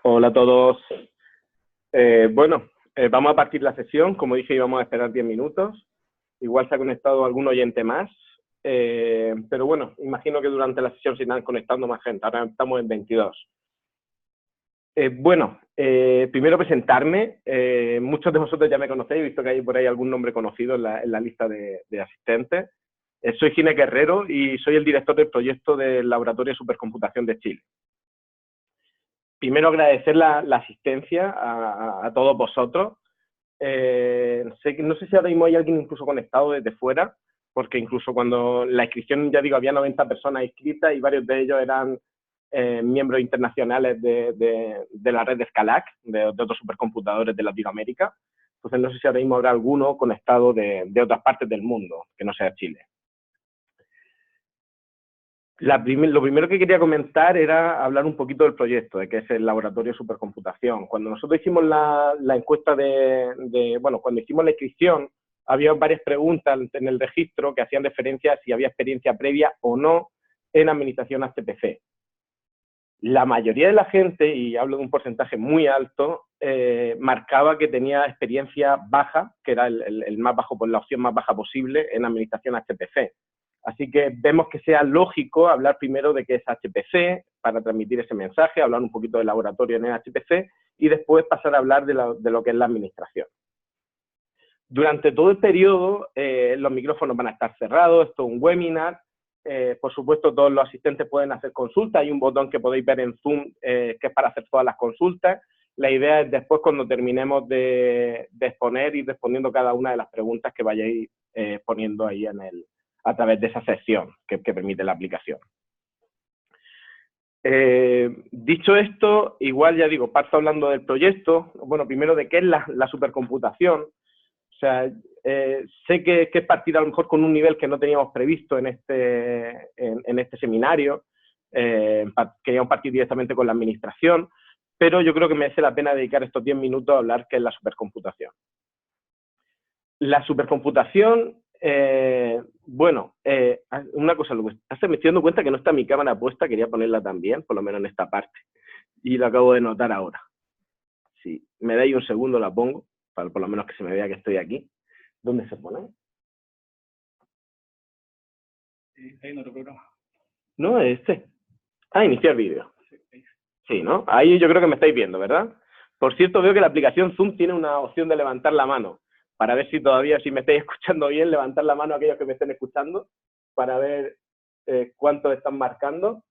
Hola a todos. Vamos a partir la sesión. Como dije, íbamos a esperar 10 minutos. Igual se ha conectado algún oyente más. Pero bueno, imagino que durante la sesión se irán conectando más gente. Ahora estamos en 22. Primero presentarme. Muchos de vosotros ya me conocéis. He visto que hay por ahí algún nombre conocido en la lista de asistentes. Soy Ginés Guerrero y soy el director del proyecto del Laboratorio de Supercomputación de Chile. Primero agradecer la asistencia a todos vosotros. No sé si ahora mismo hay alguien incluso conectado desde fuera, porque incluso cuando la inscripción, ya digo, había 90 personas inscritas y varios de ellos eran miembros internacionales de la red de Scalac, de otros supercomputadores de Latinoamérica. Entonces no sé si ahora mismo habrá alguno conectado de otras partes del mundo, que no sea Chile. Lo primero que quería comentar era hablar un poquito del proyecto, de qué es el Laboratorio de Supercomputación. Cuando nosotros hicimos la encuesta cuando hicimos la inscripción, había varias preguntas en el registro que hacían referencia a si había experiencia previa o no en administración HPC. La mayoría de la gente, y hablo de un porcentaje muy alto, marcaba que tenía experiencia baja, que era el más bajo, la opción más baja posible en administración HPC. Así que vemos que sea lógico hablar primero de qué es HPC para transmitir ese mensaje, hablar un poquito del laboratorio en el HPC y después pasar a hablar de lo que es la administración. Durante todo el periodo, los micrófonos van a estar cerrados, esto es un webinar. Por supuesto, todos los asistentes pueden hacer consultas. Hay un botón que podéis ver en Zoom que es para hacer todas las consultas. La idea es después, cuando terminemos de exponer, ir respondiendo cada una de las preguntas que vayáis poniendo ahí a través de esa sección que permite la aplicación. Dicho esto, igual ya digo, parto hablando del proyecto. Bueno, primero de qué es la supercomputación. O sea, sé que es partir a lo mejor con un nivel que no teníamos previsto en este seminario. Queríamos partir directamente con la administración, pero yo creo que merece la pena dedicar estos 10 minutos a hablar qué es la supercomputación. La supercomputación, una cosa, me estoy dando cuenta que no está mi cámara puesta, quería ponerla también, por lo menos en esta parte, y lo acabo de notar ahora. Si me dais un segundo la pongo, para por lo menos que se me vea que estoy aquí. ¿Dónde se pone? Hay en otro programa. No, este. Iniciar vídeo. Sí, ¿no? Ahí yo creo que me estáis viendo, ¿verdad? Por cierto, veo que la aplicación Zoom tiene una opción de levantar la mano, para ver si me estáis escuchando bien, levantar la mano a aquellos que me estén escuchando, para ver cuántos están marcando.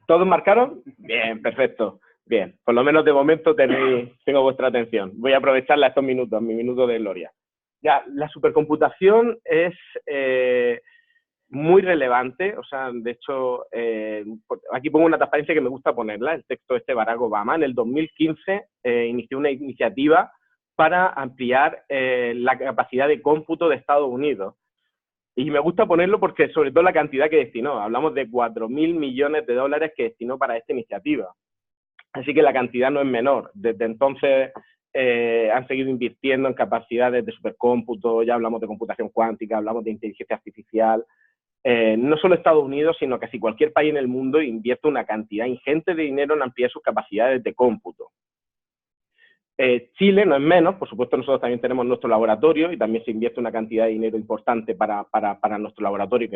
¿Todos marcaron? Bien, perfecto. Bien, por lo menos de momento tengo vuestra atención. Voy a aprovecharla estos minutos, mi minuto de gloria. Ya, la supercomputación es muy relevante, o sea, de hecho, aquí pongo una transparencia que me gusta ponerla, el texto de Barack Obama. En el 2015 inició una iniciativa para ampliar la capacidad de cómputo de Estados Unidos. Y me gusta ponerlo porque, sobre todo, la cantidad que destinó. Hablamos de 4.000 millones de dólares que destinó para esta iniciativa. Así que la cantidad no es menor. Desde entonces han seguido invirtiendo en capacidades de supercómputo, ya hablamos de computación cuántica, hablamos de inteligencia artificial. No solo Estados Unidos, sino casi cualquier país en el mundo invierte una cantidad ingente de dinero en ampliar sus capacidades de cómputo. Chile no es menos, por supuesto nosotros también tenemos nuestro laboratorio y también se invierte una cantidad de dinero importante para nuestro laboratorio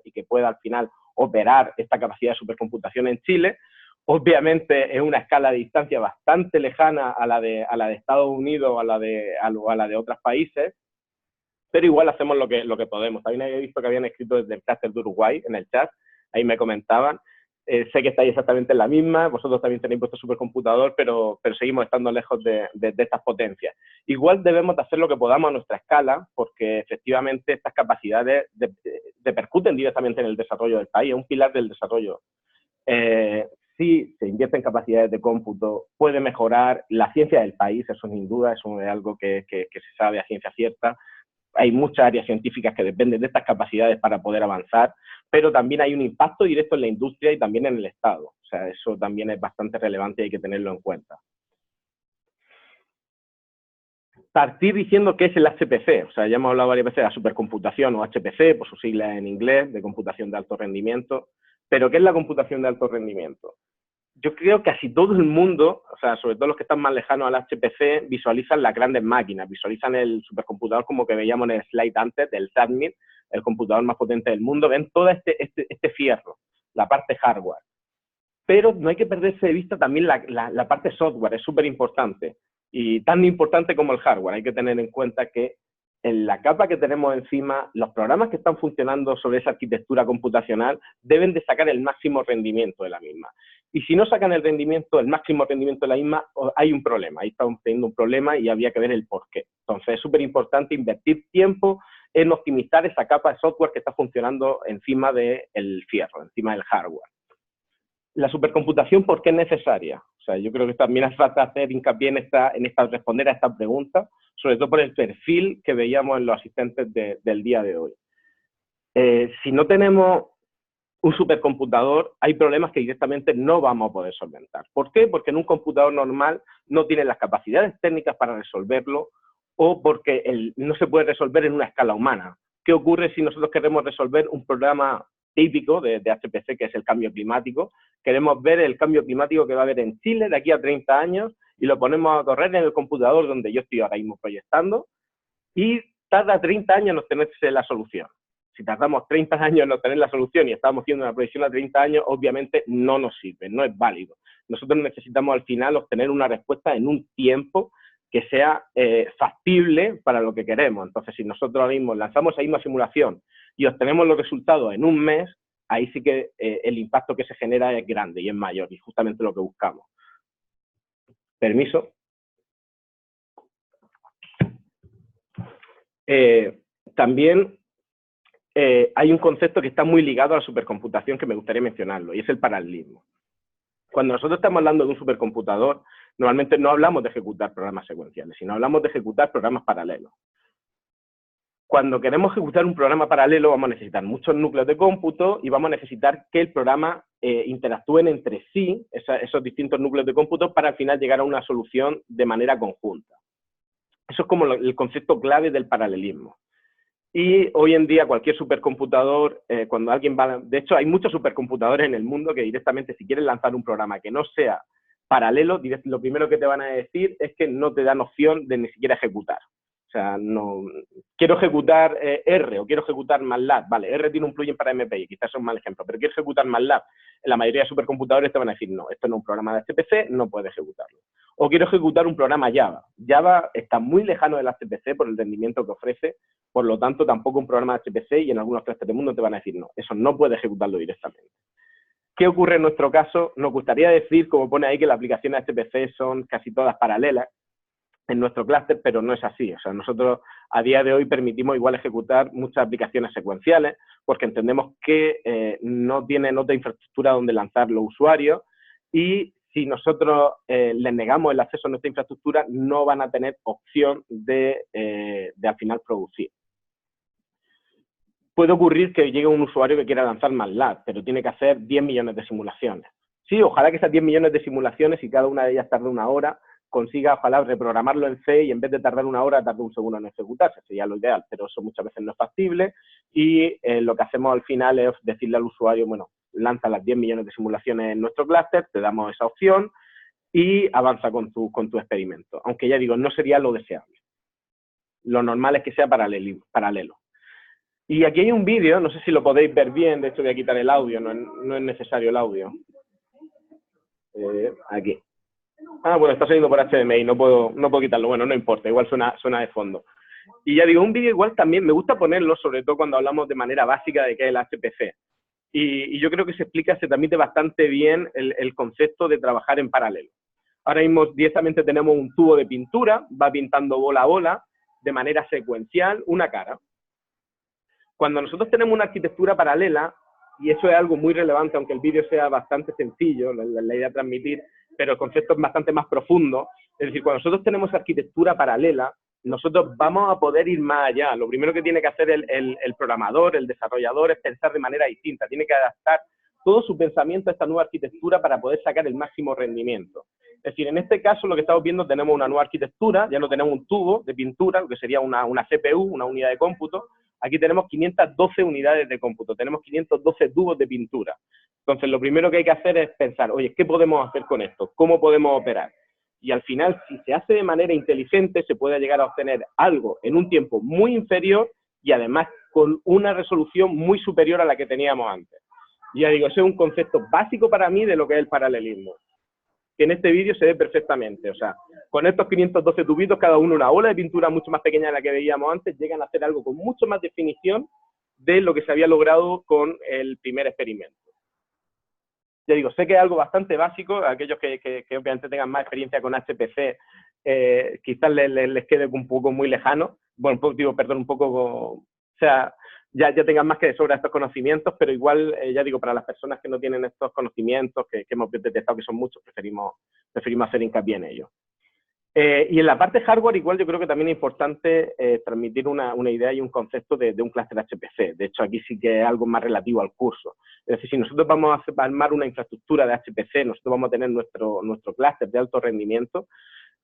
y que pueda al final operar esta capacidad de supercomputación en Chile. Obviamente es una escala de distancia bastante lejana a la de Estados Unidos o a la de otros países, pero igual hacemos lo que podemos. También he visto que habían escrito desde el clúster de Uruguay en el chat, ahí me comentaban. Sé que estáis exactamente en la misma, vosotros también tenéis vuestro supercomputador, pero seguimos estando lejos de estas potencias. Igual debemos de hacer lo que podamos a nuestra escala, porque efectivamente estas capacidades repercuten directamente en el desarrollo del país, es un pilar del desarrollo. Si se invierte en capacidades de cómputo, puede mejorar la ciencia del país, eso sin duda, eso es algo que se sabe a ciencia cierta. Hay muchas áreas científicas que dependen de estas capacidades para poder avanzar, pero también hay un impacto directo en la industria y también en el Estado. O sea, eso también es bastante relevante y hay que tenerlo en cuenta. Partir diciendo qué es el HPC. O sea, ya hemos hablado varias veces de la supercomputación o HPC, por sus siglas en inglés, de computación de alto rendimiento. Pero, ¿qué es la computación de alto rendimiento? yo creo que casi todo el mundo, o sea, sobre todo los que están más lejanos al HPC, visualizan las grandes máquinas, visualizan el supercomputador como que veíamos en el slide antes del SATMIR, el computador más potente del mundo, ven todo este fierro, la parte hardware. Pero no hay que perderse de vista también la parte software, es súper importante. Y tan importante como el hardware, hay que tener en cuenta que en la capa que tenemos encima, los programas que están funcionando sobre esa arquitectura computacional deben de sacar el máximo rendimiento de la misma. Y si no sacan el máximo rendimiento de la misma, hay un problema. Ahí estamos teniendo un problema y habría que ver el por qué. Entonces es súper importante invertir tiempo en optimizar esa capa de software que está funcionando encima del fierro, encima del hardware. La supercomputación, ¿por qué es necesaria? O sea, yo creo que también hace falta hacer hincapié en responder a esta pregunta, sobre todo por el perfil que veíamos en los asistentes del día de hoy. Si no tenemos un supercomputador, hay problemas que directamente no vamos a poder solventar. ¿Por qué? Porque en un computador normal no tiene las capacidades técnicas para resolverlo o porque no se puede resolver en una escala humana. ¿Qué ocurre si nosotros queremos resolver un problema típico de HPC, que es el cambio climático? Queremos ver el cambio climático que va a haber en Chile de aquí a 30 años y lo ponemos a correr en el computador donde yo estoy ahora mismo proyectando y tarda 30 años en obtenerse la solución. Si tardamos 30 años en obtener la solución y estamos haciendo una proyección a 30 años, obviamente no nos sirve, no es válido. Nosotros necesitamos al final obtener una respuesta en un tiempo que sea factible para lo que queremos. Entonces, si nosotros ahora mismo lanzamos esa misma simulación y obtenemos los resultados en un mes, ahí sí que el impacto que se genera es grande y es mayor, y justamente lo que buscamos. Permiso. También hay un concepto que está muy ligado a la supercomputación que me gustaría mencionarlo, y es el paralelismo. Cuando nosotros estamos hablando de un supercomputador, normalmente no hablamos de ejecutar programas secuenciales, sino hablamos de ejecutar programas paralelos. Cuando queremos ejecutar un programa paralelo, vamos a necesitar muchos núcleos de cómputo y vamos a necesitar que el programa interactúen entre sí, esos distintos núcleos de cómputo, para al final llegar a una solución de manera conjunta. Eso es como el concepto clave del paralelismo. Y hoy en día cualquier supercomputador, cuando alguien va... De hecho, hay muchos supercomputadores en el mundo que directamente, si quieren lanzar un programa que no sea paralelo, lo primero que te van a decir es que no te dan opción de ni siquiera ejecutar. O sea, no... Quiero ejecutar R o quiero ejecutar MATLAB. Vale, R tiene un plugin para MPI, quizás es un mal ejemplo, pero quiero ejecutar MATLAB. En la mayoría de supercomputadores te van a decir, no, esto no es un programa de HPC, no puedes ejecutarlo. O quiero ejecutar un programa Java. Java está muy lejano del HPC por el rendimiento que ofrece, por lo tanto tampoco un programa de HPC, y en algunos clusters del mundo te van a decir, no, eso no puedes ejecutarlo directamente. ¿Qué ocurre en nuestro caso? Nos gustaría decir, como pone ahí, que las aplicaciones HPC son casi todas paralelas en nuestro clúster, pero no es así. O sea, nosotros a día de hoy permitimos igual ejecutar muchas aplicaciones secuenciales, porque entendemos que no tienen otra infraestructura donde lanzar los usuarios, y si nosotros les negamos el acceso a nuestra infraestructura, no van a tener opción de al final producir. Puede ocurrir que llegue un usuario que quiera lanzar MATLAB, pero tiene que hacer 10 millones de simulaciones. Sí, ojalá que esas 10 millones de simulaciones, y cada una de ellas tarde una hora, consiga, ojalá, reprogramarlo en C y en vez de tardar una hora, tarde un segundo en ejecutarse. Sería lo ideal, pero eso muchas veces no es factible, y lo que hacemos al final es decirle al usuario, bueno, lanza las 10 millones de simulaciones en nuestro clúster, te damos esa opción y avanza con tu experimento. Aunque ya digo, no sería lo deseable. Lo normal es que sea paralelo. Y aquí hay un vídeo, no sé si lo podéis ver bien, de hecho voy a quitar el audio, no es necesario el audio. Aquí. Ah, bueno, está saliendo por HDMI, no puedo quitarlo, bueno, no importa, igual suena de fondo. Y ya digo, un vídeo igual también me gusta ponerlo, sobre todo cuando hablamos de manera básica de qué es el HPC. Y yo creo que se transmite bastante bien el concepto de trabajar en paralelo. Ahora mismo directamente tenemos un tubo de pintura, va pintando bola a bola, de manera secuencial, una cara. Cuando nosotros tenemos una arquitectura paralela, y eso es algo muy relevante, aunque el vídeo sea bastante sencillo, la idea de transmitir, pero el concepto es bastante más profundo, es decir, cuando nosotros tenemos arquitectura paralela, nosotros vamos a poder ir más allá. Lo primero que tiene que hacer el programador, el desarrollador, es pensar de manera distinta, tiene que adaptar todo su pensamiento a esta nueva arquitectura para poder sacar el máximo rendimiento. Es decir, en este caso lo que estamos viendo, tenemos una nueva arquitectura, ya no tenemos un tubo de pintura, lo que sería una CPU, una unidad de cómputo. Aquí tenemos 512 unidades de cómputo, tenemos 512 tubos de pintura. Entonces, lo primero que hay que hacer es pensar, oye, ¿qué podemos hacer con esto? ¿Cómo podemos operar? Y al final, si se hace de manera inteligente, se puede llegar a obtener algo en un tiempo muy inferior y además con una resolución muy superior a la que teníamos antes. Y ya digo, ese es un concepto básico para mí de lo que es el paralelismo, que en este vídeo se ve perfectamente. O sea, con estos 512 tubitos, cada uno una ola de pintura mucho más pequeña de la que veíamos antes, llegan a hacer algo con mucho más definición de lo que se había logrado con el primer experimento. Ya digo, sé que es algo bastante básico, aquellos que obviamente tengan más experiencia con HPC, quizás les quede un poco muy lejano, bueno, un poco, o sea, ya tengan más que de sobra estos conocimientos, pero igual, ya digo, para las personas que no tienen estos conocimientos, que hemos detectado que son muchos, preferimos hacer hincapié en ellos. Y en la parte hardware, igual yo creo que también es importante transmitir una idea y un concepto de un clúster HPC. De hecho, aquí sí que es algo más relativo al curso. Es decir, si nosotros vamos a armar una infraestructura de HPC, nosotros vamos a tener nuestro clúster de alto rendimiento,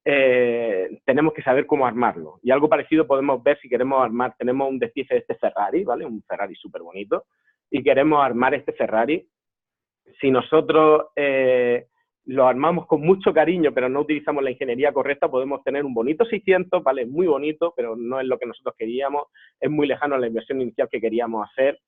tenemos que saber cómo armarlo. Y algo parecido podemos ver si queremos armar, tenemos un despiece de este Ferrari, ¿vale? Un Ferrari súper bonito, y queremos armar este Ferrari. Si nosotros lo armamos con mucho cariño, pero no utilizamos la ingeniería correcta, podemos tener un bonito 600, ¿vale? Muy bonito, pero no es lo que nosotros queríamos, es muy lejano a la inversión inicial que queríamos hacer,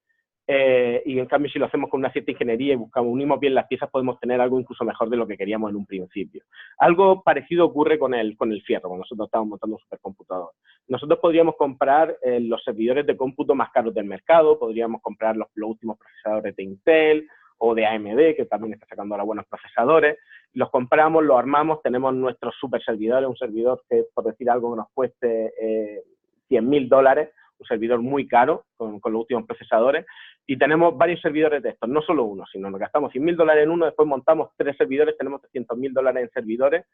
y en cambio si lo hacemos con una cierta ingeniería y unimos bien las piezas, podemos tener algo incluso mejor de lo que queríamos en un principio. Algo parecido ocurre con el fierro, cuando nosotros estamos montando un supercomputador. Nosotros podríamos comprar los servidores de cómputo más caros del mercado, podríamos comprar los últimos procesadores de Intel, o de AMD, que también está sacando ahora buenos procesadores, los compramos, los armamos, tenemos nuestros super servidores, un servidor que, por decir algo, que nos cueste $100.000, un servidor muy caro, con los últimos procesadores, y tenemos varios servidores de estos, no solo uno, sino nos gastamos $100.000 en uno, después montamos 3 servidores, tenemos $300.000 en servidores,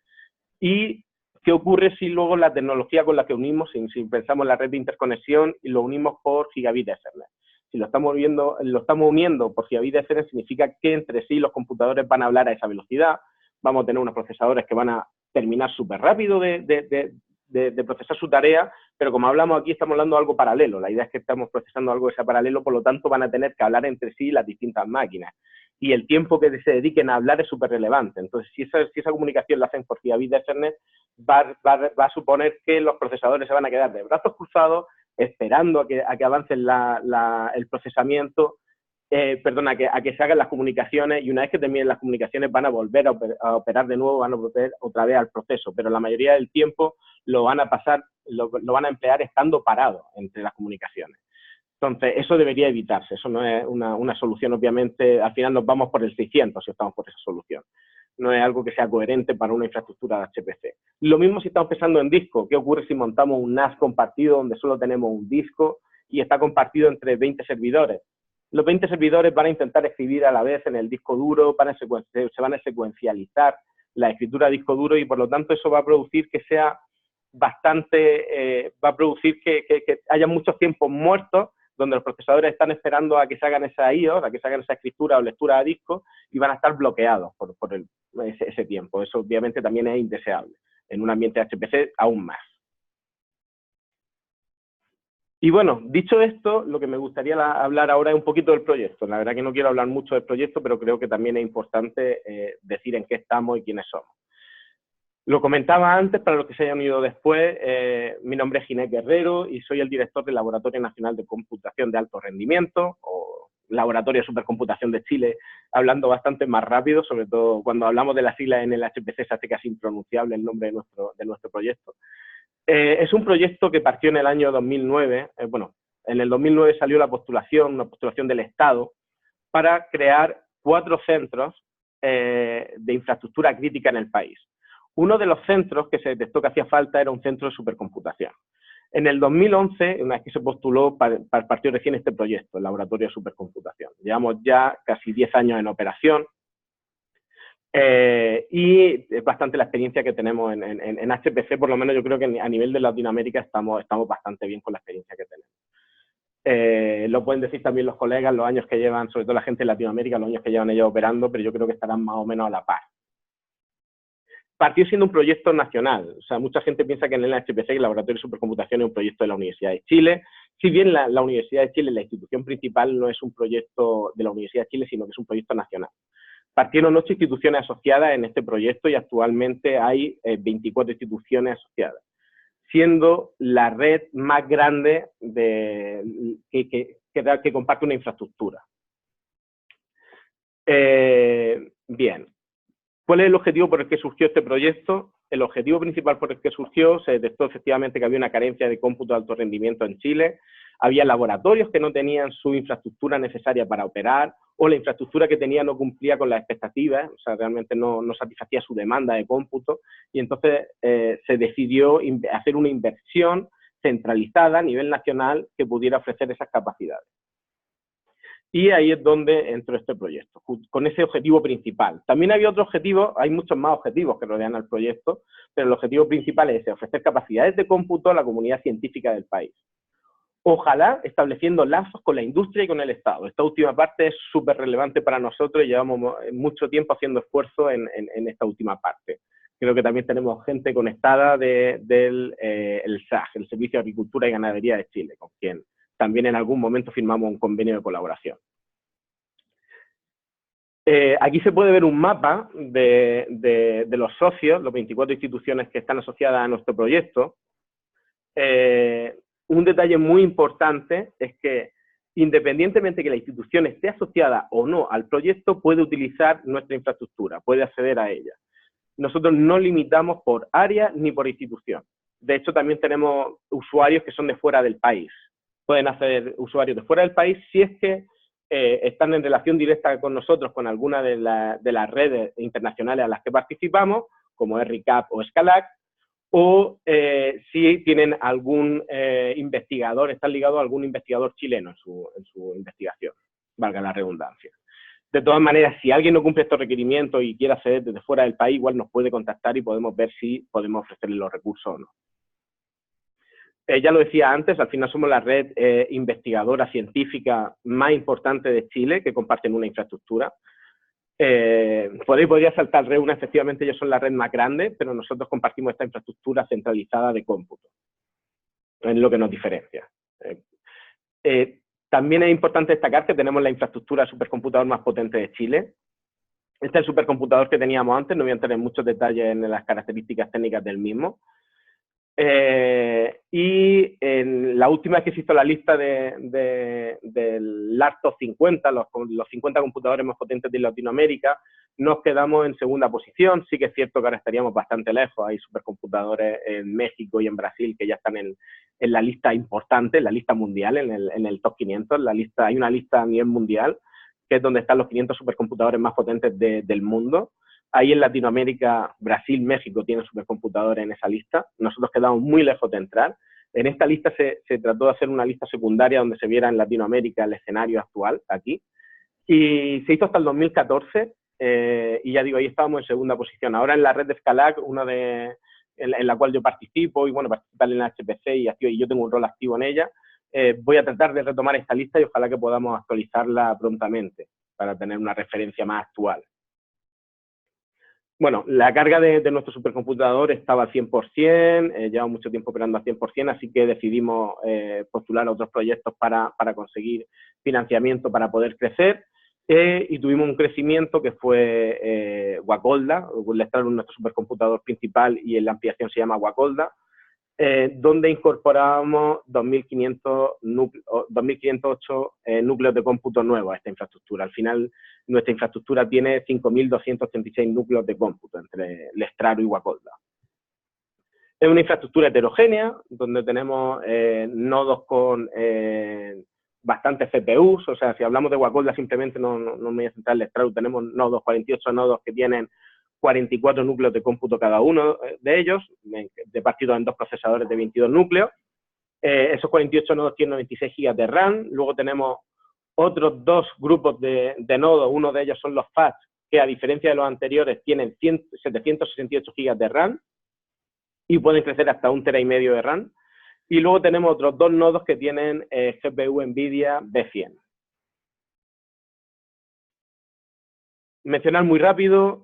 y ¿qué ocurre si luego la tecnología con la que unimos, si pensamos en la red de interconexión, y lo unimos por gigabit Ethernet? Si lo estamos uniendo por gigabit Ethernet, significa que entre sí los computadores van a hablar a esa velocidad, vamos a tener unos procesadores que van a terminar súper rápido de procesar su tarea, pero como hablamos aquí, estamos hablando de algo paralelo. La idea es que estamos procesando algo que sea paralelo, por lo tanto van a tener que hablar entre sí las distintas máquinas. Y el tiempo que se dediquen a hablar es súper relevante. Entonces, si esa comunicación la hacen por gigabit Ethernet, va a suponer que los procesadores se van a quedar de brazos cruzados, esperando a que avance el procesamiento, a que se hagan las comunicaciones, y una vez que terminen las comunicaciones van a volver a operar de nuevo, van a volver otra vez al proceso, pero la mayoría del tiempo lo van a emplear estando parados entre las comunicaciones. Entonces, eso debería evitarse, eso no es una solución, obviamente, al final nos vamos por el 600 si estamos por esa solución. No es algo que sea coherente para una infraestructura de HPC. Lo mismo si estamos pensando en disco. ¿Qué ocurre si montamos un NAS compartido donde solo tenemos un disco y está compartido entre 20 servidores? Los 20 servidores van a intentar escribir a la vez en el disco duro, se van a secuencializar la escritura a disco duro, y por lo tanto eso va a producir que sea bastante, va a producir que haya muchos tiempos muertos donde los procesadores están esperando a que se hagan esa IOS, a que se hagan esa escritura o lectura a disco, y van a estar bloqueados por ese tiempo. Eso obviamente también es indeseable. En un ambiente HPC aún más. Y bueno, dicho esto, lo que me gustaría hablar ahora es un poquito del proyecto. La verdad que no quiero hablar mucho del proyecto, pero creo que también es importante decir en qué estamos y quiénes somos. Lo comentaba antes, para los que se hayan unido después, mi nombre es Ginés Guerrero y soy el director del Laboratorio Nacional de Computación de Alto Rendimiento, o Laboratorio de Supercomputación de Chile, hablando bastante más rápido, sobre todo cuando hablamos de las siglas en el HPC se hace casi impronunciable el nombre de nuestro proyecto. Es un proyecto que partió en el año 2009, en el 2009 salió una postulación del Estado para crear 4 centros de infraestructura crítica en el país. Uno de los centros que se detectó que hacía falta era un centro de supercomputación. En el 2011, una vez que se postuló, partió recién este proyecto, el Laboratorio de Supercomputación. Llevamos ya casi 10 años en operación, y es bastante la experiencia que tenemos en HPC, por lo menos yo creo que a nivel de Latinoamérica estamos bastante bien con la experiencia que tenemos. Lo pueden decir también los colegas, los años que llevan, sobre todo la gente de Latinoamérica, los años que llevan ellos operando, pero yo creo que estarán más o menos a la par. Partió siendo un proyecto nacional, o sea, mucha gente piensa que en el HPC, el Laboratorio de Supercomputación, es un proyecto de la Universidad de Chile, Si bien la Universidad de Chile, la institución principal, no es un proyecto de la Universidad de Chile, sino que es un proyecto nacional. Partieron 8 instituciones asociadas en este proyecto y actualmente hay 24 instituciones asociadas, siendo la red más grande que comparte una infraestructura. Bien, ¿cuál es el objetivo por el que surgió este proyecto? El objetivo principal por el que surgió, se detectó efectivamente que había una carencia de cómputo de alto rendimiento en Chile, había laboratorios que no tenían su infraestructura necesaria para operar, o la infraestructura que tenía no cumplía con las expectativas, o sea, realmente no satisfacía su demanda de cómputo, y entonces se decidió hacer una inversión centralizada a nivel nacional que pudiera ofrecer esas capacidades. Y ahí es donde entró este proyecto, con ese objetivo principal. También había otro objetivo, hay muchos más objetivos que rodean al proyecto, pero el objetivo principal es ofrecer capacidades de cómputo a la comunidad científica del país. Ojalá estableciendo lazos con la industria y con el Estado. Esta última parte es súper relevante para nosotros y llevamos mucho tiempo haciendo esfuerzo en esta última parte. Creo que también tenemos gente conectada del SAG, el Servicio de Agricultura y Ganadería de Chile, con quien también en algún momento firmamos un convenio de colaboración. Aquí se puede ver un mapa de los socios, los 24 instituciones que están asociadas a nuestro proyecto. Un detalle muy importante es que, independientemente de que la institución esté asociada o no al proyecto, puede utilizar nuestra infraestructura, puede acceder a ella. Nosotros no limitamos por área ni por institución. De hecho, también tenemos usuarios que son de fuera del país. Pueden acceder usuarios de fuera del país si es que están en relación directa con nosotros, con alguna de las redes internacionales a las que participamos, como RICAP o SCALAC, o si tienen algún investigador, están ligados a algún investigador chileno en su investigación, valga la redundancia. De todas maneras, si alguien no cumple estos requerimientos y quiere acceder desde fuera del país, igual nos puede contactar y podemos ver si podemos ofrecerle los recursos o no. Ya lo decía antes, al final somos la red investigadora científica más importante de Chile, que comparten una infraestructura. Podría saltar Reuna, efectivamente ellos son la red más grande, pero nosotros compartimos esta infraestructura centralizada de cómputo. Es lo que nos diferencia. También es importante destacar que tenemos la infraestructura de supercomputador más potente de Chile. Este es el supercomputador que teníamos antes, no voy a entrar en muchos detalles en las características técnicas del mismo. Y en la última vez que se hizo la lista del LARTOP 50, los 50 computadores más potentes de Latinoamérica, nos quedamos en segunda posición. Sí que es cierto que ahora estaríamos bastante lejos, hay supercomputadores en México y en Brasil que ya están en la lista importante, en la lista mundial, en el top 500, hay una lista a nivel mundial, que es donde están los 500 supercomputadores más potentes del mundo. Ahí en Latinoamérica, Brasil, México tienen supercomputadores en esa lista. Nosotros quedamos muy lejos de entrar. En esta lista se trató de hacer una lista secundaria donde se viera en Latinoamérica el escenario actual, aquí. Y se hizo hasta el 2014, y ya digo, ahí estábamos en segunda posición. Ahora en la red de SCALAC, en la cual yo participo, y bueno, participar en la HPC y yo tengo un rol activo en ella, voy a tratar de retomar esta lista y ojalá que podamos actualizarla prontamente para tener una referencia más actual. Bueno, la carga de nuestro supercomputador estaba al 100%, llevamos mucho tiempo operando al 100%, así que decidimos postular a otros proyectos para conseguir financiamiento para poder crecer, y tuvimos un crecimiento que fue Guacolda, nuestro supercomputador principal, y en la ampliación se llama Guacolda, donde incorporamos 2.508 núcleos de cómputo nuevos a esta infraestructura. Al final, nuestra infraestructura tiene 5.236 núcleos de cómputo entre Lestraro y Guacolda. Es una infraestructura heterogénea, donde tenemos nodos con bastantes CPUs, o sea, si hablamos de Guacolda simplemente no me voy a centrar en Lestraro, tenemos 48 nodos que tienen 44 núcleos de cómputo cada uno de ellos, repartidos en 2 procesadores de 22 núcleos. Esos 48 nodos tienen 96 GB de RAM. Luego tenemos otros 2 grupos de nodos, uno de ellos son los FATs, que a diferencia de los anteriores tienen 768 GB de RAM y pueden crecer hasta 1,5 TB de RAM. Y luego tenemos otros 2 nodos que tienen GPU NVIDIA B100. Mencionar muy rápido,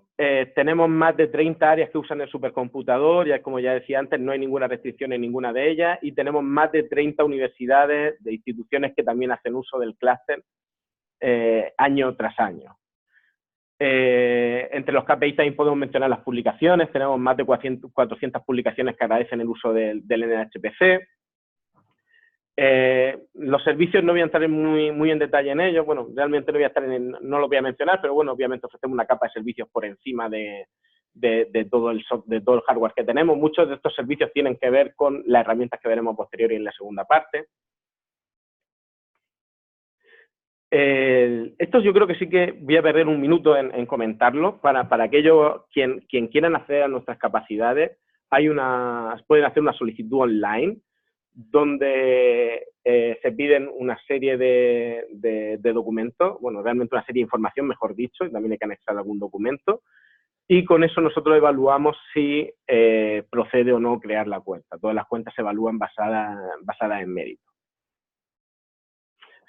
Tenemos más de 30 áreas que usan el supercomputador, ya como ya decía antes, no hay ninguna restricción en ninguna de ellas, y tenemos más de 30 universidades de instituciones que también hacen uso del clúster año tras año. Entre los KPIs también podemos mencionar las publicaciones, tenemos más de 400 publicaciones que agradecen el uso del NHPC. Los servicios no voy a entrar muy en detalle en ellos, bueno, realmente no lo voy a mencionar, pero bueno, obviamente ofrecemos una capa de servicios por encima de todo el hardware que tenemos. Muchos de estos servicios tienen que ver con las herramientas que veremos posterior y en la segunda parte. Esto yo creo que sí que voy a perder un minuto en comentarlo, para aquellos quien quieran acceder a nuestras capacidades, pueden hacer una solicitud online, donde se piden una serie de documentos, bueno, realmente una serie de información, mejor dicho, y también hay que anexar algún documento, y con eso nosotros evaluamos si procede o no crear la cuenta. Todas las cuentas se evalúan basadas en mérito.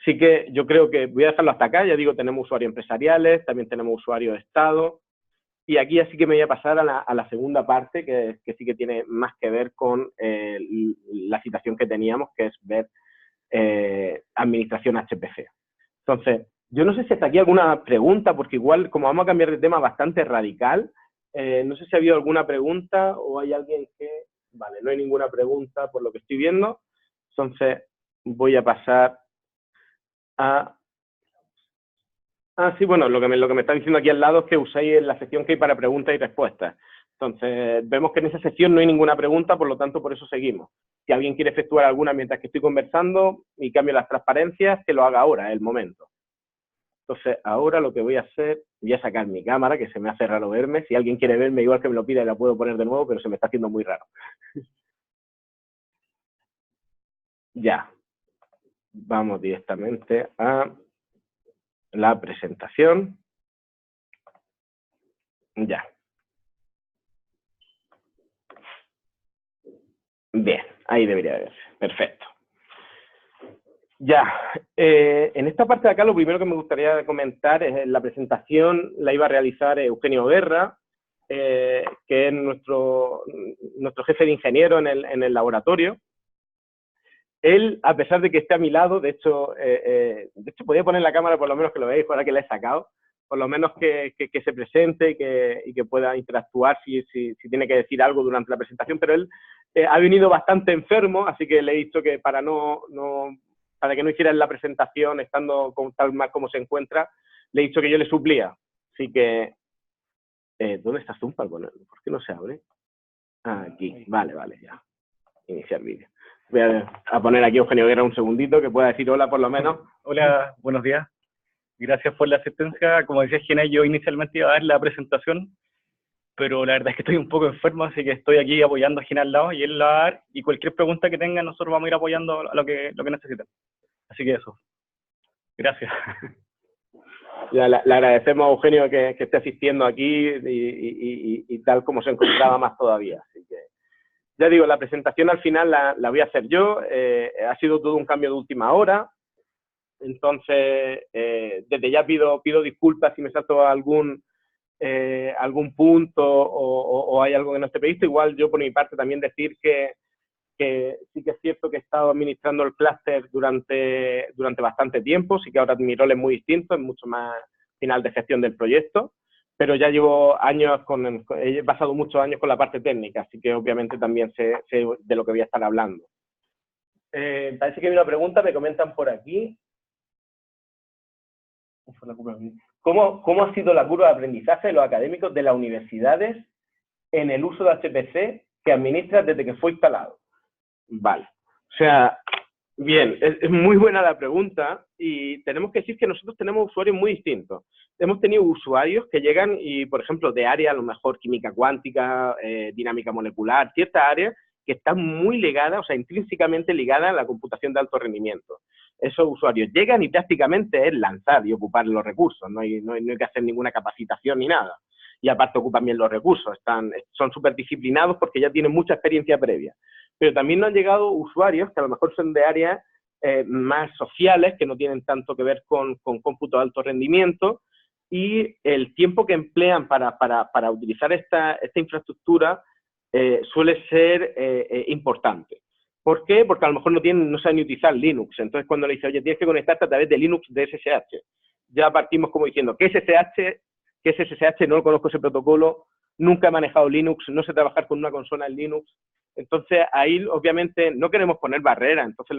Así que yo creo que voy a dejarlo hasta acá. Ya digo, tenemos usuarios empresariales, también tenemos usuarios de Estado, y aquí así que me voy a pasar a la segunda parte, que sí que tiene más que ver con la situación que teníamos, que es ver administración HPC. Entonces, yo no sé si hasta aquí alguna pregunta, porque igual, como vamos a cambiar de tema bastante radical, no sé si ha habido alguna pregunta o hay alguien que... Vale, no hay ninguna pregunta por lo que estoy viendo. Entonces, voy a pasar a... sí, bueno, lo que me está diciendo aquí al lado es que uséis la sección que hay para preguntas y respuestas. Entonces, vemos que en esa sección no hay ninguna pregunta, por lo tanto, por eso seguimos. Si alguien quiere efectuar alguna mientras que estoy conversando y cambio las transparencias, que lo haga ahora, es el momento. Entonces, ahora lo que voy a hacer, voy a sacar mi cámara, que se me hace raro verme. Si alguien quiere verme, igual que me lo pida, la puedo poner de nuevo, pero se me está haciendo muy raro. Ya. Vamos directamente a la presentación. Ya. Bien, ahí debería verse. Perfecto. Ya, en esta parte de acá lo primero que me gustaría comentar es la presentación, la iba a realizar Eugenio Guerra, que es nuestro jefe de ingeniero en el laboratorio. Él, a pesar de que esté a mi lado, de hecho podía poner la cámara por lo menos que lo veáis, ahora que la he sacado, por lo menos que se presente y que pueda interactuar si tiene que decir algo durante la presentación, pero él ha venido bastante enfermo, así que le he dicho que para que no hiciera la presentación estando tal mal como se encuentra, le he dicho que yo le suplía. Así que, ¿dónde está Zoom? ¿Por qué no se abre? Aquí, vale, ya. Iniciar vídeo. Voy a poner aquí a Eugenio Guerra un segundito, que pueda decir hola por lo menos. Hola, buenos días. Gracias por la asistencia. Como decía Gina, yo inicialmente iba a dar la presentación, pero la verdad es que estoy un poco enfermo, así que estoy aquí apoyando a Gina al lado y él la va a dar, y cualquier pregunta que tengan nosotros vamos a ir apoyando a lo que necesiten. Así que eso. Gracias. Ya, le agradecemos a Eugenio que esté asistiendo aquí y tal como se encontraba más todavía. Así que, ya digo, la presentación al final la voy a hacer yo. Ha sido todo un cambio de última hora. Entonces, desde ya pido disculpas si me salto algún punto o hay algo que no esté previsto. Igual yo por mi parte también decir que sí que es cierto que he estado administrando el clúster durante bastante tiempo, sí que ahora mi rol es muy distinto, es mucho más final de gestión del proyecto, pero ya llevo años he pasado muchos años con la parte técnica, así que obviamente también sé de lo que voy a estar hablando. Parece que hay una pregunta, me comentan por aquí. ¿Cómo ha sido la curva de aprendizaje de los académicos de las universidades en el uso de HPC que administras desde que fue instalado? Vale, o sea, bien, es muy buena la pregunta y tenemos que decir que nosotros tenemos usuarios muy distintos. Hemos tenido usuarios que llegan y, por ejemplo, de área, a lo mejor química cuántica, dinámica molecular, ciertas áreas que están muy ligadas, o sea, intrínsecamente ligadas a la computación de alto rendimiento. Esos usuarios llegan y prácticamente es lanzar y ocupar los recursos, no hay que hacer ninguna capacitación ni nada. Y aparte ocupan bien los recursos, son súper disciplinados porque ya tienen mucha experiencia previa. Pero también nos han llegado usuarios que a lo mejor son de áreas más sociales, que no tienen tanto que ver con cómputo de alto rendimiento, y el tiempo que emplean para utilizar esta infraestructura suele ser importante. ¿Por qué? Porque a lo mejor no saben ni utilizar Linux. Entonces, cuando le dice, oye, tienes que conectarte a través de Linux de SSH, ya partimos como diciendo, ¿qué es SSH? ¿Qué es SSH? No lo conozco ese protocolo, nunca he manejado Linux, no sé trabajar con una consola en Linux. Entonces, ahí obviamente no queremos poner barreras. Entonces,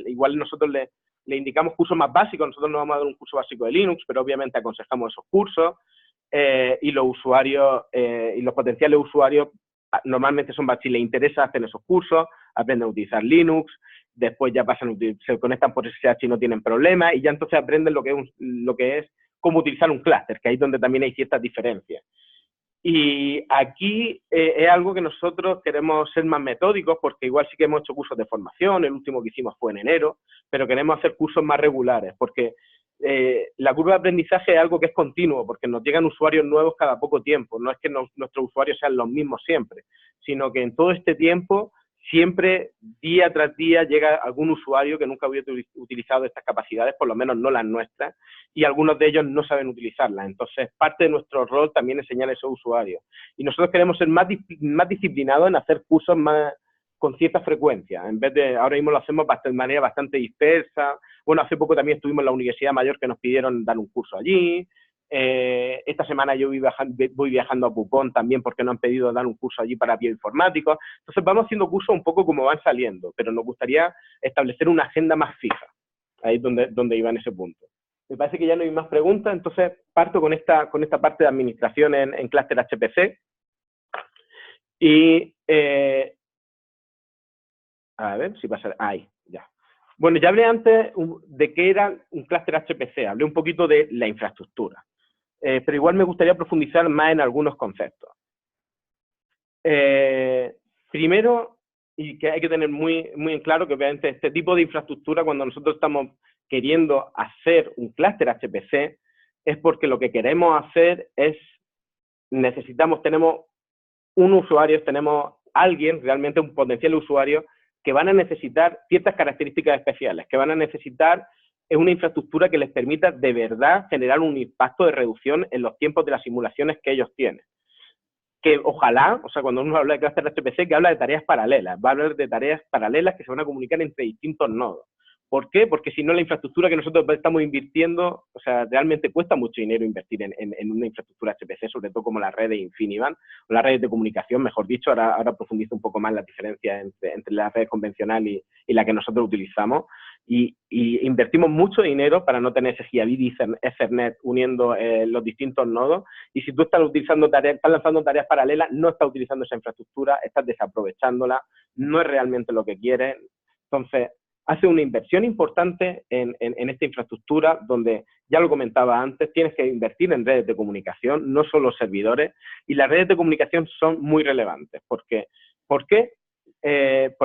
igual nosotros le indicamos cursos más básicos. Nosotros no vamos a dar un curso básico de Linux, pero obviamente aconsejamos esos cursos. Y los usuarios y los potenciales usuarios normalmente si les interesa, hacen esos cursos, aprenden a utilizar Linux, después ya se conectan por SSH y no tienen problemas, y ya entonces aprenden lo que es cómo utilizar un clúster, que ahí es donde también hay ciertas diferencias. Y aquí es algo que nosotros queremos ser más metódicos, porque igual sí que hemos hecho cursos de formación, el último que hicimos fue en enero, pero queremos hacer cursos más regulares, porque la curva de aprendizaje es algo que es continuo, porque nos llegan usuarios nuevos cada poco tiempo. No es que nuestros usuarios sean los mismos siempre, sino que en todo este tiempo, siempre, día tras día, llega algún usuario que nunca había utilizado estas capacidades, por lo menos no las nuestras, y algunos de ellos no saben utilizarlas. Entonces, parte de nuestro rol también es enseñar a esos usuarios. Y nosotros queremos ser más disciplinados en hacer cursos más con cierta frecuencia, en vez de, ahora mismo lo hacemos de manera bastante dispersa. Bueno, hace poco también estuvimos en la Universidad Mayor, que nos pidieron dar un curso allí. Esta semana yo voy viajando a Pucón también, porque nos han pedido dar un curso allí para bioinformáticos. Entonces vamos haciendo cursos un poco como van saliendo, pero nos gustaría establecer una agenda más fija. Ahí es donde iba en ese punto. Me parece que ya no hay más preguntas, entonces parto con esta parte de administración en clúster HPC. Y a ver si pasa. Ahí, ya. Bueno, ya hablé antes de qué era un clúster HPC, hablé un poquito de la infraestructura, pero igual me gustaría profundizar más en algunos conceptos. Primero, y que hay que tener muy en claro, que obviamente este tipo de infraestructura, cuando nosotros estamos queriendo hacer un clúster HPC, es porque lo que queremos hacer es, tenemos un usuario, tenemos alguien, realmente un potencial usuario, que van a necesitar ciertas características especiales, que van a necesitar una infraestructura que les permita de verdad generar un impacto de reducción en los tiempos de las simulaciones que ellos tienen. Que ojalá, o sea, cuando uno habla de clúster HPC, que habla de tareas paralelas, va a hablar de tareas paralelas que se van a comunicar entre distintos nodos. ¿Por qué? Porque si no, la infraestructura que nosotros estamos invirtiendo, o sea, realmente cuesta mucho dinero invertir en una infraestructura HPC, sobre todo como las redes InfiniBand, o las redes de comunicación, mejor dicho. Ahora profundizo un poco más la diferencia entre la red convencional y la que nosotros utilizamos. Y invertimos mucho dinero para no tener ese gigabit y Ethernet uniendo los distintos nodos. Y si tú estás lanzando tareas paralelas, no estás utilizando esa infraestructura, estás desaprovechándola, no es realmente lo que quieres. Entonces, hace una inversión importante en esta infraestructura, donde, ya lo comentaba antes, tienes que invertir en redes de comunicación, no solo servidores, y las redes de comunicación son muy relevantes. ¿Por qué? Por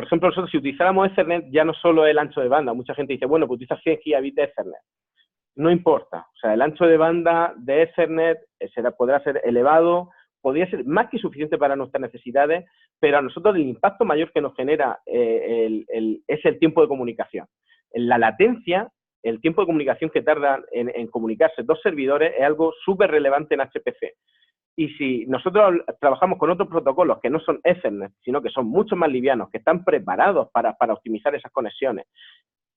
ejemplo, nosotros si utilizáramos Ethernet, ya no solo el ancho de banda. Mucha gente dice, bueno, pues utiliza 100 gigabits de Ethernet. No importa. O sea, el ancho de banda de Ethernet podrá ser elevado, podría ser más que suficiente para nuestras necesidades, pero a nosotros el impacto mayor que nos genera es el tiempo de comunicación. La latencia, el tiempo de comunicación que tardan en comunicarse dos servidores, es algo súper relevante en HPC. Y si nosotros trabajamos con otros protocolos que no son Ethernet, sino que son mucho más livianos, que están preparados para optimizar esas conexiones,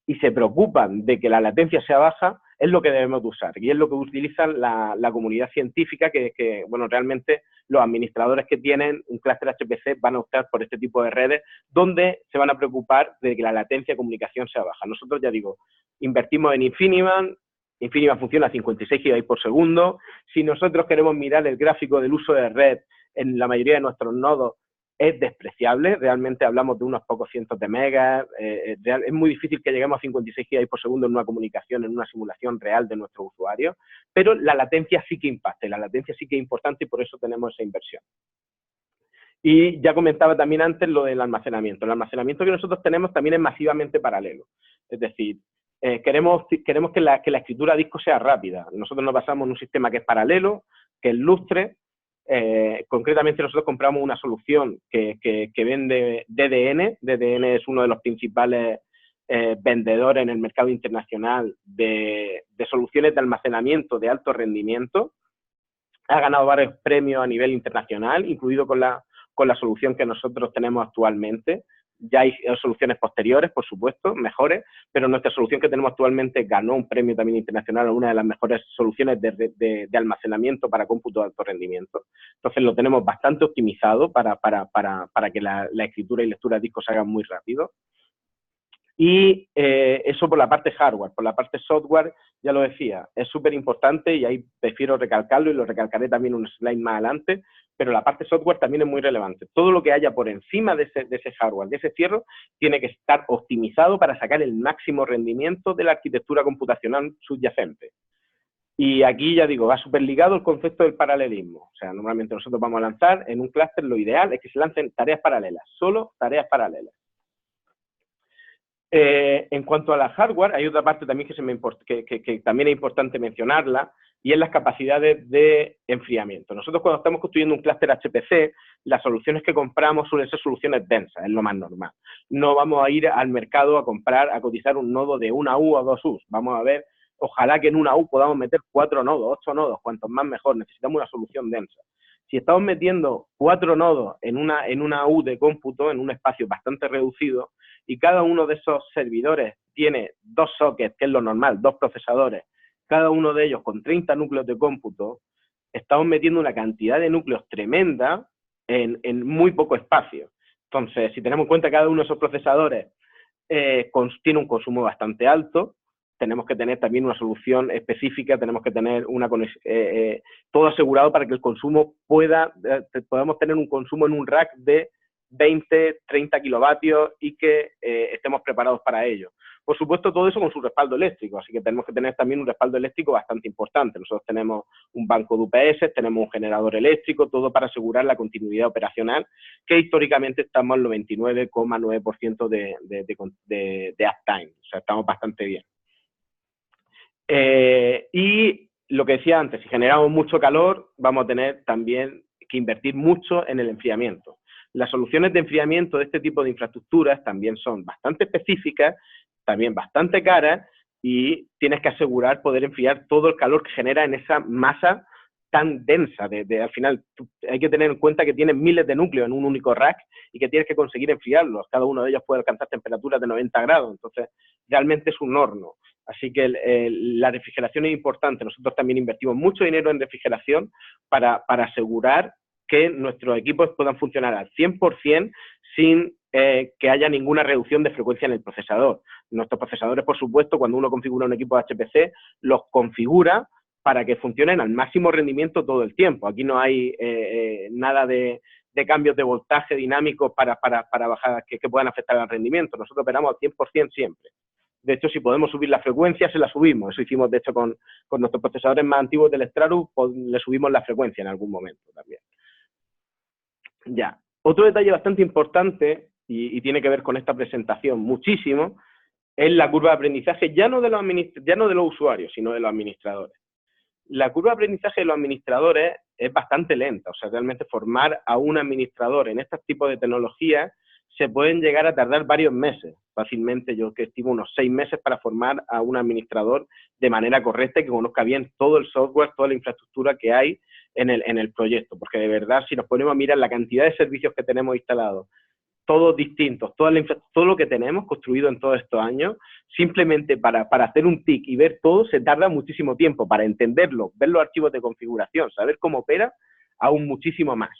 y se preocupan de que la latencia sea baja, es lo que debemos de usar. Y es lo que utilizan la comunidad científica, que bueno, realmente los administradores que tienen un clúster HPC van a optar por este tipo de redes, donde se van a preocupar de que la latencia de comunicación sea baja. Nosotros, ya digo, invertimos en InfiniBand. InfiniBand funciona a 56 GB por segundo. Si nosotros queremos mirar el gráfico del uso de red en la mayoría de nuestros nodos, es despreciable. Realmente hablamos de unos pocos cientos de megas. Es muy difícil que lleguemos a 56 GB por segundo en una comunicación, en una simulación real de nuestro usuario, pero la latencia sí que impacta, la latencia sí que es importante, y por eso tenemos esa inversión. Y ya comentaba también antes lo del almacenamiento. El almacenamiento que nosotros tenemos también es masivamente paralelo. Es decir, queremos que la escritura a disco sea rápida. Nosotros nos basamos en un sistema que es paralelo, que es Lustre. Concretamente nosotros compramos una solución que vende DDN. DDN es uno de los principales vendedor en el mercado internacional de soluciones de almacenamiento de alto rendimiento. Ha ganado varios premios a nivel internacional, incluido con la solución que nosotros tenemos actualmente. Ya hay soluciones posteriores, por supuesto, mejores, pero nuestra solución que tenemos actualmente ganó un premio también internacional a una de las mejores soluciones de almacenamiento para cómputo de alto rendimiento. Entonces lo tenemos bastante optimizado para que la escritura y lectura de discos se hagan muy rápido. Y eso por la parte hardware. Por la parte software, ya lo decía, es súper importante y ahí prefiero recalcarlo y lo recalcaré también un slide más adelante, pero la parte software también es muy relevante. Todo lo que haya por encima de ese hardware, de ese cierre, tiene que estar optimizado para sacar el máximo rendimiento de la arquitectura computacional subyacente. Y aquí, ya digo, va súper ligado el concepto del paralelismo. O sea, normalmente nosotros vamos a lanzar en un clúster, lo ideal es que se lancen tareas paralelas, solo tareas paralelas. En cuanto a la hardware, hay otra parte también que también es importante mencionarla, y es las capacidades de enfriamiento. Nosotros cuando estamos construyendo un clúster HPC, las soluciones que compramos suelen ser soluciones densas, es lo más normal. No vamos a ir al mercado a cotizar un nodo de una U o 2 U's. Vamos a ver, ojalá que en una U podamos meter 4 nodos, 8 nodos, cuantos más mejor, necesitamos una solución densa. Si estamos metiendo 4 nodos en una U de cómputo, en un espacio bastante reducido, y cada uno de esos servidores tiene 2 sockets, que es lo normal, 2 procesadores, cada uno de ellos con 30 núcleos de cómputo, estamos metiendo una cantidad de núcleos tremenda en muy poco espacio. Entonces, si tenemos en cuenta que cada uno de esos procesadores tiene un consumo bastante alto, tenemos que tener también una solución específica, tenemos que tener todo asegurado para que el consumo podamos tener un consumo en un rack de 20, 30 kilovatios y que estemos preparados para ello. Por supuesto, todo eso con su respaldo eléctrico, así que tenemos que tener también un respaldo eléctrico bastante importante. Nosotros tenemos un banco de UPS, tenemos un generador eléctrico, todo para asegurar la continuidad operacional, que históricamente estamos en el 99,9% de uptime, o sea, estamos bastante bien. Y lo que decía antes, si generamos mucho calor, vamos a tener también que invertir mucho en el enfriamiento. Las soluciones de enfriamiento de este tipo de infraestructuras también son bastante específicas, también bastante caras, y tienes que asegurar poder enfriar todo el calor que genera en esa masa tan densa. Al final, hay que tener en cuenta que tienes miles de núcleos en un único rack y que tienes que conseguir enfriarlos. Cada uno de ellos puede alcanzar temperaturas de 90 grados, entonces realmente es un horno. Así que la refrigeración es importante. Nosotros también invertimos mucho dinero en refrigeración para asegurar que nuestros equipos puedan funcionar al 100% sin que haya ninguna reducción de frecuencia en el procesador. Nuestros procesadores, por supuesto, cuando uno configura un equipo de HPC, los configura para que funcionen al máximo rendimiento todo el tiempo. Aquí no hay nada de cambios de voltaje dinámicos para bajar, que puedan afectar al rendimiento. Nosotros operamos al 100% siempre. De hecho, si podemos subir la frecuencia, se la subimos. Eso hicimos, de hecho, con nuestros procesadores más antiguos del Stratus, le subimos la frecuencia en algún momento también. Ya. Otro detalle bastante importante, y tiene que ver con esta presentación muchísimo, es la curva de aprendizaje, ya no de los usuarios, sino de los administradores. La curva de aprendizaje de los administradores es bastante lenta. O sea, realmente formar a un administrador en estos tipos de tecnologías se pueden llegar a tardar varios meses. Fácilmente, yo que estimo unos 6 meses para formar a un administrador de manera correcta y que conozca bien todo el software, toda la infraestructura que hay en el proyecto. Porque de verdad, si nos ponemos a mirar la cantidad de servicios que tenemos instalados, todos distintos, todo lo que tenemos construido en todos estos años, simplemente para hacer un tick y ver todo, se tarda muchísimo tiempo para entenderlo, ver los archivos de configuración, saber cómo opera, aún muchísimo más.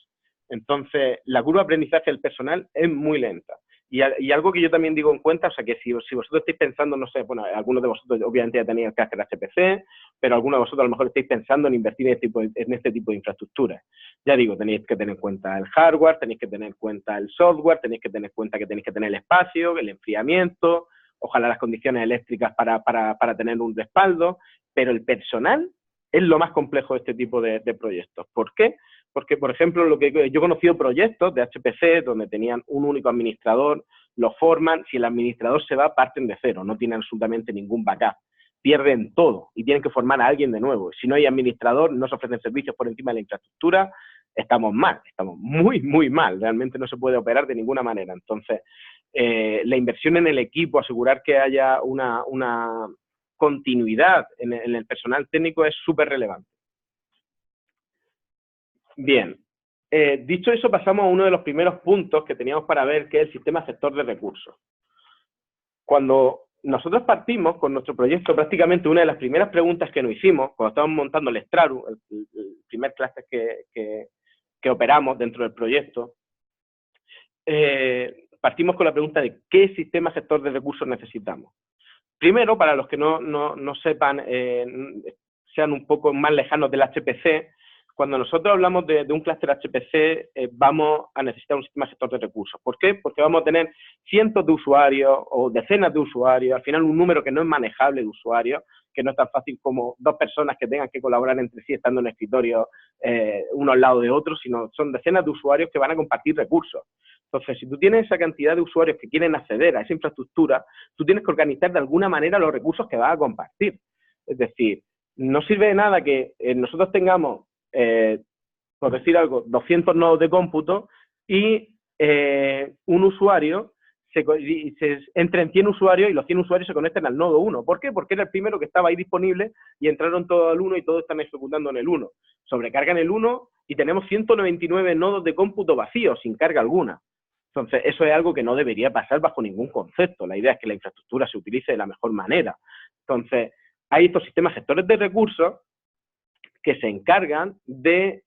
Entonces, la curva de aprendizaje del personal es muy lenta. Y algo que yo también digo en cuenta, o sea, que si vosotros estáis pensando, no sé, bueno, algunos de vosotros obviamente ya tenéis el clúster HPC, pero algunos de vosotros a lo mejor estáis pensando en invertir en este tipo de infraestructuras. Ya digo, tenéis que tener en cuenta el hardware, tenéis que tener en cuenta el software, tenéis que tener en cuenta que tenéis que tener el espacio, el enfriamiento, ojalá las condiciones eléctricas para tener un respaldo, pero el personal es lo más complejo de este tipo de proyectos. ¿Por qué? Porque, por ejemplo, yo he conocido proyectos de HPC donde tenían un único administrador, lo forman, si el administrador se va, parten de cero, no tienen absolutamente ningún backup, pierden todo y tienen que formar a alguien de nuevo. Si no hay administrador, no se ofrecen servicios por encima de la infraestructura, estamos mal, estamos muy, muy mal, realmente no se puede operar de ninguna manera. Entonces, la inversión en el equipo, asegurar que haya una continuidad en el personal técnico es súper relevante. Bien, dicho eso, pasamos a uno de los primeros puntos que teníamos para ver, que es el sistema gestor de recursos. Cuando nosotros partimos con nuestro proyecto, prácticamente una de las primeras preguntas que nos hicimos, cuando estábamos montando el Straru, el primer clúster que operamos dentro del proyecto, partimos con la pregunta de qué sistema gestor de recursos necesitamos. Primero, para los que no sepan, sean un poco más lejanos del HPC, cuando nosotros hablamos de un clúster HPC, vamos a necesitar un sistema gestor de recursos. ¿Por qué? Porque vamos a tener cientos de usuarios o decenas de usuarios, al final un número que no es manejable de usuarios, que no es tan fácil como dos personas que tengan que colaborar entre sí estando en un escritorio uno al lado de otro, sino son decenas de usuarios que van a compartir recursos. Entonces, si tú tienes esa cantidad de usuarios que quieren acceder a esa infraestructura, tú tienes que organizar de alguna manera los recursos que vas a compartir. Es decir, no sirve de nada que nosotros tengamos, por decir algo, 200 nodos de cómputo y un usuario se entre en 100 usuarios y los 100 usuarios se conecten al nodo 1. ¿Por qué? Porque era el primero que estaba ahí disponible y entraron todos al 1 y todos están ejecutando en el 1. Sobrecargan el 1 y tenemos 199 nodos de cómputo vacíos, sin carga alguna. Entonces, eso es algo que no debería pasar bajo ningún concepto. La idea es que la infraestructura se utilice de la mejor manera. Entonces, hay estos sistemas gestores de recursos que se encargan de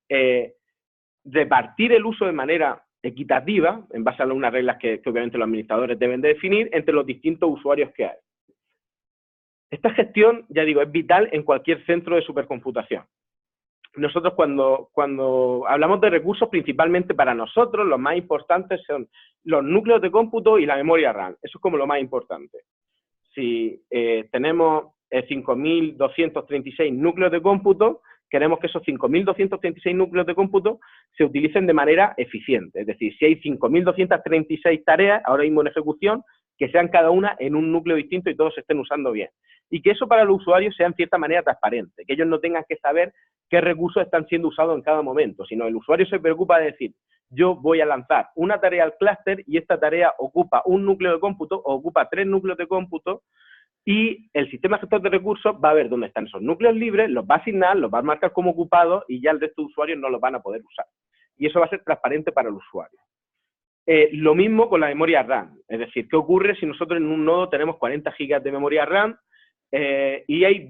repartir el uso de manera equitativa, en base a unas reglas que obviamente los administradores deben de definir, entre los distintos usuarios que hay. Esta gestión, ya digo, es vital en cualquier centro de supercomputación. Nosotros cuando hablamos de recursos, principalmente para nosotros, los más importantes son los núcleos de cómputo y la memoria RAM. Eso es como lo más importante. Si tenemos 5.236 núcleos de cómputo, queremos que esos 5.236 núcleos de cómputo se utilicen de manera eficiente. Es decir, si hay 5.236 tareas ahora mismo en ejecución, que sean cada una en un núcleo distinto y todos se estén usando bien. Y que eso para los usuarios sea en cierta manera transparente, que ellos no tengan que saber qué recursos están siendo usados en cada momento, sino el usuario se preocupa de decir, yo voy a lanzar una tarea al clúster y esta tarea ocupa un núcleo de cómputo o ocupa 3 núcleos de cómputo, y el sistema gestor de recursos va a ver dónde están esos núcleos libres, los va a asignar, los va a marcar como ocupados y ya el resto de usuarios no los van a poder usar. Y eso va a ser transparente para el usuario. Lo mismo con la memoria RAM. Es decir, ¿qué ocurre si nosotros en un nodo tenemos 40 gigas de memoria RAM y hay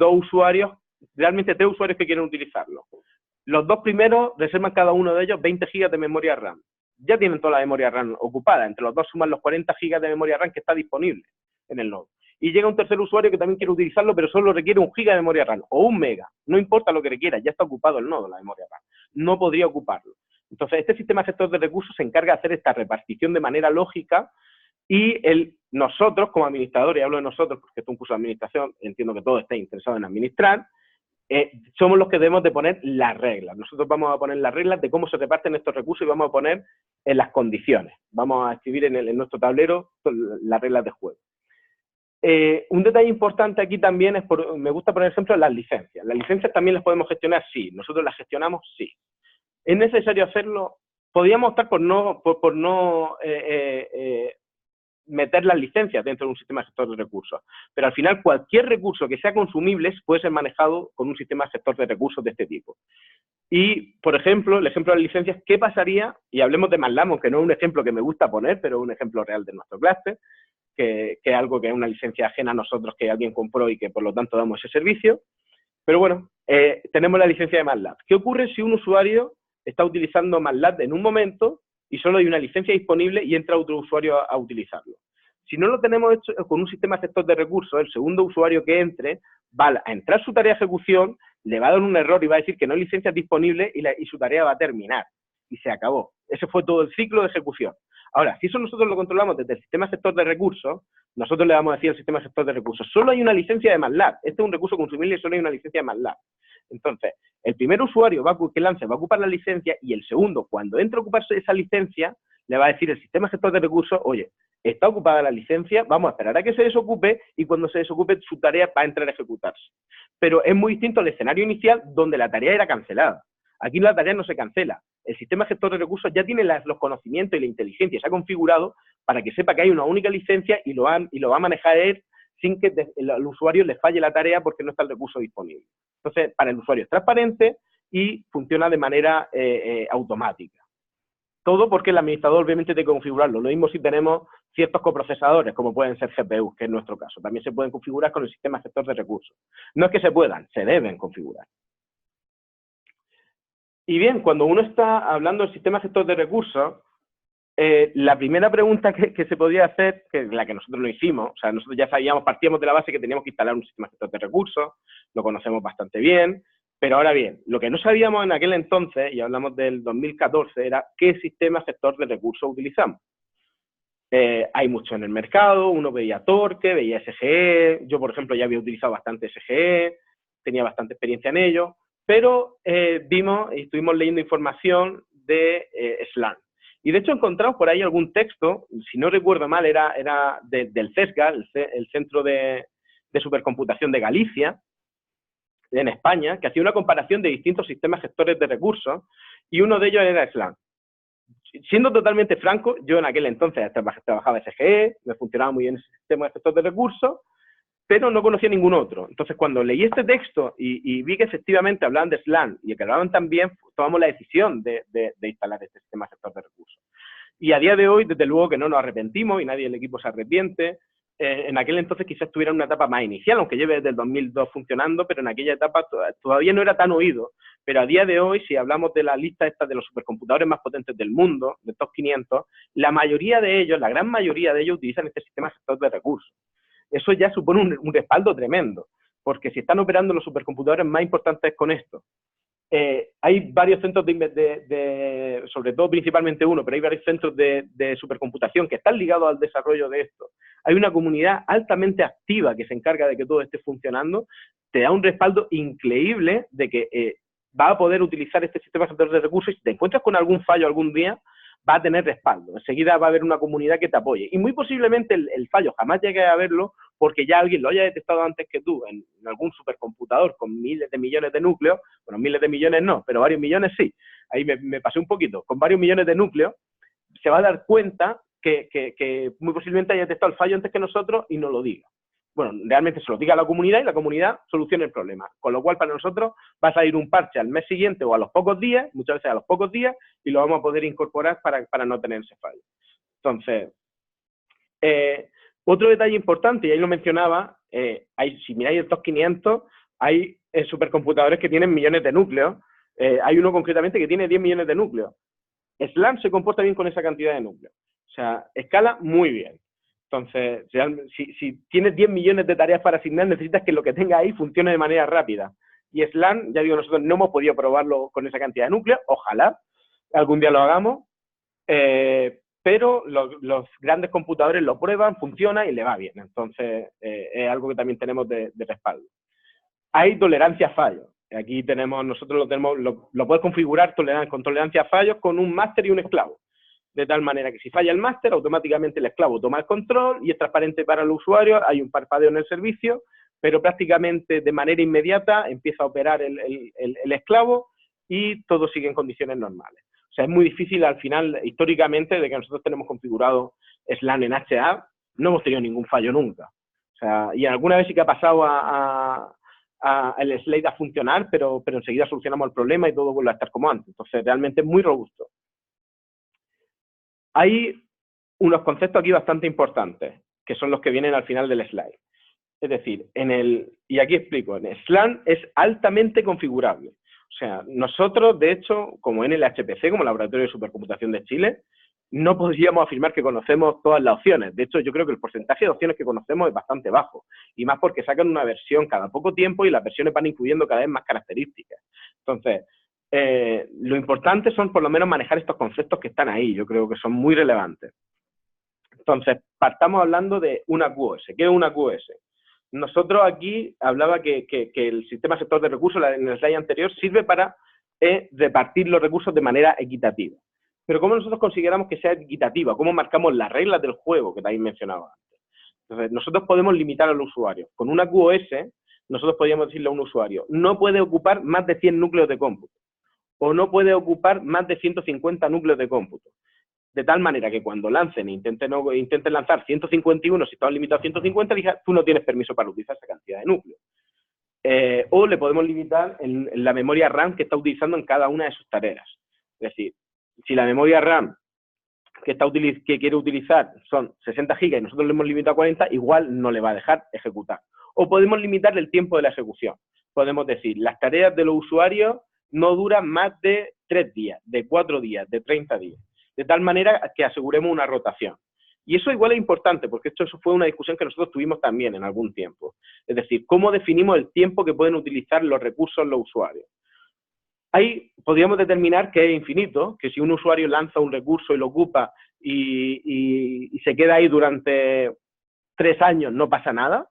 realmente 3 usuarios que quieren utilizarlo? Los 2 primeros reservan cada uno de ellos 20 gigas de memoria RAM. Ya tienen toda la memoria RAM ocupada. Entre los dos suman los 40 gigas de memoria RAM que está disponible en el nodo. Y llega un tercer usuario que también quiere utilizarlo, pero solo requiere 1 giga de memoria RAM o 1 mega. No importa lo que requiera, ya está ocupado el nodo, la memoria RAM. No podría ocuparlo. Entonces, este sistema gestor de recursos se encarga de hacer esta repartición de manera lógica y nosotros, como administradores, y hablo de nosotros porque esto es un curso de administración, entiendo que todos estéis interesados en administrar, somos los que debemos de poner las reglas. Nosotros vamos a poner las reglas de cómo se reparten estos recursos y vamos a poner en las condiciones. Vamos a escribir en nuestro tablero las reglas de juego. Un detalle importante aquí también es, me gusta poner ejemplo, las licencias. Las licencias también las podemos gestionar, sí. Nosotros las gestionamos, sí. ¿Es necesario hacerlo? Podríamos optar por no meter las licencias dentro de un sistema gestor de recursos, pero al final cualquier recurso que sea consumible puede ser manejado con un sistema gestor de recursos de este tipo. Y, por ejemplo, el ejemplo de las licencias, ¿qué pasaría? Y hablemos de MATLAB, aunque no es un ejemplo que me gusta poner, pero es un ejemplo real de nuestro clúster, que es algo que es una licencia ajena a nosotros que alguien compró y que por lo tanto damos ese servicio. Pero bueno, tenemos la licencia de MATLAB. ¿Qué ocurre si un usuario está utilizando MATLAB en un momento y solo hay una licencia disponible y entra otro usuario a utilizarlo? Si no lo tenemos hecho con un sistema gestor de recursos, el segundo usuario que entre va a entrar su tarea de ejecución, le va a dar un error y va a decir que no hay licencias disponibles y su tarea va a terminar. Y se acabó. Ese fue todo el ciclo de ejecución. Ahora, si eso nosotros lo controlamos desde el sistema gestor de recursos, nosotros le vamos a decir al sistema gestor de recursos, solo hay una licencia de MATLAB. Este es un recurso consumible y solo hay una licencia de MATLAB. Entonces, el primer usuario que lance va a ocupar la licencia y el segundo, cuando entre a ocuparse esa licencia, le va a decir el sistema gestor de recursos, oye, está ocupada la licencia, vamos a esperar a que se desocupe y cuando se desocupe su tarea va a entrar a ejecutarse. Pero es muy distinto al escenario inicial donde la tarea era cancelada. Aquí la tarea no se cancela. El sistema gestor de recursos ya tiene los conocimientos y la inteligencia, se ha configurado para que sepa que hay una única licencia y lo va a manejar él sin que al usuario le falle la tarea porque no está el recurso disponible. Entonces, para el usuario es transparente y funciona de manera automática. Todo porque el administrador obviamente tiene que configurarlo. Lo mismo si tenemos ciertos coprocesadores, como pueden ser GPUs, que es nuestro caso. También se pueden configurar con el sistema gestor de recursos. No es que se puedan, se deben configurar. Y bien, cuando uno está hablando del sistema gestor de recursos, la primera pregunta que se podía hacer, que es la que nosotros no hicimos, o sea, nosotros ya sabíamos, partíamos de la base que teníamos que instalar un sistema gestor de recursos, lo conocemos bastante bien, pero ahora bien, lo que no sabíamos en aquel entonces, y hablamos del 2014, era qué sistema gestor de recursos utilizamos. Hay mucho en el mercado, uno veía Torque, veía SGE, yo por ejemplo ya había utilizado bastante SGE, tenía bastante experiencia en ello, pero vimos y estuvimos leyendo información de SLAM. Y de hecho encontramos por ahí algún texto, si no recuerdo mal, era del CESGA, el Centro de Supercomputación de Galicia, en España, que hacía una comparación de distintos sistemas gestores de recursos, y uno de ellos era SLAM. Siendo totalmente franco, yo en aquel entonces trabajaba SGE, me funcionaba muy bien ese sistema de gestor de recursos, pero no conocía ningún otro. Entonces, cuando leí este texto y vi que efectivamente hablaban de SLAM y que hablaban también, tomamos la decisión de instalar este sistema gestor de recursos. Y a día de hoy, desde luego que no nos arrepentimos y nadie del equipo se arrepiente. En aquel entonces quizás estuviera en una etapa más inicial, aunque lleve desde el 2002 funcionando, pero en aquella etapa todavía no era tan oído. Pero a día de hoy, si hablamos de la lista esta de los supercomputadores más potentes del mundo, de top 500, la mayoría de ellos, la gran mayoría de ellos utilizan este sistema gestor de recursos. Eso ya supone un respaldo tremendo, porque si están operando los supercomputadores más importantes con esto, hay varios centros sobre todo principalmente uno, pero hay varios centros de supercomputación que están ligados al desarrollo de esto. Hay una comunidad altamente activa que se encarga de que todo esté funcionando, te da un respaldo increíble de que va a poder utilizar este sistema de recursos y si te encuentras con algún fallo algún día, va a tener respaldo. Enseguida va a haber una comunidad que te apoye. Y muy posiblemente el fallo jamás llegue a verlo porque ya alguien lo haya detectado antes que tú en algún supercomputador con miles de millones de núcleos. Bueno, miles de millones no, pero varios millones sí. Ahí me pasé un poquito. Con varios millones de núcleos se va a dar cuenta que muy posiblemente haya detectado el fallo antes que nosotros y no lo diga. Bueno, realmente se lo diga a la comunidad y la comunidad soluciona el problema. Con lo cual, para nosotros va a salir un parche al mes siguiente o a los pocos días, muchas veces a los pocos días, y lo vamos a poder incorporar para no tener ese fallo. Entonces, otro detalle importante, y ahí lo mencionaba, si miráis el top 500, hay supercomputadores que tienen millones de núcleos. Hay uno concretamente que tiene 10 millones de núcleos. SLAM se comporta bien con esa cantidad de núcleos. O sea, escala muy bien. Entonces, si tienes 10 millones de tareas para asignar, necesitas que lo que tenga ahí funcione de manera rápida. Y SLAM, ya digo, nosotros no hemos podido probarlo con esa cantidad de núcleos, ojalá algún día lo hagamos, pero los grandes computadores lo prueban, funciona y le va bien. Entonces, es algo que también tenemos de respaldo. Hay tolerancia a fallos. Aquí nosotros lo puedes configurar con tolerancia a fallos con un máster y un esclavo. De tal manera que si falla el máster, automáticamente el esclavo toma el control y es transparente para el usuario, hay un parpadeo en el servicio, pero prácticamente de manera inmediata empieza a operar el esclavo y todo sigue en condiciones normales. O sea, es muy difícil al final, históricamente, de que nosotros tenemos configurado SLAM en HA, no hemos tenido ningún fallo nunca. O sea, y alguna vez sí que ha pasado el slate a funcionar, pero enseguida solucionamos el problema y todo vuelve a estar como antes. Entonces, realmente es muy robusto. Hay unos conceptos aquí bastante importantes, que son los que vienen al final del slide. Es decir, y aquí explico, en SLAM es altamente configurable. O sea, nosotros, de hecho, como NLHPC, como Laboratorio de Supercomputación de Chile, no podríamos afirmar que conocemos todas las opciones. De hecho, yo creo que el porcentaje de opciones que conocemos es bastante bajo. Y más porque sacan una versión cada poco tiempo y las versiones van incluyendo cada vez más características. Entonces, lo importante son por lo menos manejar estos conceptos que están ahí. Yo creo que son muy relevantes. Entonces, partamos hablando de una QoS. ¿Qué es una QoS? Nosotros aquí hablaba que el sistema gestor de recursos, en el slide anterior, sirve para repartir los recursos de manera equitativa. Pero ¿cómo nosotros consideramos que sea equitativa? ¿Cómo marcamos las reglas del juego que también mencionaba antes? Entonces, nosotros podemos limitar al usuario. Con una QoS, nosotros podríamos decirle a un usuario, no puede ocupar más de 100 núcleos de cómputo, o no puede ocupar más de 150 núcleos de cómputo. de tal manera que cuando lancen e intenten lanzar 151, si estamos limitados a 150, diga, tú no tienes permiso para utilizar esa cantidad de núcleos. O le podemos limitar en la memoria RAM que está utilizando en cada una de sus tareas. Es decir, si la memoria RAM que quiere utilizar son 60 GB y nosotros le hemos limitado a 40, igual no le va a dejar ejecutar. O podemos limitarle el tiempo de la ejecución. Podemos decir, las tareas de los usuarios no duran más de 3 días, de 4 días, de 30 días. De tal manera que aseguremos una rotación. Y eso igual es importante, porque eso fue una discusión que nosotros tuvimos también en algún tiempo. Es decir, ¿cómo definimos el tiempo que pueden utilizar los recursos los usuarios? Ahí podríamos determinar que es infinito, que si un usuario lanza un recurso y lo ocupa y se queda ahí durante 3 años, no pasa nada,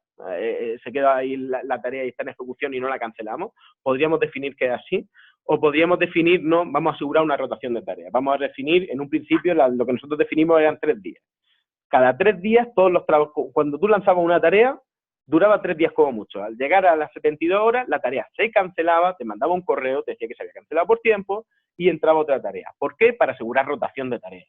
se queda ahí la tarea y está en ejecución y no la cancelamos, podríamos definir que es así, o podríamos definir, no, vamos a asegurar una rotación de tareas. Vamos a definir, en un principio, lo que nosotros definimos eran 3 días. Cada 3 días, todos los trabajos, cuando tú lanzabas una tarea, duraba 3 días como mucho. Al llegar a las 72 horas, la tarea se cancelaba, te mandaba un correo, te decía que se había cancelado por tiempo y entraba otra tarea. ¿Por qué? Para asegurar rotación de tareas.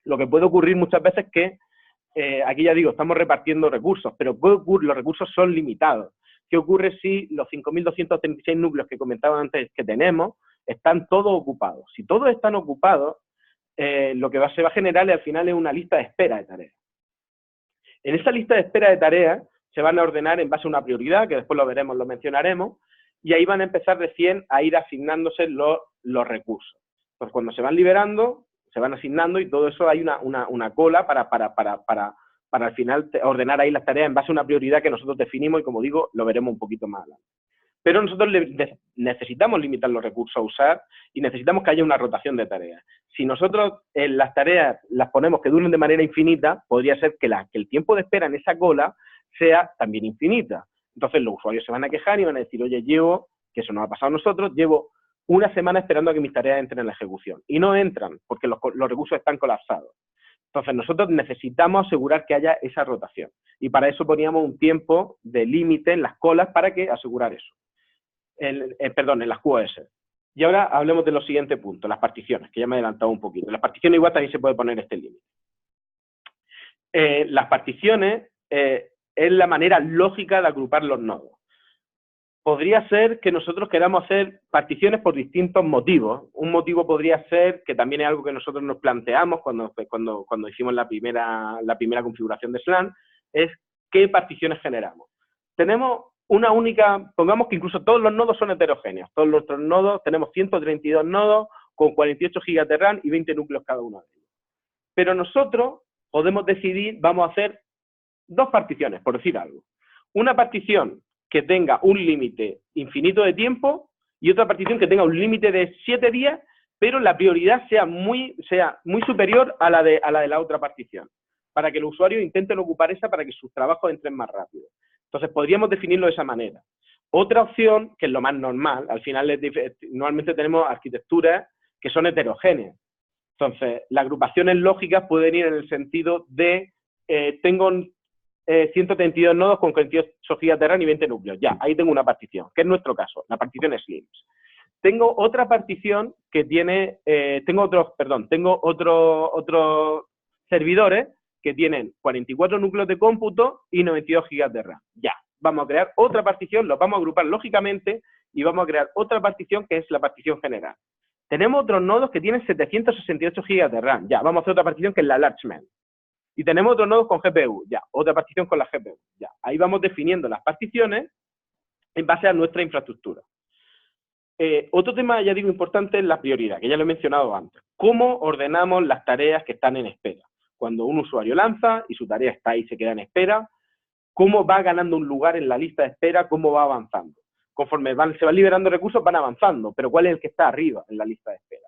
Lo que puede ocurrir muchas veces es que, aquí ya digo, estamos repartiendo recursos, pero los recursos son limitados. ¿Qué ocurre si los 5.236 núcleos que comentaba antes que tenemos están todos ocupados? Si todos están ocupados, lo que se va a generar al final es una lista de espera de tareas. En esa lista de espera de tareas se van a ordenar en base a una prioridad, que después lo veremos, lo mencionaremos, y ahí van a empezar recién a ir asignándose los recursos. Pues cuando se van liberando, se van asignando y todo eso hay una cola para al final ordenar ahí las tareas en base a una prioridad que nosotros definimos y, como digo, lo veremos un poquito más adelante. Pero nosotros necesitamos limitar los recursos a usar y necesitamos que haya una rotación de tareas. Si nosotros las tareas las ponemos que duren de manera infinita, podría ser que el tiempo de espera en esa cola sea también infinita. Entonces los usuarios se van a quejar y van a decir, oye, que eso nos ha pasado a nosotros, llevo una semana esperando a que mis tareas entren en la ejecución. Y no entran porque los recursos están colapsados. Entonces nosotros necesitamos asegurar que haya esa rotación. Y para eso poníamos un tiempo de límite en las colas para asegurar eso. En las QoS. Y ahora hablemos de los siguientes puntos, las particiones, que ya me he adelantado un poquito. En las particiones igual también se puede poner este límite. Las particiones es la manera lógica de agrupar los nodos. Podría ser que nosotros queramos hacer particiones por distintos motivos. Un motivo podría ser, que también es algo que nosotros nos planteamos cuando hicimos la primera configuración de SLAM, es qué particiones generamos. Tenemos una única, pongamos que incluso todos los nodos son heterogéneos. Todos nuestros nodos, tenemos 132 nodos con 48 GB de RAM y 20 núcleos cada uno de ellos. Pero nosotros podemos decidir, vamos a hacer 2 particiones, por decir algo. Una partición que tenga un límite infinito de tiempo y otra partición que tenga un límite de 7 días, pero la prioridad sea muy superior a la de la otra partición, para que los usuarios intenten ocupar esa para que sus trabajos entren más rápido. Entonces, podríamos definirlo de esa manera. Otra opción, que es lo más normal, al final normalmente tenemos arquitecturas que son heterogéneas. Entonces, las agrupaciones lógicas pueden ir en el sentido de tengo 132 nodos con 48 GB de RAM y 20 núcleos. Ya, ahí tengo una partición, que es nuestro caso, la partición SLIMS. Tengo otra partición que tiene, tengo otros servidores que tienen 44 núcleos de cómputo y 92 GB de RAM. Ya, vamos a crear otra partición, los vamos a agrupar lógicamente y vamos a crear otra partición que es la partición general. Tenemos otros nodos que tienen 768 GB de RAM. Ya, vamos a hacer otra partición que es la Large Y tenemos otros nodos con GPU. Ya, otra partición con la GPU. Ya, ahí vamos definiendo las particiones en base a nuestra infraestructura. Otro tema, ya digo, importante es la prioridad, que ya lo he mencionado antes. ¿Cómo ordenamos las tareas que están en espera? Cuando un usuario lanza y su tarea está ahí y se queda en espera, ¿cómo va ganando un lugar en la lista de espera? ¿Cómo va avanzando? Conforme se van liberando recursos, van avanzando, pero ¿cuál es el que está arriba en la lista de espera?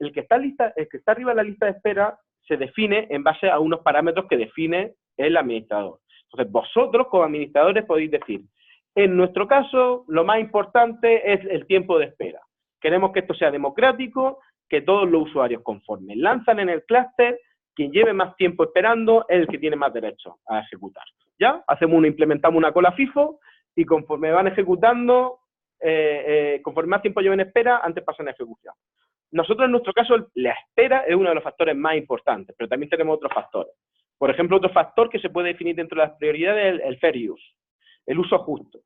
El que está arriba en la lista de espera se define en base a unos parámetros que define el administrador. Entonces, vosotros como administradores podéis decir, en nuestro caso, lo más importante es el tiempo de espera. Queremos que esto sea democrático, que todos los usuarios conforme lanzan en el clúster, quien lleve más tiempo esperando es el que tiene más derecho a ejecutar. ¿Ya? Implementamos una cola FIFO y conforme van ejecutando, conforme más tiempo lleven espera, antes pasan a ejecución. nosotros en nuestro caso la espera es uno de los factores más importantes, pero también tenemos otros factores. Por ejemplo, otro factor que se puede definir dentro de las prioridades es el fair use, el uso justo.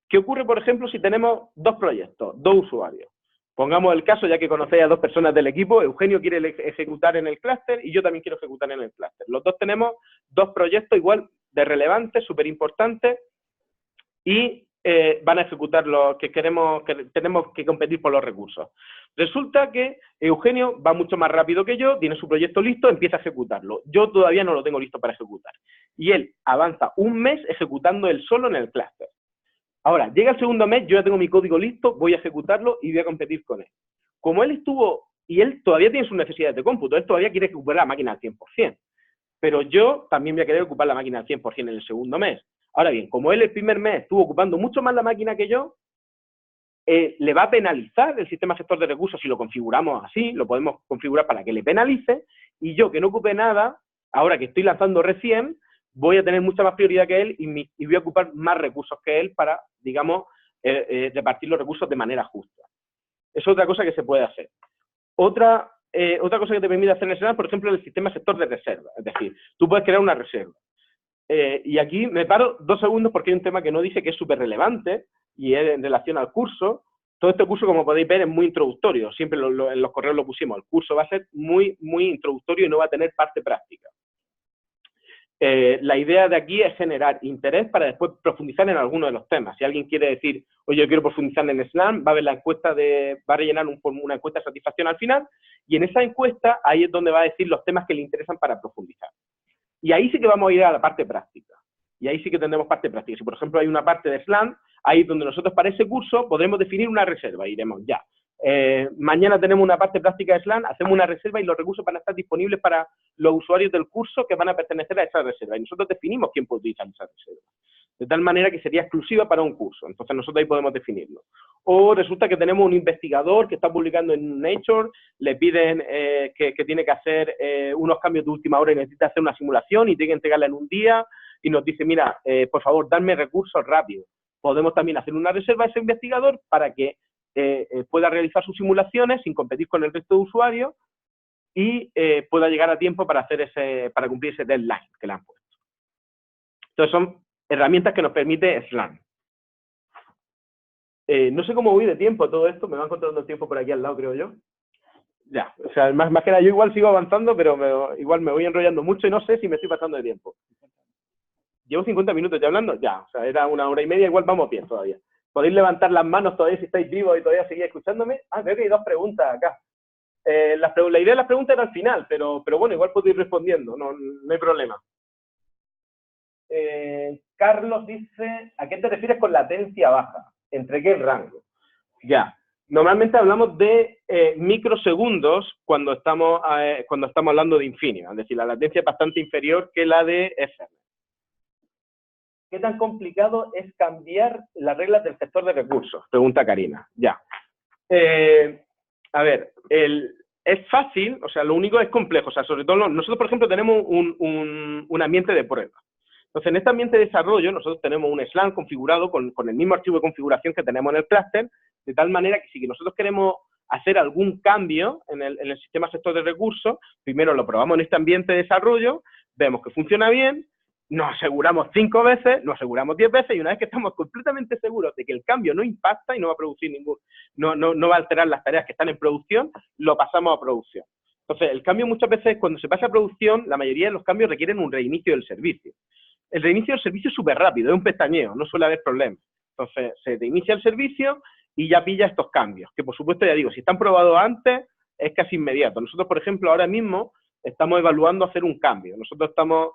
¿Qué ocurre, por ejemplo, si tenemos dos proyectos, dos usuarios? Pongamos el caso, ya que conocéis a dos personas del equipo, Eugenio quiere ejecutar en el clúster y yo también quiero ejecutar en el clúster. Los dos tenemos dos proyectos igual de relevantes, súper importantes, y van a ejecutar los que queremos, que tenemos que competir por los recursos. Resulta que Eugenio va mucho más rápido que yo, tiene su proyecto listo, empieza a ejecutarlo. Yo todavía no lo tengo listo para ejecutar. Y él avanza un mes ejecutando él solo en el clúster. Ahora, llega el segundo mes, yo ya tengo mi código listo, voy a ejecutarlo y voy a competir con él. Como él estuvo, y él todavía tiene sus necesidades de cómputo, él todavía quiere ocupar la máquina al 100%. Pero yo también voy a querer ocupar la máquina al 100% en el segundo mes. Ahora bien, como él el primer mes estuvo ocupando mucho más la máquina que yo, le va a penalizar el sistema gestor de recursos si lo configuramos así, lo podemos configurar para que le penalice, y yo que no ocupe nada, ahora que estoy lanzando recién, voy a tener mucha más prioridad que él y voy a ocupar más recursos que él para, digamos, repartir los recursos de manera justa. Es otra cosa que se puede hacer. Otra cosa que te permite hacer en Slack, por ejemplo, el sistema gestor de reserva. Es decir, tú puedes crear una reserva. Y aquí me paro 2 segundos porque hay un tema que no dice que es súper relevante y es en relación al curso. Todo este curso, como podéis ver, es muy introductorio. Siempre en los correos lo pusimos. El curso va a ser muy, muy introductorio y no va a tener parte práctica. La idea de aquí es generar interés para después profundizar en alguno de los temas. Si alguien quiere decir, oye, yo quiero profundizar en Slam, va a ver la encuesta va a rellenar una encuesta de satisfacción al final, y en esa encuesta ahí es donde va a decir los temas que le interesan para profundizar. Y ahí sí que vamos a ir a la parte práctica. Y ahí sí que tendremos parte práctica. Si, por ejemplo, hay una parte de Slam, ahí es donde nosotros para ese curso podremos definir una reserva. Iremos ya. Mañana tenemos una parte práctica de Slam, hacemos una reserva y los recursos van a estar disponibles para los usuarios del curso que van a pertenecer a esa reserva. Y nosotros definimos quién puede utilizar esa reserva. De tal manera que sería exclusiva para un curso. Entonces nosotros ahí podemos definirlo. O resulta que tenemos un investigador que está publicando en Nature, le piden que tiene que hacer unos cambios de última hora y necesita hacer una simulación y tiene que entregarla en un día y nos dice, mira, por favor, dame recursos rápido. Podemos también hacer una reserva a ese investigador para que pueda realizar sus simulaciones sin competir con el resto de usuarios y pueda llegar a tiempo para cumplir ese deadline que le han puesto. Entonces son herramientas que nos permite Slam. No sé cómo voy de tiempo todo esto, me va encontrando el tiempo por aquí al lado, creo yo. Ya, o sea, más que nada yo igual sigo avanzando, pero igual me voy enrollando mucho y no sé si me estoy pasando de tiempo. ¿Llevo 50 minutos ya hablando? Ya, o sea, era 1 hora y media, igual vamos bien todavía. ¿Podéis levantar las manos todavía si estáis vivos y todavía seguís escuchándome? Ah, creo que hay 2 preguntas acá. La idea de las preguntas era al final, pero bueno, igual puedo ir respondiendo, no hay problema. Carlos dice, ¿a qué te refieres con latencia baja? ¿Entre qué rango? Ya, normalmente hablamos de microsegundos cuando estamos hablando de Infineon, es decir, la latencia es bastante inferior que la de Ethernet. ¿Qué tan complicado es cambiar las reglas del gestor de recursos? Pregunta Karina. Ya. A ver, es fácil, o sea, lo único es complejo. O sea, sobre todo nosotros, por ejemplo, tenemos un ambiente de prueba. Entonces, en este ambiente de desarrollo, nosotros tenemos un Slam configurado con el mismo archivo de configuración que tenemos en el clúster, de tal manera que si nosotros queremos hacer algún cambio en el sistema gestor de recursos, primero lo probamos en este ambiente de desarrollo, vemos que funciona bien, nos aseguramos 5 veces, nos aseguramos 10 veces, y una vez que estamos completamente seguros de que el cambio no impacta y no va a producir no va a alterar las tareas que están en producción, lo pasamos a producción. Entonces, el cambio muchas veces, cuando se pasa a producción, la mayoría de los cambios requieren un reinicio del servicio. El reinicio del servicio es súper rápido, es un pestañeo, no suele haber problemas. Entonces, se reinicia el servicio y ya pilla estos cambios, que por supuesto, ya digo, si están probados antes, es casi inmediato. Nosotros, por ejemplo, ahora mismo estamos evaluando hacer un cambio. Nosotros estamos,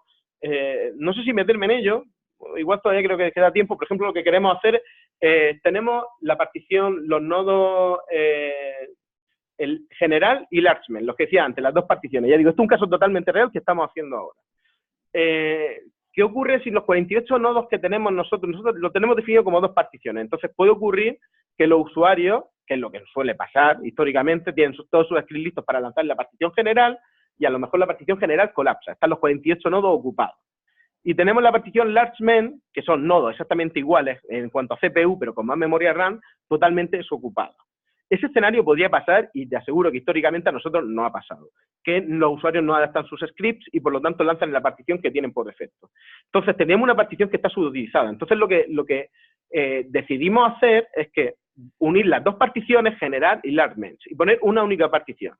no sé si meterme en ello, igual todavía creo que queda tiempo. Por ejemplo, lo que queremos hacer, tenemos la partición, los nodos, el general y Largeman, los que decía antes, las 2 particiones. Ya digo, esto es un caso totalmente real que estamos haciendo ahora. ¿Qué ocurre si los 48 nodos que tenemos nosotros lo tenemos definido como 2 particiones? Entonces puede ocurrir que los usuarios, que es lo que suele pasar históricamente, tienen todos sus scripts listos para lanzar la partición general y a lo mejor la partición general colapsa, están los 48 nodos ocupados. Y tenemos la partición Largeman, que son nodos exactamente iguales en cuanto a CPU, pero con más memoria RAM, totalmente desocupados. ese escenario podría pasar, y te aseguro que históricamente a nosotros no ha pasado, que los usuarios no adaptan sus scripts y por lo tanto lanzan en la partición que tienen por defecto. Entonces tenemos una partición que está subutilizada. Entonces lo que decidimos hacer es que unir las dos particiones, generar y large mensch, y poner una única partición.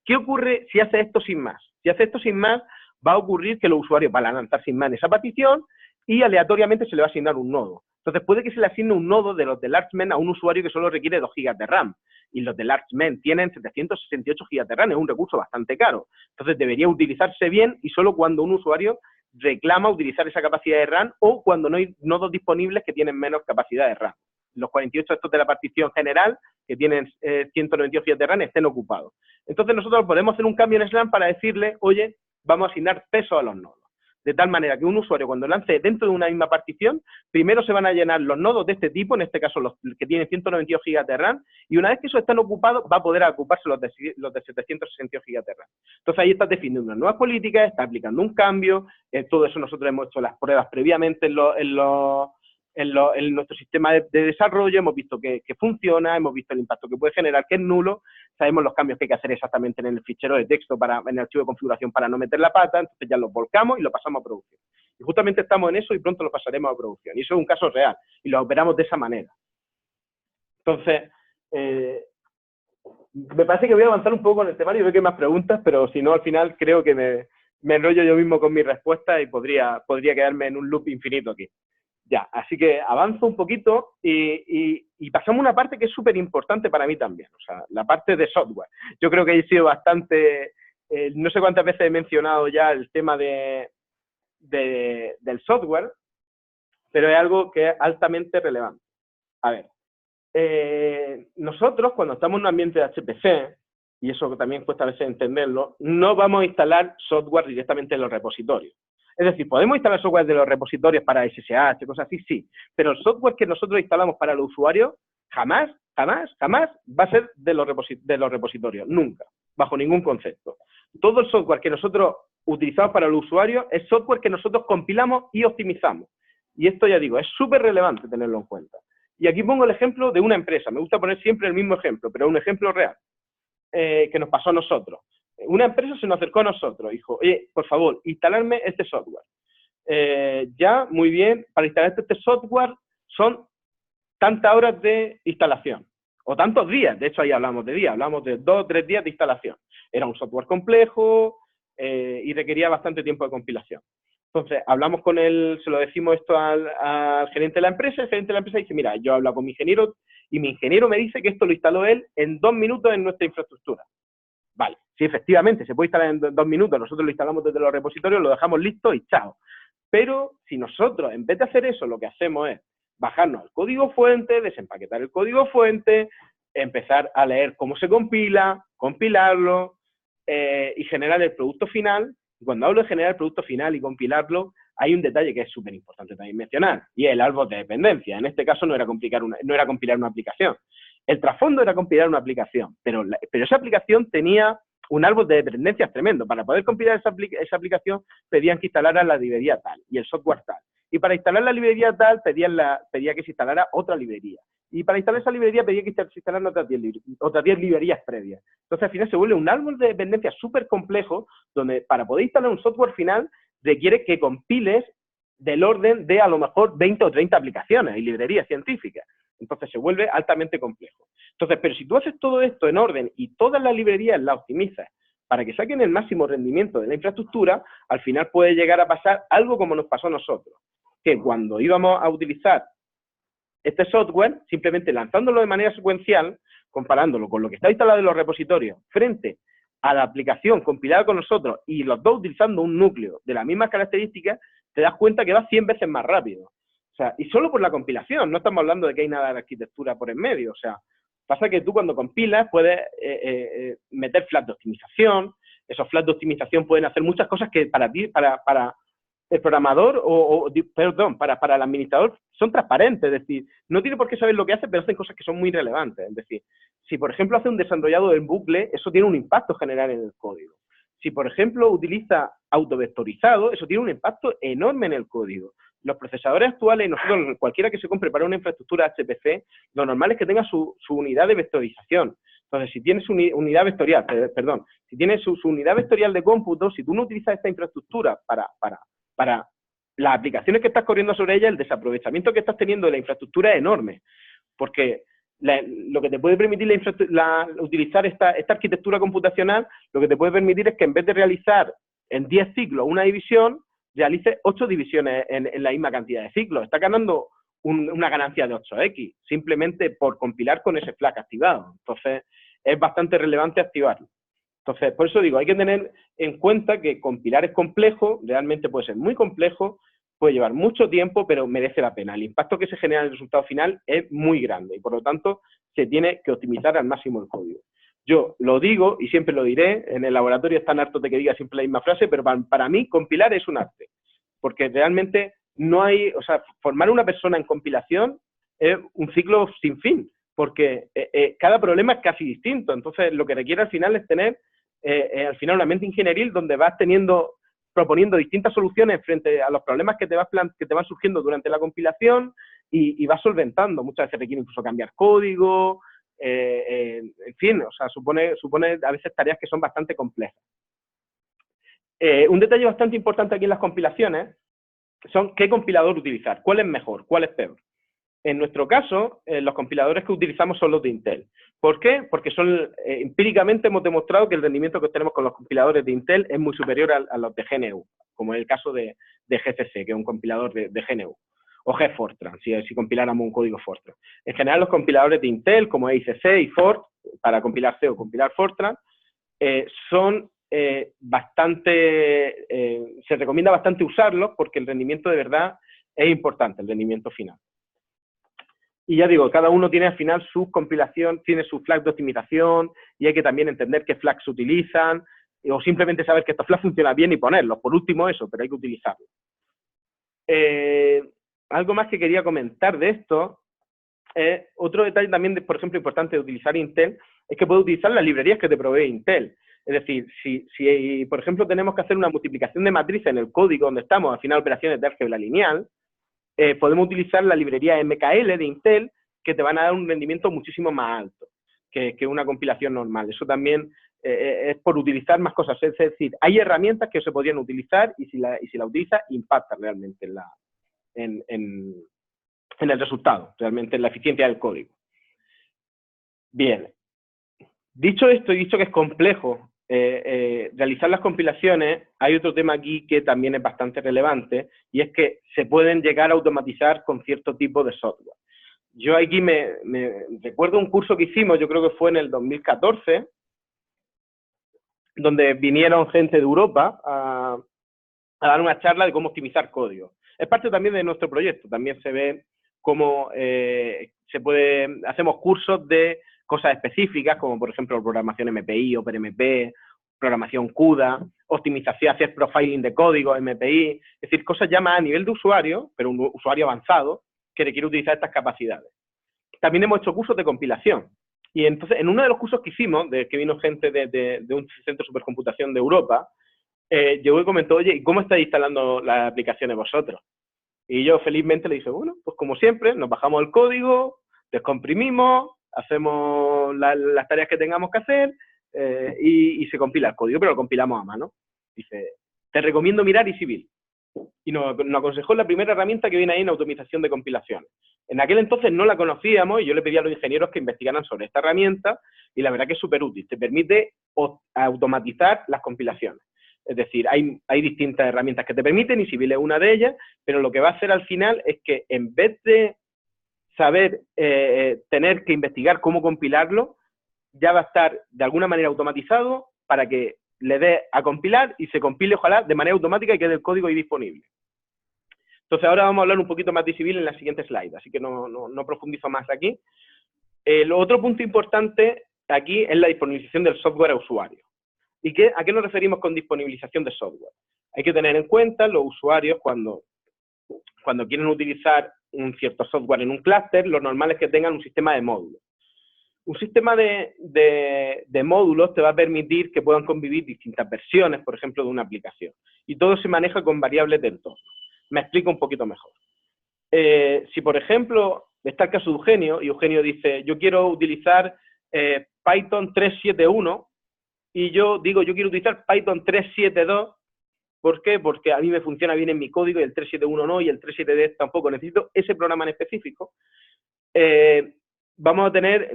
¿Qué ocurre si hace esto sin más? Si hace esto sin más, va a ocurrir que los usuarios van a lanzar sin más esa partición y aleatoriamente se le va a asignar un nodo. Entonces puede que se le asigne un nodo de los de large mensch a un usuario que solo requiere 2 GB de RAM, y los de large mensch tienen 768 GB de RAM, es un recurso bastante caro. Entonces debería utilizarse bien y solo cuando un usuario reclama utilizar esa capacidad de RAM o cuando no hay nodos disponibles que tienen menos capacidad de RAM. Los 48 estos de la partición general, que tienen 192 GB de RAM, estén ocupados. Entonces nosotros podemos hacer un cambio en SLAM para decirle, oye, vamos a asignar peso a los nodos. De tal manera que un usuario cuando lance dentro de una misma partición, primero se van a llenar los nodos de este tipo, en este caso los que tienen 192 GB de RAM, y una vez que esos están ocupados, va a poder ocuparse los de 762 GB de RAM. Entonces ahí estás definiendo unas nuevas políticas, estás aplicando un cambio, todo eso nosotros hemos hecho las pruebas previamente en nuestro sistema de desarrollo, hemos visto que funciona, hemos visto el impacto que puede generar, que es nulo, sabemos los cambios que hay que hacer exactamente en el fichero de texto, en el archivo de configuración para no meter la pata, entonces ya los volcamos y lo pasamos a producción. Y justamente estamos en eso y pronto lo pasaremos a producción. Y eso es un caso real, y lo operamos de esa manera. Entonces, me parece que voy a avanzar un poco con el temario, veo que hay más preguntas, pero si no, al final creo que me enrollo yo mismo con mi respuesta y podría quedarme en un loop infinito aquí. Ya, así que avanzo un poquito y pasamos a una parte que es súper importante para mí también, o sea, la parte de software. Yo creo que he sido bastante, no sé cuántas veces he mencionado ya el tema del software, pero es algo que es altamente relevante. A ver, nosotros cuando estamos en un ambiente de HPC, y eso también cuesta a veces entenderlo, no vamos a instalar software directamente en los repositorios. Es decir, ¿podemos instalar software de los repositorios para SSH, cosas así? Sí, pero el software que nosotros instalamos para el usuario jamás va a ser de los repositorios, nunca, bajo ningún concepto. Todo el software que nosotros utilizamos para el usuario es software que nosotros compilamos y optimizamos. Y esto, ya digo, es súper relevante tenerlo en cuenta. Y aquí pongo el ejemplo de una empresa. Me gusta poner siempre el mismo ejemplo, pero un ejemplo real que nos pasó a nosotros. Una empresa se nos acercó a nosotros y dijo, oye, por favor, instalarme este software. Ya, muy bien, para instalar este software son tantas horas de instalación, o tantos días, de hecho ahí hablamos de días, hablamos de 2 o 3 días de instalación. Era un software complejo y requería bastante tiempo de compilación. Entonces, hablamos con él, se lo decimos esto al gerente de la empresa, el gerente de la empresa dice, mira, yo hablo con mi ingeniero y mi ingeniero me dice que esto lo instaló él en 2 minutos en nuestra infraestructura. Vale, sí, efectivamente, se puede instalar en 2 minutos, nosotros lo instalamos desde los repositorios, lo dejamos listo y chao. Pero si nosotros, en vez de hacer eso, lo que hacemos es bajarnos al código fuente, desempaquetar el código fuente, empezar a leer cómo se compila, compilarlo y generar el producto final. Y cuando hablo de generar el producto final y compilarlo, hay un detalle que es súper importante también mencionar, y es el árbol de dependencia. En este caso no era compilar una aplicación. El trasfondo era compilar una aplicación, pero esa aplicación tenía un árbol de dependencias tremendo. Para poder compilar esa aplicación pedían que instalara la librería tal y el software tal. Y para instalar la librería tal pedía que se instalara otra librería. Y para instalar esa librería pedía que se instalaran otras 10 librerías previas. Entonces al final se vuelve un árbol de dependencias súper complejo donde para poder instalar un software final requiere que compiles del orden de a lo mejor 20 o 30 aplicaciones y librerías científicas. Entonces se vuelve altamente complejo. Entonces, pero si tú haces todo esto en orden y todas las librerías las optimizas para que saquen el máximo rendimiento de la infraestructura, al final puede llegar a pasar algo como nos pasó a nosotros, que cuando íbamos a utilizar este software, simplemente lanzándolo de manera secuencial, comparándolo con lo que está instalado en los repositorios, frente a la aplicación compilada con nosotros y los dos utilizando un núcleo de las mismas características, te das cuenta que va 100 veces más rápido. O sea, y solo por la compilación, no estamos hablando de que hay nada de arquitectura por en medio. O sea, pasa que tú cuando compilas puedes meter flags de optimización, esos flags de optimización pueden hacer muchas cosas que para ti, para el programador para el administrador son transparentes, es decir, no tiene por qué saber lo que hace, pero hacen cosas que son muy relevantes. Es decir, si por ejemplo hace un desarrollado del bucle, eso tiene un impacto general en el código. Si por ejemplo utiliza autovectorizado, eso tiene un impacto enorme en el código. los procesadores actuales, y nosotros, cualquiera que se compre para una infraestructura HPC, lo normal es que tenga su unidad de vectorización. Entonces, si tienes unidad vectorial, perdón, si tienes su unidad vectorial de cómputo, si tú no utilizas esta infraestructura para las aplicaciones que estás corriendo sobre ella, el desaprovechamiento que estás teniendo de la infraestructura es enorme, porque lo que te puede permitir utilizar esta arquitectura computacional, lo que te puede permitir es que en vez de realizar en 10 ciclos una división, realices 8 divisiones en la misma cantidad de ciclos. Está ganando una ganancia de 8x, simplemente por compilar con ese flag activado. Entonces, es bastante relevante activarlo. Entonces, por eso digo, hay que tener en cuenta que compilar es complejo, realmente puede ser muy complejo, puede llevar mucho tiempo, pero merece la pena. El impacto que se genera en el resultado final es muy grande y, por lo tanto, se tiene que optimizar al máximo el código. Yo lo digo y siempre lo diré, en el laboratorio están hartos de que diga siempre la misma frase, pero para mí compilar es un arte, porque realmente no hay, o sea, formar una persona en compilación es un ciclo sin fin, porque cada problema es casi distinto. Entonces, lo que requiere al final es tener, al final, una mente ingenieril donde vas proponiendo distintas soluciones frente a los problemas que te van surgiendo durante la compilación y vas solventando. Muchas veces requiere incluso cambiar código, en fin, o sea, supone a veces tareas que son bastante complejas. Un detalle bastante importante aquí en las compilaciones son qué compilador utilizar, cuál es mejor, cuál es peor. En nuestro caso, los compiladores que utilizamos son los de Intel. ¿Por qué? Porque empíricamente hemos demostrado que el rendimiento que obtenemos con los compiladores de Intel es muy superior a los de GNU, como en el caso de GCC, que es un compilador de GNU, o GFortran, si compiláramos un código Fortran. En general, los compiladores de Intel, como ICC y Fort, para compilar C o compilar Fortran, son se recomienda bastante usarlos porque el rendimiento de verdad es importante, el rendimiento final. Y ya digo, cada uno tiene al final su compilación, tiene su flag de optimización y hay que también entender qué flags se utilizan o simplemente saber que estos flags funcionan bien y ponerlos. Por último eso, pero hay que utilizarlos. Algo más que quería comentar de esto, otro detalle también, por ejemplo, importante de utilizar Intel, es que puedes utilizar las librerías que te provee Intel. Es decir, si por ejemplo tenemos que hacer una multiplicación de matrices en el código donde estamos, al final operaciones de álgebra lineal, podemos utilizar la librería MKL de Intel, que te van a dar un rendimiento muchísimo más alto que una compilación normal. Eso también es por utilizar más cosas. Es decir, hay herramientas que se podrían utilizar y si la utilizas, impacta realmente en el resultado, realmente en la eficiencia del código. Bien. Dicho esto y dicho que es complejo realizar las compilaciones, hay otro tema aquí que también es bastante relevante y es que se pueden llegar a automatizar con cierto tipo de software. Yo aquí me recuerdo un curso que hicimos, yo creo que fue en el 2014, donde vinieron gente de Europa a dar una charla de cómo optimizar código. Es parte también de nuestro proyecto, también se ve cómo hacemos cursos de cosas específicas, como por ejemplo programación MPI, OpenMP, programación CUDA, optimización, hacer profiling de código, MPI, es decir, cosas ya más a nivel de usuario, pero un usuario avanzado que requiere utilizar estas capacidades. También hemos hecho cursos de compilación. Y entonces, en uno de los cursos que hicimos, que vino gente de un centro de supercomputación de Europa, llegó y comentó, oye, ¿y cómo estáis instalando las aplicaciones vosotros? Y yo felizmente le dije, bueno, pues como siempre, nos bajamos el código, descomprimimos, hacemos las tareas que tengamos que hacer y se compila el código, pero lo compilamos a mano. Dice, te recomiendo mirar EasyBuild. Y nos aconsejó la primera herramienta que viene ahí en automatización de compilaciones. En aquel entonces no la conocíamos y yo le pedí a los ingenieros que investigaran sobre esta herramienta y la verdad que es súper útil. Te permite automatizar las compilaciones. Es decir, hay distintas herramientas que te permiten, EasyBuild es una de ellas, pero lo que va a hacer al final es que en vez de saber tener que investigar cómo compilarlo, ya va a estar de alguna manera automatizado para que le dé a compilar y se compile, ojalá, de manera automática y quede el código ahí disponible. Entonces, ahora vamos a hablar un poquito más de EasyBuild en la siguiente slide, así que no profundizo más aquí. El otro punto importante aquí es la disponibilización del software a usuario. ¿Y a qué nos referimos con disponibilización de software? Hay que tener en cuenta los usuarios cuando quieren utilizar un cierto software en un clúster, lo normal es que tengan un sistema de módulos. Un sistema de módulos te va a permitir que puedan convivir distintas versiones, por ejemplo, de una aplicación. Y todo se maneja con variables de entorno. Me explico un poquito mejor. Si, por ejemplo, está el caso de Eugenio, y Eugenio dice, yo quiero utilizar Python 3.7.1, y yo digo, yo quiero utilizar Python 3.7.2, ¿por qué? Porque a mí me funciona bien en mi código y el 3.7.1 no, y el 3.7.10 tampoco. Necesito ese programa en específico. Vamos a tener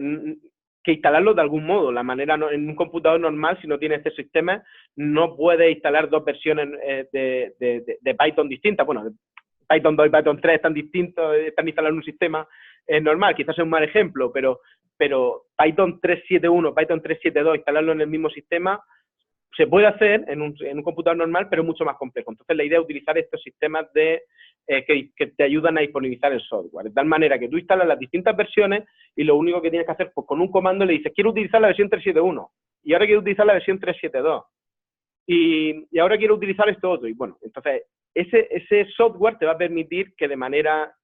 que instalarlo de algún modo. La manera en un computador normal, si no tiene este sistema, no puede instalar dos versiones de Python distintas. Bueno, Python 2 y Python 3 están distintos, están instalados en un sistema normal. Quizás es un mal ejemplo, pero Python 3.7.1, Python 3.7.2, instalarlo en el mismo sistema, se puede hacer en un computador normal, pero es mucho más complejo. Entonces, la idea es utilizar estos sistemas que te ayudan a disponibilizar el software. De tal manera que tú instalas las distintas versiones y lo único que tienes que hacer, pues con un comando le dices, quiero utilizar la versión 3.7.1 y ahora quiero utilizar la versión 3.7.2 y ahora quiero utilizar esto otro. Y bueno, entonces, ese software te va a permitir que de manera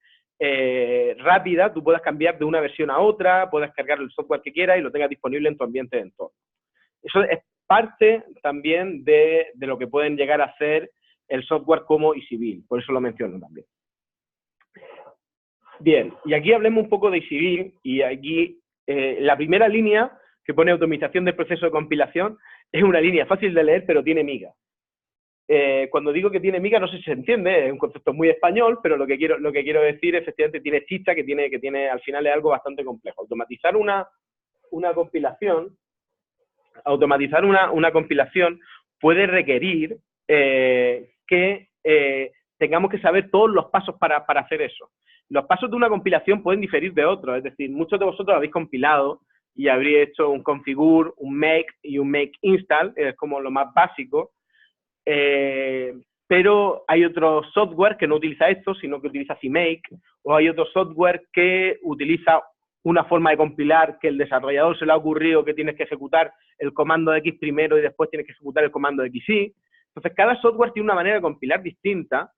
rápida tú puedas cambiar de una versión a otra, puedas cargar el software que quieras y lo tengas disponible en tu ambiente de entorno. Eso es parte también de lo que pueden llegar a hacer el software como EasyBuild, por eso lo menciono también. Bien, y aquí hablemos un poco de EasyBuild, y aquí la primera línea que pone automatización del proceso de compilación es una línea fácil de leer, pero tiene miga. Cuando digo que tiene miga, no sé si se entiende, es un concepto muy español, pero lo que quiero decir, efectivamente, tiene chicha, que tiene al final es algo bastante complejo. Automatizar una compilación, puede requerir que tengamos que saber todos los pasos para hacer eso. Los pasos de una compilación pueden diferir de otros, es decir, muchos de vosotros habéis compilado y habréis hecho un configure, un make y un make install, es como lo más básico, pero hay otro software que no utiliza esto, sino que utiliza CMake, o hay otro software que utiliza una forma de compilar que el desarrollador se le ha ocurrido que tienes que ejecutar el comando de X primero y después tienes que ejecutar el comando de XY. Entonces, cada software tiene una manera de compilar distinta,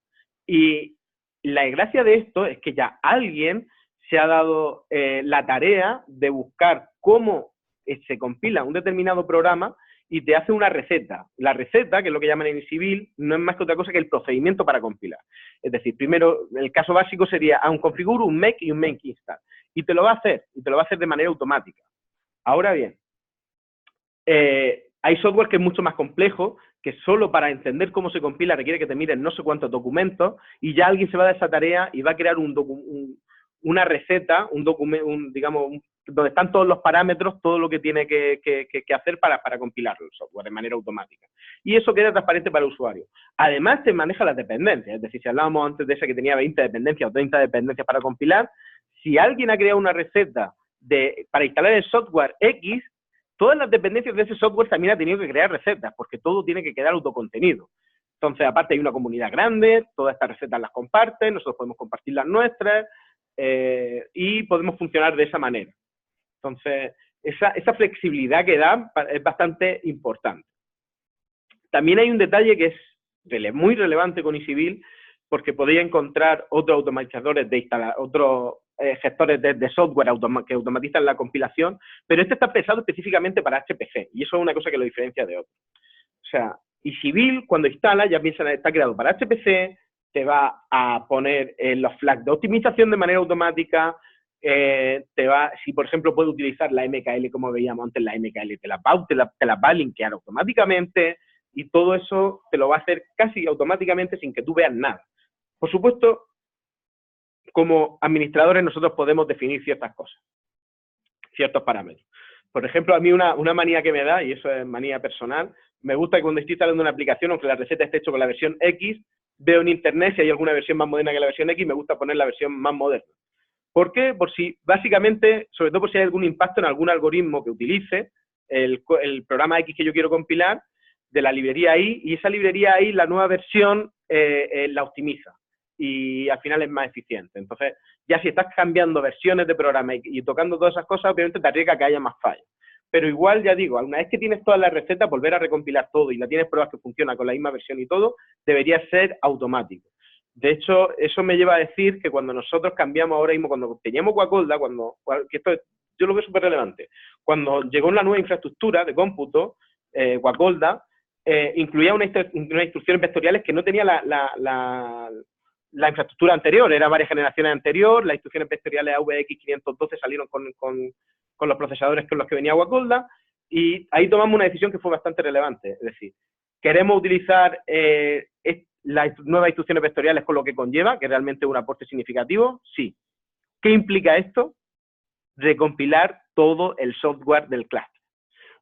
y la gracia de esto es que ya alguien se ha dado la tarea de buscar cómo se compila un determinado programa y te hace una receta. La receta, que es lo que llaman en EasyBuild, no es más que otra cosa que el procedimiento para compilar. Es decir, primero, el caso básico sería un configure, un make y un make install. Y te lo va a hacer, de manera automática. Ahora bien, hay software que es mucho más complejo, que solo para entender cómo se compila requiere que te miren no sé cuántos documentos, y ya alguien se va a dar esa tarea y va a crear una receta, digamos, donde están todos los parámetros, todo lo que tiene que hacer para compilarlo el software de manera automática. Y eso queda transparente para el usuario. Además, te maneja las dependencias, es decir, si hablábamos antes de esa que tenía 20 dependencias o 30 dependencias para compilar, si alguien ha creado una receta para instalar el software X, todas las dependencias de ese software también ha tenido que crear recetas, porque todo tiene que quedar autocontenido. Entonces, aparte hay una comunidad grande, todas estas recetas las comparten, nosotros podemos compartir las nuestras, y podemos funcionar de esa manera. Entonces, esa flexibilidad que da es bastante importante. También hay un detalle que es muy relevante con EasyBuild, porque podéis encontrar otros automatizadores otros gestores de software que automatizan la compilación, pero este está pensado específicamente para HPC, y eso es una cosa que lo diferencia de otros. O sea, EasyBuild, cuando instala, ya está creado para HPC, te va a poner los flags de optimización de manera automática, si por ejemplo puedes utilizar la MKL, como veíamos antes, la MKL te las va a linkear automáticamente, y todo eso te lo va a hacer casi automáticamente sin que tú veas nada. Por supuesto, como administradores nosotros podemos definir ciertas cosas, ciertos parámetros. Por ejemplo, a mí una manía que me da, y eso es manía personal, me gusta que cuando estoy instalando una aplicación, aunque la receta esté hecha con la versión X, veo en internet si hay alguna versión más moderna que la versión X, me gusta poner la versión más moderna. ¿Por qué? Básicamente, sobre todo por si hay algún impacto en algún algoritmo que utilice el programa X que yo quiero compilar, de la librería AI, y esa librería AI, la nueva versión, la optimiza, y al final es más eficiente. Entonces, ya si estás cambiando versiones de programa y tocando todas esas cosas, obviamente te arriesga a que haya más fallos. Pero igual, ya digo, una vez que tienes todas las recetas, volver a recompilar todo y la tienes pruebas que funciona con la misma versión y todo, debería ser automático. De hecho, eso me lleva a decir que cuando nosotros cambiamos ahora mismo, cuando teníamos Guacolda, que esto yo lo veo súper relevante, cuando llegó una nueva infraestructura de cómputo, Guacolda, incluía unas instrucciones vectoriales que no tenía la infraestructura anterior, era varias generaciones anterior, las instrucciones vectoriales AVX512 salieron con los procesadores con los que venía Guacolda, y ahí tomamos una decisión que fue bastante relevante, es decir, queremos utilizar las nuevas instrucciones vectoriales con lo que conlleva, que realmente es un aporte significativo, sí. ¿Qué implica esto? Recompilar todo el software del cluster.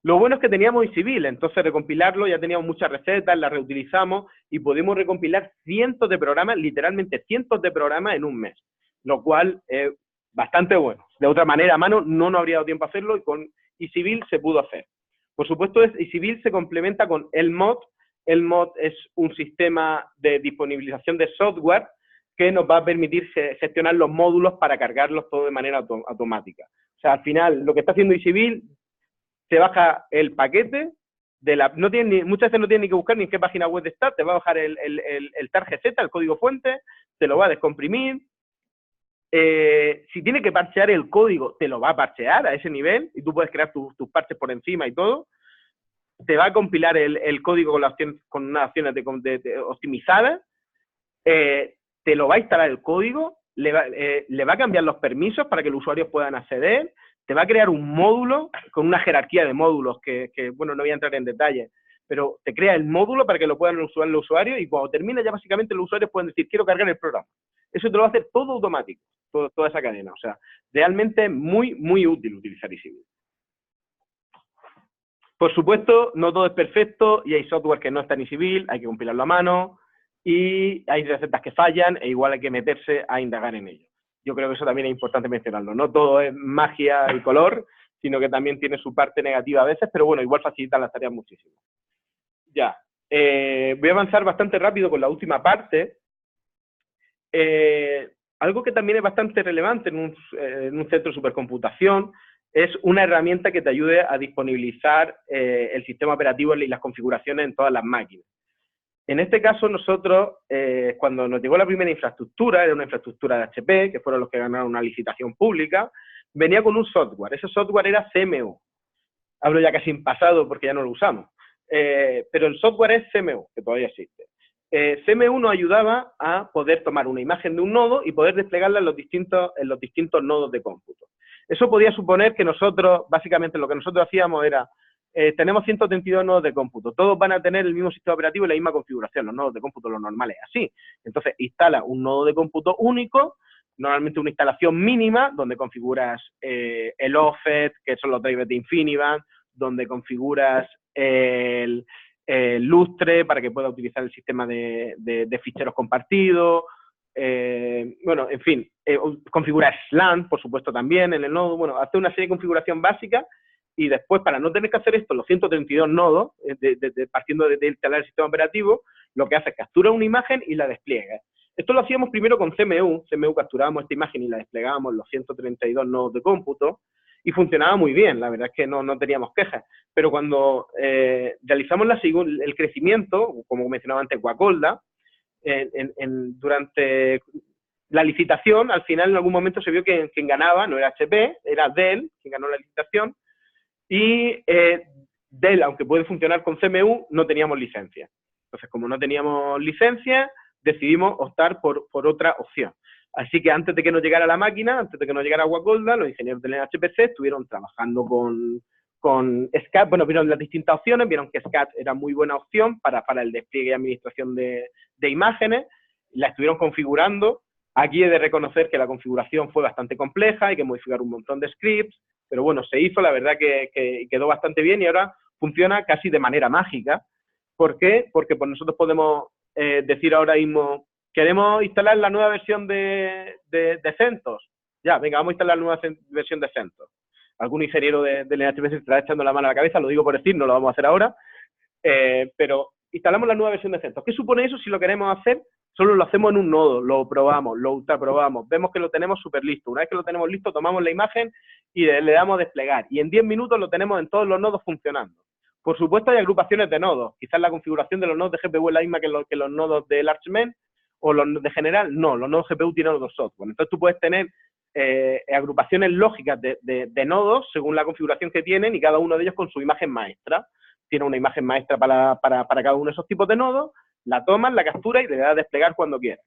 Lo bueno es que teníamos eCivil, entonces recompilarlo, ya teníamos muchas recetas, las reutilizamos y pudimos recompilar cientos de programas, literalmente cientos de programas en un mes, lo cual es bastante bueno. De otra manera, a mano, no nos habría dado tiempo a hacerlo y con eCivil se pudo hacer. Por supuesto, eCivil se complementa con Elmod. Elmod es un sistema de disponibilización de software que nos va a permitir gestionar los módulos para cargarlos todo de manera automática. O sea, al final, lo que está haciendo eCivil, te baja el paquete, muchas veces no tienes ni que buscar ni en qué página web está, te va a bajar el tar.gz, el código fuente, te lo va a descomprimir. Si tiene que parchear el código, te lo va a parchear a ese nivel, y tú puedes crear tus parches por encima y todo. Te va a compilar el código con unas acciones optimizadas, te lo va a instalar el código, le va a cambiar los permisos para que los usuarios puedan acceder, te va a crear un módulo con una jerarquía de módulos que bueno, no voy a entrar en detalle, pero te crea el módulo para que lo puedan usar los usuarios, y cuando termina ya básicamente los usuarios pueden decir, quiero cargar el programa. Eso te lo va a hacer todo automático, toda esa cadena. O sea, realmente muy, muy útil utilizar eCivil. Por supuesto, no todo es perfecto y hay software que no está en eCivil, hay que compilarlo a mano y hay recetas que fallan e igual hay que meterse a indagar en ello. Yo creo que eso también es importante mencionarlo. No todo es magia y color, sino que también tiene su parte negativa a veces, pero bueno, igual facilitan las tareas muchísimo. Ya, voy a avanzar bastante rápido con la última parte. Algo que también es bastante relevante en un centro de supercomputación es una herramienta que te ayude a disponibilizar el sistema operativo y las configuraciones en todas las máquinas. En este caso, nosotros, cuando nos llegó la primera infraestructura, era una infraestructura de HP, que fueron los que ganaron una licitación pública, venía con un software. Ese software era CMU. Hablo ya casi en pasado porque ya no lo usamos. Pero el software es CMU, que todavía existe. CMU nos ayudaba a poder tomar una imagen de un nodo y poder desplegarla en los distintos nodos de cómputo. Eso podía suponer que nosotros, básicamente lo que nosotros hacíamos era, tenemos 132 nodos de cómputo, todos van a tener el mismo sistema operativo y la misma configuración, los nodos de cómputo, los normales, así. Entonces, instala un nodo de cómputo único, normalmente una instalación mínima, donde configuras el offset, que son los drivers de InfiniBand, donde configuras el lustre para que pueda utilizar el sistema de ficheros compartidos, bueno, en fin, configurar SLAM, por supuesto, también en el nodo, bueno, hacer una serie de configuración básica y después, para no tener que hacer esto, los 132 nodos, partiendo de instalar el sistema operativo, lo que hace es captura una imagen y la despliega. Esto lo hacíamos primero con CMU capturábamos esta imagen y la desplegábamos en los 132 nodos de cómputo, y funcionaba muy bien, la verdad es que no teníamos quejas. Pero cuando realizamos el crecimiento, como mencionaba antes, Guacolda, durante la licitación, al final en algún momento se vio que quien ganaba no era HP, era Dell, quien ganó la licitación, y Dell, aunque puede funcionar con CMU, no teníamos licencia. Entonces, como no teníamos licencia, decidimos optar por otra opción. Así que antes de que nos llegara la máquina, antes de que nos llegara Guacolda, los ingenieros del HPC estuvieron trabajando con SCAD, bueno, vieron las distintas opciones, vieron que SCAD era muy buena opción para el despliegue y administración de imágenes, la estuvieron configurando. Aquí he de reconocer que la configuración fue bastante compleja, hay que modificar un montón de scripts, pero bueno, se hizo, la verdad que quedó bastante bien y ahora funciona casi de manera mágica. ¿Por qué? Porque pues nosotros podemos decir ahora mismo, queremos instalar la nueva versión de CentOS. Ya, venga, vamos a instalar la nueva versión de CentOS. Algún ingeniero del NHP se estará echando la mano a la cabeza, lo digo por decir, no lo vamos a hacer ahora, pero instalamos la nueva versión de CentOS. ¿Qué supone eso si lo queremos hacer? Solo lo hacemos en un nodo, lo probamos, lo ultraprobamos, vemos que lo tenemos súper listo. Una vez que lo tenemos listo, tomamos la imagen y le damos a desplegar. Y en 10 minutos lo tenemos en todos los nodos funcionando. Por supuesto, hay agrupaciones de nodos. Quizás la configuración de los nodos de GPU es la misma que los nodos de Largemen, o los de general, no, los nodos GPU tienen otros software. Entonces tú puedes tener agrupaciones lógicas de nodos según la configuración que tienen y cada uno de ellos con su imagen maestra. Tiene una imagen maestra para cada uno de esos tipos de nodos, la tomas, la capturas y le das a desplegar cuando quieras.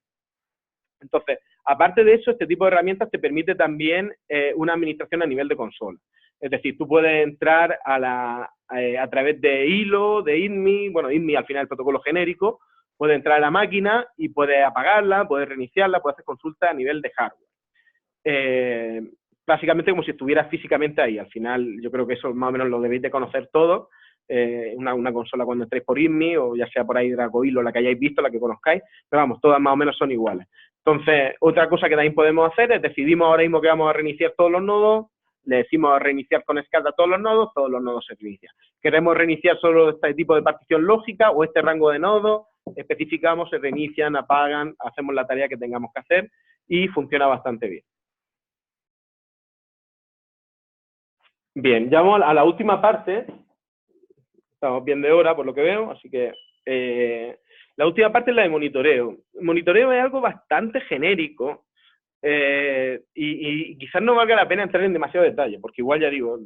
Entonces, aparte de eso, este tipo de herramientas te permite también una administración a nivel de consola. Es decir, tú puedes entrar a través de Hilo, de INMI, bueno, INMI al final es el protocolo genérico, puedes entrar a la máquina y puedes apagarla, puedes reiniciarla, puedes hacer consultas a nivel de hardware. Básicamente como si estuvieras físicamente ahí. Al final, yo creo que eso más o menos lo debéis de conocer todos. Una consola cuando entréis por INMI, o ya sea por ahí Draco Hilo, la que hayáis visto, la que conozcáis, pero vamos, todas más o menos son iguales. Entonces, otra cosa que también podemos hacer es decidimos ahora mismo que vamos a reiniciar todos los nodos, le decimos a reiniciar con SCADA todos los nodos se reinician. Queremos reiniciar solo este tipo de partición lógica o este rango de nodos, especificamos, se reinician, apagan, hacemos la tarea que tengamos que hacer y funciona bastante bien. Bien, ya vamos a la última parte. Estamos bien de hora por lo que veo, así que la última parte es la de monitoreo. Monitoreo es algo bastante genérico y quizás no valga la pena entrar en demasiado detalle, porque igual ya digo,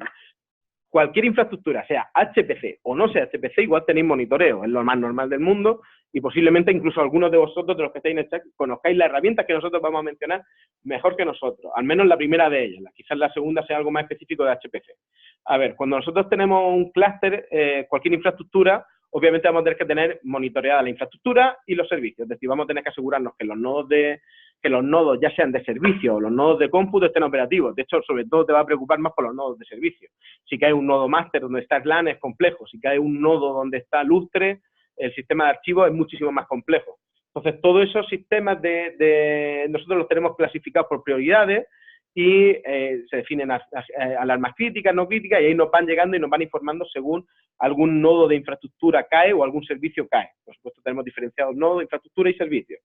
cualquier infraestructura, sea HPC o no sea HPC, igual tenéis monitoreo, es lo más normal del mundo y posiblemente incluso algunos de vosotros, de los que estáis en el chat, conozcáis las herramientas que nosotros vamos a mencionar mejor que nosotros, al menos la primera de ellas, quizás la segunda sea algo más específico de HPC. A ver, cuando nosotros tenemos un clúster, cualquier infraestructura, obviamente vamos a tener que tener monitoreada la infraestructura y los servicios, es decir, vamos a tener que asegurarnos que los nodos ya sean de servicio o los nodos de cómputo estén operativos. De hecho, sobre todo te va a preocupar más por los nodos de servicio. Si cae un nodo máster donde está SLAN es complejo. Si cae un nodo donde está Lustre, el sistema de archivos es muchísimo más complejo. Entonces, todos esos sistemas nosotros los tenemos clasificados por prioridades y se definen alarmas críticas, no críticas, y ahí nos van llegando y nos van informando según algún nodo de infraestructura cae o algún servicio cae. Por supuesto, tenemos diferenciados nodos, infraestructura y servicios.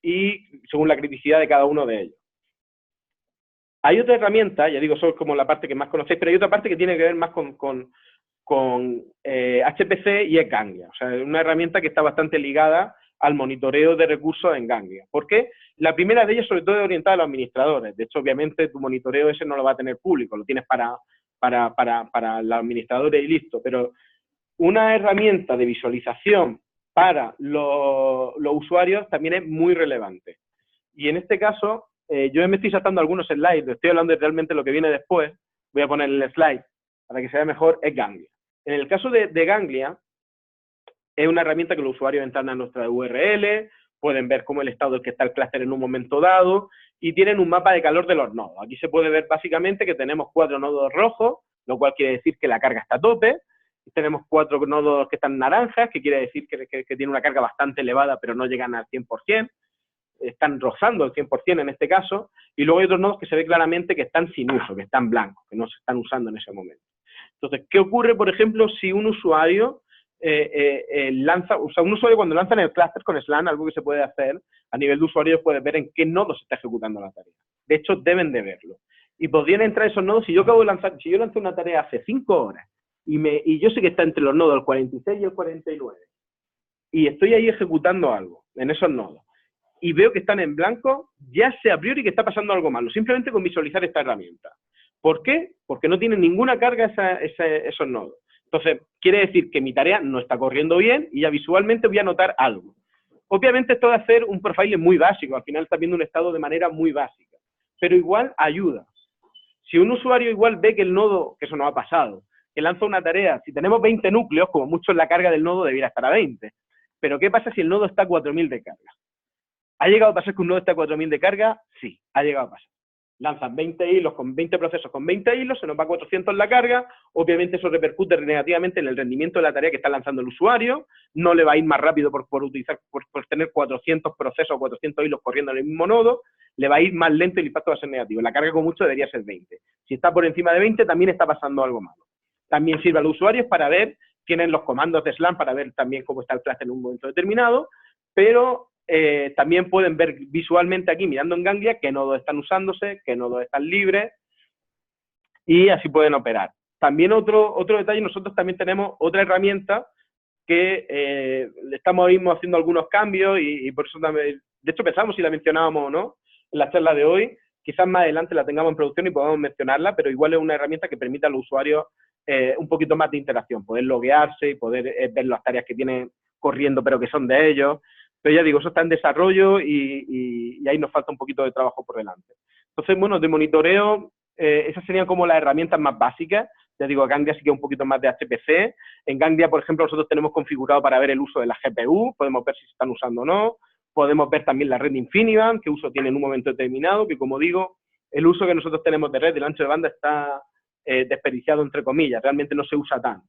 Y según la criticidad de cada uno de ellos. Hay otra herramienta, ya digo, son como la parte que más conocéis, pero hay otra parte que tiene que ver más con HPC y es Ganglia. O sea, es una herramienta que está bastante ligada al monitoreo de recursos en Ganglia. ¿Por qué? La primera de ellas, sobre todo, es orientada a los administradores. De hecho, obviamente, tu monitoreo ese no lo va a tener público, lo tienes para los administradores y listo. Pero una herramienta de visualización para los usuarios también es muy relevante. Y en este caso, yo me estoy saltando algunos slides, estoy hablando de realmente lo que viene después, voy a poner el slide para que se vea mejor, es Ganglia. En el caso de Ganglia, es una herramienta que los usuarios entran a nuestra URL, pueden ver cómo el estado del que está el clúster en un momento dado, y tienen un mapa de calor de los nodos. Aquí se puede ver básicamente que tenemos 4 nodos rojos, lo cual quiere decir que la carga está a tope. Tenemos 4 nodos que están naranjas, que quiere decir que tienen una carga bastante elevada, pero no llegan al 100%. Están rozando el 100% en este caso. Y luego hay otros nodos que se ve claramente que están sin uso, que están blancos, que no se están usando en ese momento. Entonces, ¿qué ocurre, por ejemplo, si un usuario un usuario cuando lanza en el clúster con SLAN, algo que se puede hacer a nivel de usuario, puede ver en qué nodo se está ejecutando la tarea. De hecho, deben de verlo. Y podrían entrar esos nodos, si yo lancé una tarea hace 5 horas, y yo sé que está entre los nodos el 46 y el 49, y estoy ahí ejecutando algo en esos nodos, y veo que están en blanco, ya sé a priori que está pasando algo malo, simplemente con visualizar esta herramienta. ¿Por qué? Porque no tienen ninguna carga esos nodos. Entonces, quiere decir que mi tarea no está corriendo bien y ya visualmente voy a notar algo. Obviamente esto de hacer un profiling muy básico, al final está viendo un estado de manera muy básica, pero igual ayuda. Si un usuario igual ve que el nodo, que eso no ha pasado, que lanza una tarea, si tenemos 20 núcleos, como mucho la carga del nodo debiera estar a 20, pero ¿qué pasa si el nodo está a 4000 de carga? ¿Ha llegado a pasar que un nodo está a 4000 de carga? Sí, ha llegado a pasar. Lanzan 20 hilos con 20 procesos con 20 hilos, se nos va a 400 la carga, obviamente eso repercute negativamente en el rendimiento de la tarea que está lanzando el usuario, no le va a ir más rápido por tener 400 procesos o 400 hilos corriendo en el mismo nodo, le va a ir más lento y el impacto va a ser negativo. La carga con mucho debería ser 20. Si está por encima de 20 también está pasando algo malo. También sirve a los usuarios para ver, tienen los comandos de SLAM para ver también cómo está el clúster en un momento determinado, pero también pueden ver visualmente aquí, mirando en Ganglia, qué nodos están usándose, qué nodos están libres, y así pueden operar. También otro detalle, nosotros también tenemos otra herramienta que estamos ahora mismo haciendo algunos cambios y por eso también, de hecho pensamos si la mencionábamos o no en la charla de hoy, quizás más adelante la tengamos en producción y podamos mencionarla, pero igual es una herramienta que permite a los usuarios un poquito más de interacción, poder loguearse y poder ver las tareas que tienen corriendo pero que son de ellos. Pero ya digo, eso está en desarrollo y ahí nos falta un poquito de trabajo por delante. Entonces, bueno, de monitoreo, esas serían como las herramientas más básicas. Ya digo, Gandia sí que es un poquito más de HPC. En Gandia, por ejemplo, nosotros tenemos configurado para ver el uso de la GPU, podemos ver si se están usando o no. Podemos ver también la red de InfiniBand, qué uso tiene en un momento determinado, que como digo, el uso que nosotros tenemos de red, del ancho de banda, está desperdiciado, entre comillas, realmente no se usa tanto.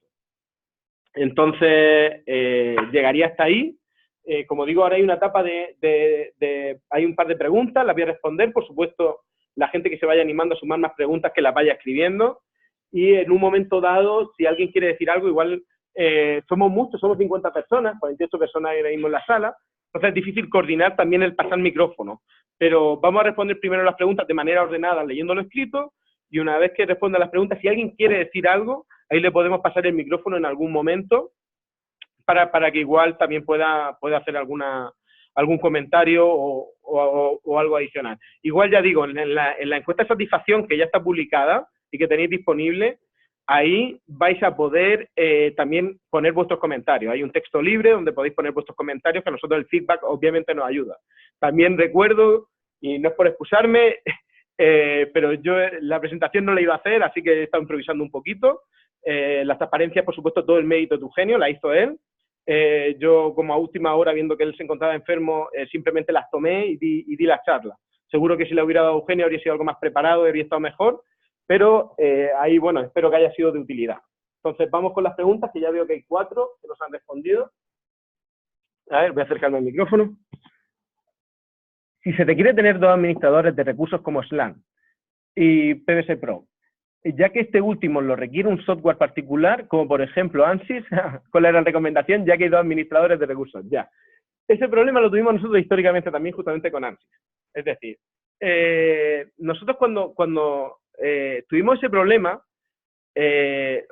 Entonces, llegaría hasta ahí. Como digo, ahora hay una etapa hay un par de preguntas, las voy a responder, por supuesto, la gente que se vaya animando a sumar más preguntas que las vaya escribiendo, y en un momento dado, si alguien quiere decir algo, igual somos muchos, somos 50 personas, 48 personas ahora mismo en la sala, entonces es difícil coordinar también el pasar micrófono, pero vamos a responder primero las preguntas de manera ordenada, leyéndolo escrito, y una vez que responda las preguntas, si alguien quiere decir algo, ahí le podemos pasar el micrófono en algún momento, para que igual también pueda hacer algún comentario o algo adicional. Igual ya digo, en la encuesta de satisfacción que ya está publicada y que tenéis disponible, ahí vais a poder también poner vuestros comentarios. Hay un texto libre donde podéis poner vuestros comentarios, que a nosotros el feedback obviamente nos ayuda. También recuerdo, y no es por excusarme, pero yo la presentación no la iba a hacer, así que he estado improvisando un poquito. Las transparencias, por supuesto, todo el mérito de Eugenio, la hizo él. Yo, como a última hora, viendo que él se encontraba enfermo, simplemente las tomé y di las charlas. Seguro que si la hubiera dado Eugenio habría sido algo más preparado, habría estado mejor, pero ahí, bueno, espero que haya sido de utilidad. Entonces, vamos con las preguntas, que ya veo que hay 4 que nos han respondido. A ver, voy a acercarme al micrófono. Si se te quiere tener 2 administradores de recursos como Slang y PBS Pro, ya que este último lo requiere un software particular, como por ejemplo ANSYS, ¿cuál era la recomendación? Ya que hay 2 administradores de recursos, ya. Ese problema lo tuvimos nosotros históricamente también justamente con ANSYS. Es decir, nosotros cuando tuvimos ese problema,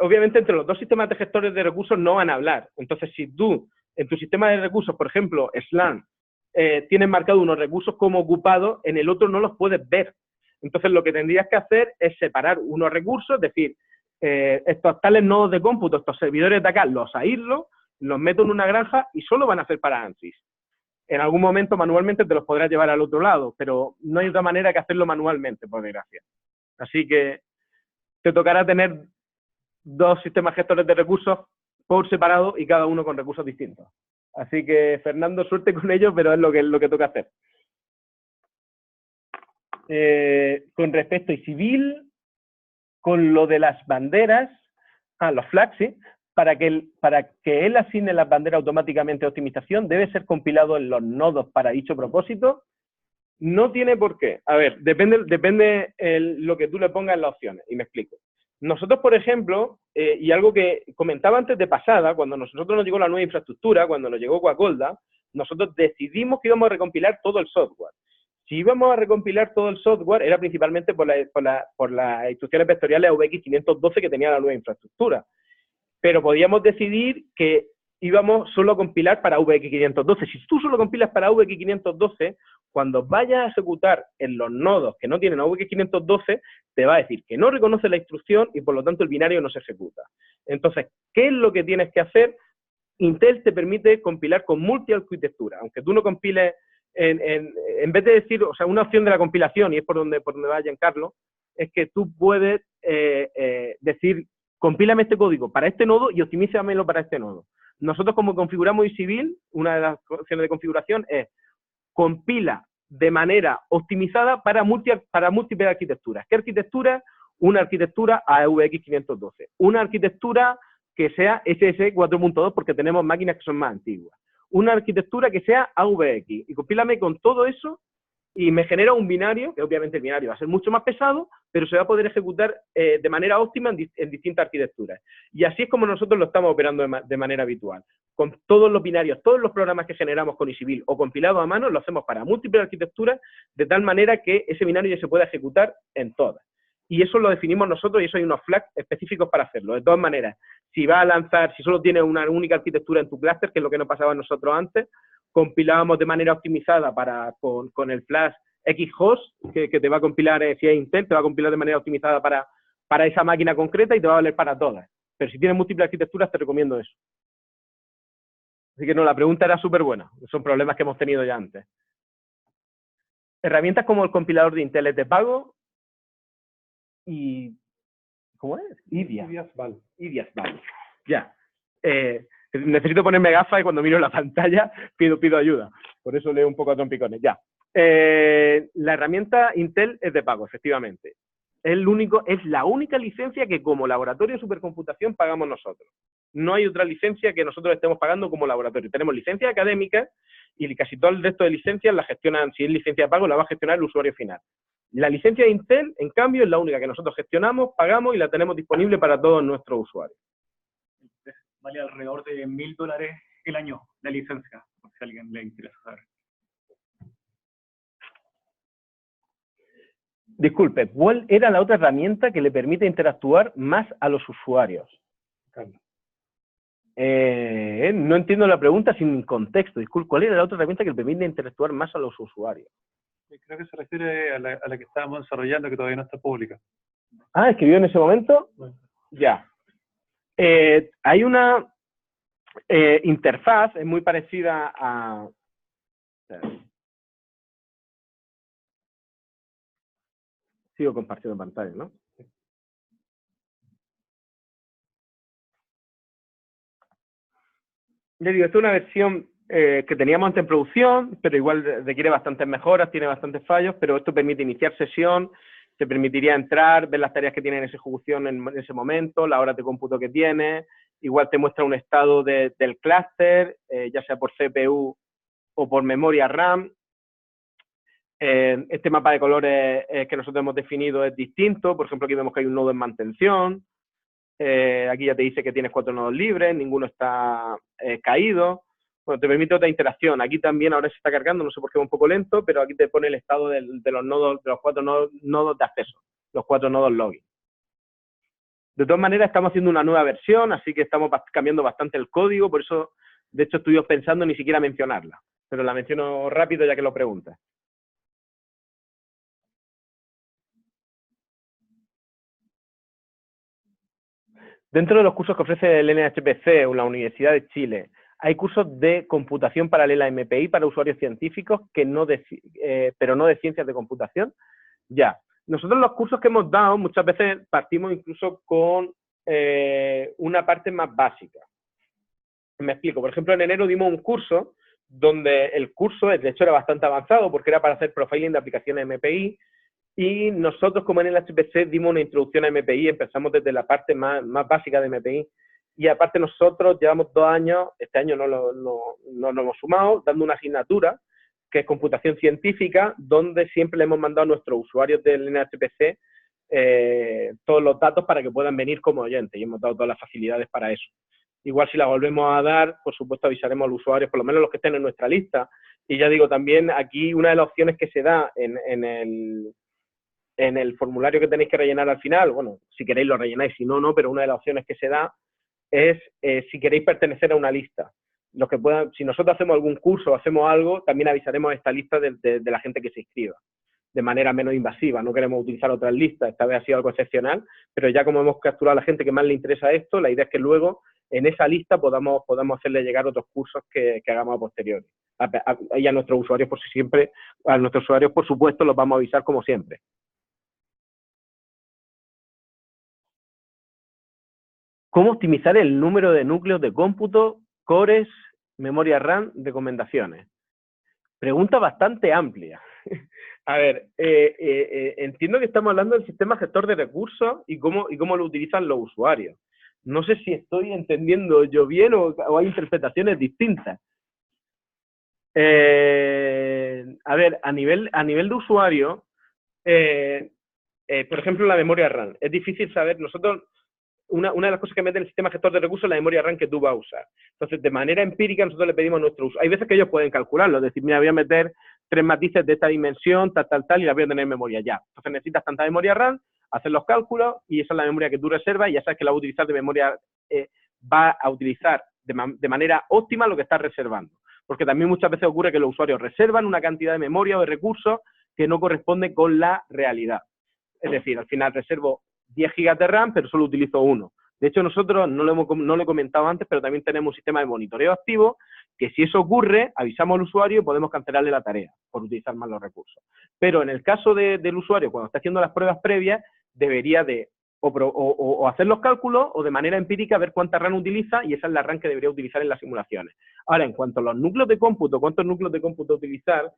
obviamente entre los 2 sistemas de gestores de recursos no van a hablar. Entonces, si tú, en tu sistema de recursos, por ejemplo, Slang, tienes marcado unos recursos como ocupados, en el otro no los puedes ver. Entonces, lo que tendrías que hacer es separar unos recursos, es decir, estos tales nodos de cómputo, estos servidores de acá, los aíslo, los meto en una granja y solo van a ser para ANSYS. En algún momento manualmente te los podrás llevar al otro lado, pero no hay otra manera que hacerlo manualmente, por desgracia. Así que te tocará tener 2 sistemas gestores de recursos por separado y cada uno con recursos distintos. Así que, Fernando, suerte con ello, pero es lo que toca hacer. Con respecto a civil, con lo de las banderas, los flags, ¿sí? Para que él asigne las banderas automáticamente de optimización, debe ser compilado en los nodos para dicho propósito. No tiene por qué. A ver, depende lo que tú le pongas en las opciones, y me explico. Nosotros, por ejemplo, y algo que comentaba antes de pasada, cuando nosotros nos llegó la nueva infraestructura, cuando nos llegó Coacolda, nosotros decidimos que íbamos a recompilar todo el software. Si íbamos a recompilar todo el software, era principalmente por las instrucciones vectoriales AVX512 que tenía la nueva infraestructura. Pero podíamos decidir que íbamos solo a compilar para AVX512. Si tú solo compilas para AVX512, cuando vayas a ejecutar en los nodos que no tienen AVX512, te va a decir que no reconoce la instrucción y por lo tanto el binario no se ejecuta. Entonces, ¿qué es lo que tienes que hacer? Intel te permite compilar con multiarquitectura. Aunque tú no compiles, en vez de decir, o sea, una opción de la compilación, y es por donde va Giancarlo, es que tú puedes decir, compílame este código para este nodo y optimízamelo para este nodo. Nosotros, como configuramos iCivil, una de las opciones de configuración es compila de manera optimizada para múltiples arquitecturas. ¿Qué arquitectura? Una arquitectura AVX512. Una arquitectura que sea SS 4.2 porque tenemos máquinas que son más antiguas. Una arquitectura que sea AVX. Y compílame con todo eso y me genera un binario, que obviamente el binario va a ser mucho más pesado, pero se va a poder ejecutar de manera óptima en distintas arquitecturas. Y así es como nosotros lo estamos operando de manera habitual. Con todos los binarios, todos los programas que generamos con iCivil o compilados a mano, lo hacemos para múltiples arquitecturas, de tal manera que ese binario ya se pueda ejecutar en todas. Y eso lo definimos nosotros y eso hay unos flags específicos para hacerlo. De todas maneras, si va a lanzar, si solo tienes una única arquitectura en tu clúster, que es lo que nos pasaba a nosotros antes, compilábamos de manera optimizada con el flash Xhost, que te va a compilar, si es Intel, te va a compilar de manera optimizada para esa máquina concreta y te va a valer para todas. Pero si tienes múltiples arquitecturas, te recomiendo eso. Así que no, la pregunta era súper buena. Son problemas que hemos tenido ya antes. Herramientas como el compilador de Intel es de pago y... ¿Cómo es? IDIASVAL. IDIASVAL. Ya. Necesito ponerme gafas y cuando miro la pantalla pido ayuda. Por eso leo un poco a trompicones. Ya. La herramienta Intel es de pago, efectivamente. Es la única licencia que como laboratorio de supercomputación pagamos nosotros. No hay otra licencia que nosotros estemos pagando como laboratorio. Tenemos licencias académicas y casi todo el resto de licencias la gestionan, si es licencia de pago, la va a gestionar el usuario final. La licencia de Intel, en cambio, es la única que nosotros gestionamos, pagamos y la tenemos disponible para todos nuestros usuarios. Vale alrededor de $1000 el año la licencia, por si a alguien le interesa saber. Disculpe, ¿cuál era la otra herramienta que le permite interactuar más a los usuarios? No entiendo la pregunta sin contexto. Disculpe, ¿cuál era la otra herramienta que le permite interactuar más a los usuarios? Creo que se refiere a la que estábamos desarrollando, que todavía no está pública. Ah, ¿escribió en ese momento? Bueno. Ya. Hay una interfaz, es muy parecida a... Sigo compartiendo pantalla, ¿no? Le digo, esta es una versión que teníamos antes en producción, pero igual requiere bastantes mejoras, tiene bastantes fallos, pero esto permite iniciar sesión, te permitiría entrar, ver las tareas que tiene en esa ejecución en ese momento, las horas de cómputo que tiene, igual te muestra un estado del clúster, ya sea por CPU o por memoria RAM. Este mapa de colores que nosotros hemos definido es distinto, por ejemplo aquí vemos que hay un nodo en mantención, aquí ya te dice que tienes 4 nodos libres, ninguno está caído. Bueno, te permite otra interacción. Aquí también ahora se está cargando, no sé por qué es un poco lento, pero aquí te pone el estado de los nodos, de los 4 nodos de acceso, los 4 nodos login. De todas maneras, estamos haciendo una nueva versión, así que estamos cambiando bastante el código, por eso, de hecho, estuve pensando ni siquiera mencionarla, pero la menciono rápido ya que lo preguntas. Dentro de los cursos que ofrece el NHPC o la Universidad de Chile, hay cursos de computación paralela MPI para usuarios científicos, pero no de ciencias de computación. Ya. Nosotros los cursos que hemos dado muchas veces partimos incluso con una parte más básica. Me explico. Por ejemplo, en enero dimos un curso donde el curso, de hecho, era bastante avanzado porque era para hacer profiling de aplicaciones MPI. Y nosotros, como en el HPC, dimos una introducción a MPI, empezamos desde la parte más básica de MPI, y aparte nosotros llevamos 2 años, este año no lo hemos sumado, dando una asignatura, que es computación científica, donde siempre le hemos mandado a nuestros usuarios del NHPC todos los datos para que puedan venir como oyentes, y hemos dado todas las facilidades para eso. Igual si la volvemos a dar, por supuesto avisaremos a los usuarios, por lo menos los que estén en nuestra lista, y ya digo, también aquí una de las opciones que se da en el formulario que tenéis que rellenar al final, bueno, si queréis lo rellenáis, si no, no, pero una de las opciones que se da es si queréis pertenecer a una lista. Los que puedan, si nosotros hacemos algún curso o hacemos algo, también avisaremos a esta lista de la gente que se inscriba, de manera menos invasiva. No queremos utilizar otras listas, esta vez ha sido algo excepcional, pero ya como hemos capturado a la gente que más le interesa esto, la idea es que luego en esa lista podamos hacerle llegar otros cursos que hagamos a posteriori. Y a nuestros usuarios, por supuesto, los vamos a avisar como siempre. ¿Cómo optimizar el número de núcleos de cómputo, cores, memoria RAM, recomendaciones? Pregunta bastante amplia. A ver, entiendo que estamos hablando del sistema gestor de recursos y cómo lo utilizan los usuarios. No sé si estoy entendiendo yo bien o hay interpretaciones distintas. A ver, a nivel de usuario, por ejemplo, la memoria RAM. Es difícil saber, nosotros... Una de las cosas que mete el sistema gestor de recursos es la memoria RAM que tú vas a usar. Entonces, de manera empírica, nosotros le pedimos a nuestro usuario. Hay veces que ellos pueden calcularlo, es decir, mira, voy a meter 3 matrices de esta dimensión, tal, y las voy a tener en memoria ya. Entonces, necesitas tanta memoria RAM, hacer los cálculos, y esa es la memoria que tú reservas, y ya sabes que la va a utilizar de memoria, va a utilizar de manera óptima lo que estás reservando. Porque también muchas veces ocurre que los usuarios reservan una cantidad de memoria o de recursos que no corresponde con la realidad. Es decir, al final reservo 10 GB de RAM, pero solo utilizo 1. De hecho, nosotros, no lo he comentado antes, pero también tenemos un sistema de monitoreo activo que si eso ocurre, avisamos al usuario y podemos cancelarle la tarea por utilizar más los recursos. Pero en el caso del usuario, cuando está haciendo las pruebas previas, debería de o hacer los cálculos o de manera empírica ver cuánta RAM utiliza, y esa es la RAM que debería utilizar en las simulaciones. Ahora, en cuanto a los núcleos de cómputo, cuántos núcleos de cómputo utilizar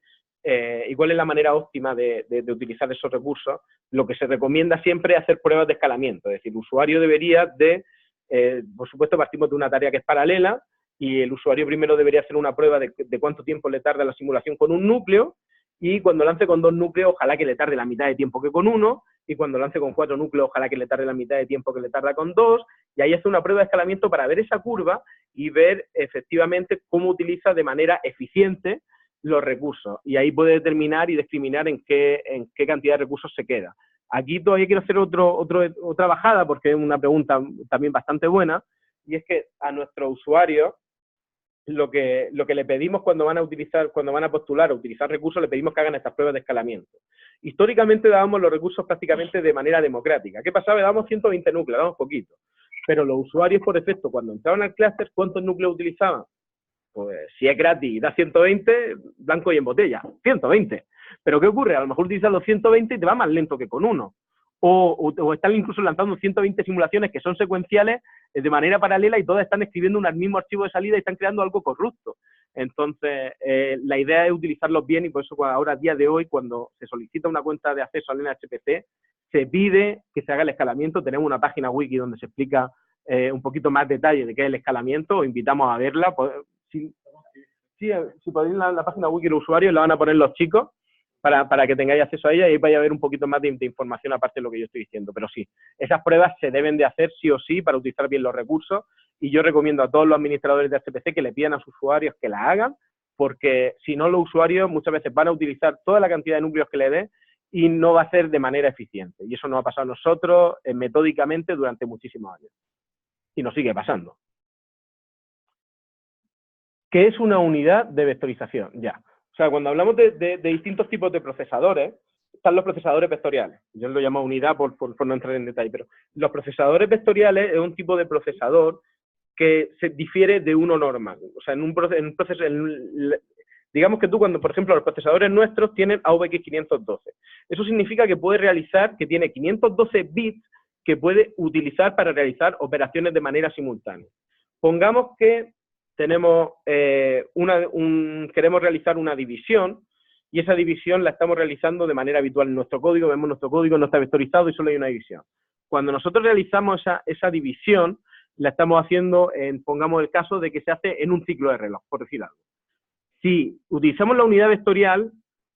y cuál es la manera óptima de utilizar esos recursos, lo que se recomienda siempre es hacer pruebas de escalamiento. Es decir, el usuario debería de, por supuesto, partimos de una tarea que es paralela, y el usuario primero debería hacer una prueba de cuánto tiempo le tarda la simulación con un núcleo, y cuando lance con 2 núcleos, ojalá que le tarde la mitad de tiempo que con uno, y cuando lance con 4 núcleos, ojalá que le tarde la mitad de tiempo que le tarda con 2, y ahí hace una prueba de escalamiento para ver esa curva y ver efectivamente cómo utiliza de manera eficiente los recursos, y ahí puede determinar y discriminar en qué cantidad de recursos se queda. Aquí todavía quiero hacer otra bajada, porque es una pregunta también bastante buena, y es que a nuestros usuarios lo que le pedimos cuando van a postular o utilizar recursos, le pedimos que hagan estas pruebas de escalamiento. Históricamente dábamos los recursos prácticamente de manera democrática. ¿Qué pasaba? Dábamos 120 núcleos, dábamos poquito. Pero los usuarios, por defecto, cuando entraban al clúster, ¿cuántos núcleos utilizaban? Pues si es gratis y da 120, blanco y en botella, 120. Pero ¿qué ocurre? A lo mejor utilizas los 120 y te va más lento que con uno. O están incluso lanzando 120 simulaciones que son secuenciales de manera paralela, y todas están escribiendo un mismo archivo de salida y están creando algo corrupto. Entonces, la idea es utilizarlos bien, y por eso ahora, a día de hoy, cuando se solicita una cuenta de acceso al NHPC, se pide que se haga el escalamiento. Tenemos una página wiki donde se explica un poquito más detalle de qué es el escalamiento. Os invitamos a verla. Si podéis la página wiki del usuario, la van a poner los chicos, para que tengáis acceso a ella, y vais a ver un poquito más de información aparte de lo que yo estoy diciendo. Pero sí, esas pruebas se deben de hacer sí o sí para utilizar bien los recursos, y yo recomiendo a todos los administradores de HPC que le pidan a sus usuarios que la hagan, porque si no, los usuarios muchas veces van a utilizar toda la cantidad de núcleos que le dé y no va a ser de manera eficiente. Y eso nos ha pasado a nosotros metódicamente durante muchísimos años. Y nos sigue pasando. ¿Qué es una unidad de vectorización? Ya. O sea, cuando hablamos de distintos tipos de procesadores, están los procesadores vectoriales. Yo lo llamo unidad por no entrar en detalle, pero los procesadores vectoriales es un tipo de procesador que se difiere de uno normal. O sea, digamos que tú, cuando, por ejemplo, los procesadores nuestros tienen AVX 512. Eso significa que que tiene 512 bits que puede utilizar para realizar operaciones de manera simultánea. Pongamos que tenemos queremos realizar una división, y esa división la estamos realizando de manera habitual en nuestro código. Vemos nuestro código, no está vectorizado y solo hay una división. Cuando nosotros realizamos esa división, la estamos haciendo, pongamos el caso de que se hace en un ciclo de reloj, por decir algo. Si utilizamos la unidad vectorial,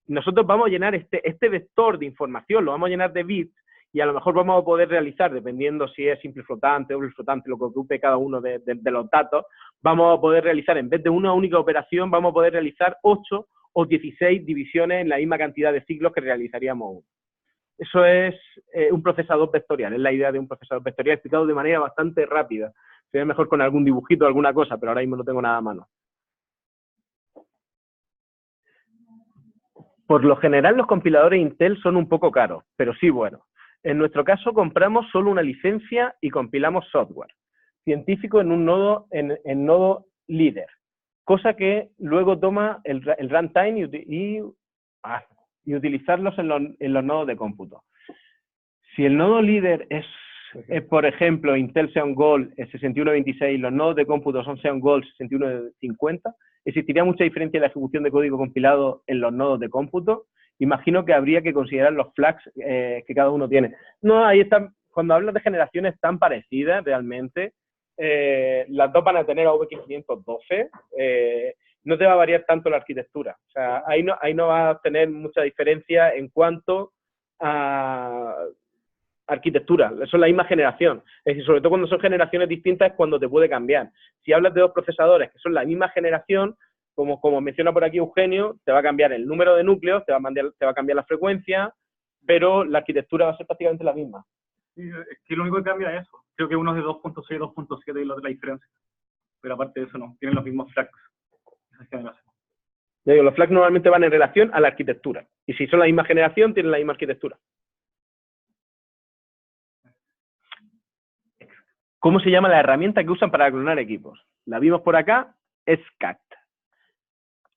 nosotros vamos a llenar este vector de información, lo vamos a llenar de bits, y a lo mejor vamos a poder realizar, dependiendo si es simple flotante, doble flotante, lo que ocupe cada uno de los datos, vamos a poder realizar, en vez de una única operación, vamos a poder realizar 8 o 16 divisiones en la misma cantidad de ciclos que realizaríamos uno. Eso es un procesador vectorial, es la idea de un procesador vectorial, explicado de manera bastante rápida. Sería mejor con algún dibujito o alguna cosa, pero ahora mismo no tengo nada a mano. Por lo general, los compiladores Intel son un poco caros, pero sí buenos. En nuestro caso, compramos solo una licencia y compilamos software científico en un nodo, en nodo líder, cosa que luego toma el runtime y utilizarlos en los nodos de cómputo. Si el nodo líder es por ejemplo, Intel Xeon Gold 6126, los nodos de cómputo son Xeon Gold 6150, ¿existiría mucha diferencia en la ejecución de código compilado en los nodos de cómputo? Imagino que habría que considerar los flags que cada uno tiene. No, ahí están, cuando hablas de generaciones tan parecidas, realmente, las dos van a tener AVX 512, no te va a variar tanto la arquitectura. O sea, ahí no vas a tener mucha diferencia en cuanto a arquitectura, eso es la misma generación. Es decir, sobre todo cuando son generaciones distintas es cuando te puede cambiar. Si hablas de dos procesadores que son la misma generación, como menciona por aquí Eugenio, te va a cambiar el número de núcleos, te va a cambiar la frecuencia, pero la arquitectura va a ser prácticamente la misma. Sí, es que lo único que cambia es eso. Creo que uno es de 2.6 y 2.7 y lo de la diferencia. Pero aparte de eso no, tienen los mismos flags. Esa generación. Ya digo, los flags normalmente van en relación a la arquitectura. Y si son la misma generación, tienen la misma arquitectura. ¿Cómo se llama la herramienta que usan para clonar equipos? La vimos por acá, es SCACT.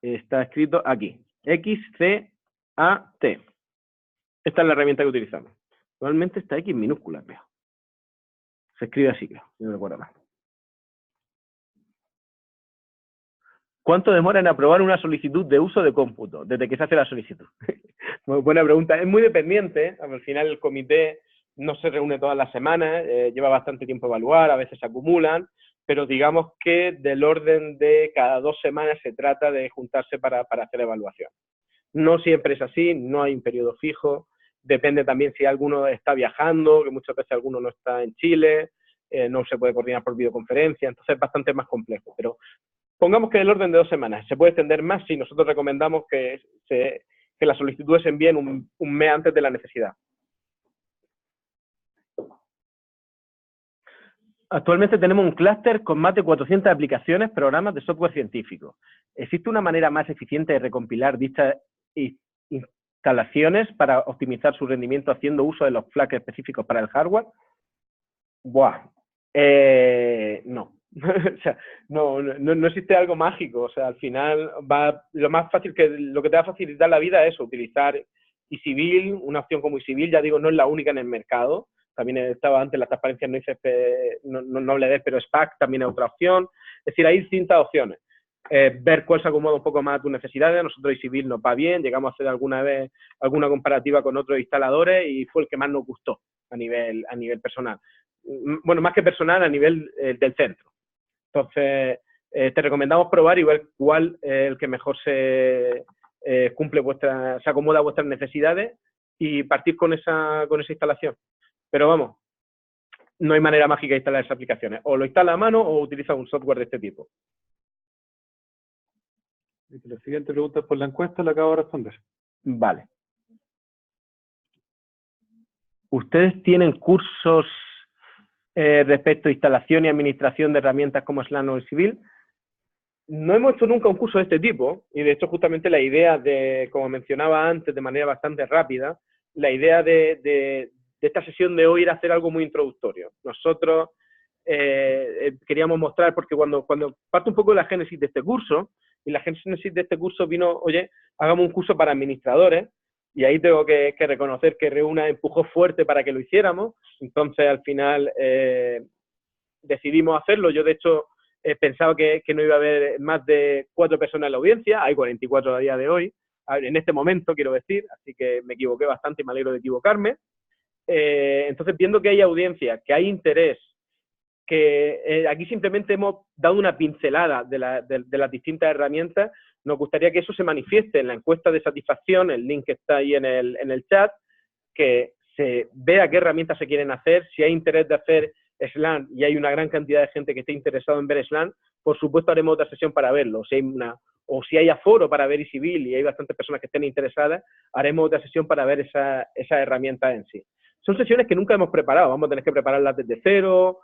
Está escrito aquí. XCAT. Esta es la herramienta que utilizamos. Normalmente está X minúscula, creo. Se escribe así, creo, si no recuerdo mal. ¿Cuánto demora en aprobar una solicitud de uso de cómputo desde que se hace la solicitud? Muy buena pregunta. Es muy dependiente. Al final el comité no se reúne todas las semanas, lleva bastante tiempo evaluar, a veces se acumulan, pero digamos que del orden de cada 2 semanas se trata de juntarse para hacer evaluación. No siempre es así, no hay un periodo fijo, depende también si alguno está viajando, que muchas veces alguno no está en Chile, no se puede coordinar por videoconferencia, entonces es bastante más complejo, pero pongamos que el orden de 2 semanas, se puede extender más si nosotros recomendamos que las solicitudes se envíen un mes antes de la necesidad. Actualmente tenemos un clúster con más de 400 aplicaciones, programas de software científico. ¿Existe una manera más eficiente de recompilar dichas instalaciones para optimizar su rendimiento haciendo uso de los flags específicos para el hardware? Buah. No. O sea, no existe algo mágico. O sea, al final lo más fácil lo que te va a facilitar la vida es utilizar eCivil, una opción como eCivil, ya digo, no es la única en el mercado. También estaba antes la transparencia no ICP, no hablé de, pero SPAC también es otra opción. Es decir, hay distintas opciones. Ver cuál se acomoda un poco más a tus necesidades. A nosotros eCivil nos va bien, llegamos a hacer alguna vez alguna comparativa con otros instaladores y fue el que más nos gustó a nivel personal. Bueno, más que personal, a nivel del centro. Entonces, te recomendamos probar y ver cuál es el que mejor se acomoda a vuestras necesidades y partir con esa instalación. Pero vamos, no hay manera mágica de instalar esas aplicaciones. O lo instala a mano o utiliza un software de este tipo. La siguiente pregunta es por la encuesta, la acabo de responder. Vale. ¿Ustedes tienen cursos respecto a instalación y administración de herramientas como Slang o eCivil? No hemos hecho nunca un curso de este tipo y de hecho justamente la idea de, como mencionaba antes de manera bastante rápida, la idea de esta sesión de hoy era hacer algo muy introductorio. Nosotros queríamos mostrar, porque cuando parte un poco de la génesis de este curso, y la génesis de este curso vino, oye, hagamos un curso para administradores, y ahí tengo que reconocer que Reúna empujó fuerte para que lo hiciéramos, entonces al final decidimos hacerlo. Yo de hecho pensaba que no iba a haber más de 4 personas en la audiencia, hay 44 a día de hoy, en este momento quiero decir, así que me equivoqué bastante y me alegro de equivocarme. Entonces, viendo que hay audiencia, que hay interés, que aquí simplemente hemos dado una pincelada de las distintas herramientas, nos gustaría que eso se manifieste en la encuesta de satisfacción, el link que está ahí en el chat, que se vea qué herramientas se quieren hacer, si hay interés de hacer Slang y hay una gran cantidad de gente que esté interesado en ver Slang, por supuesto haremos otra sesión para verlo. Si hay aforo para ver eCivil y hay bastantes personas que estén interesadas, haremos otra sesión para ver esa herramienta en sí. Son sesiones que nunca hemos preparado, vamos a tener que prepararlas desde cero,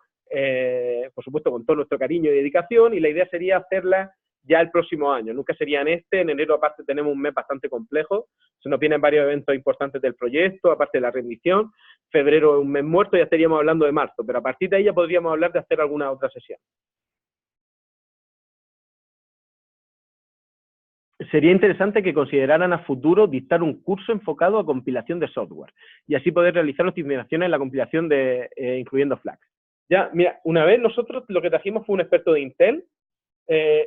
por supuesto con todo nuestro cariño y dedicación, y la idea sería hacerlas ya el próximo año, nunca sería en en enero aparte tenemos un mes bastante complejo, se nos vienen varios eventos importantes del proyecto, aparte de la rendición, febrero es un mes muerto, ya estaríamos hablando de marzo, pero a partir de ahí ya podríamos hablar de hacer alguna otra sesión. Sería interesante que consideraran a futuro dictar un curso enfocado a compilación de software y así poder realizar optimizaciones en la compilación incluyendo flags. Ya, mira, una vez nosotros lo que trajimos fue un experto de Intel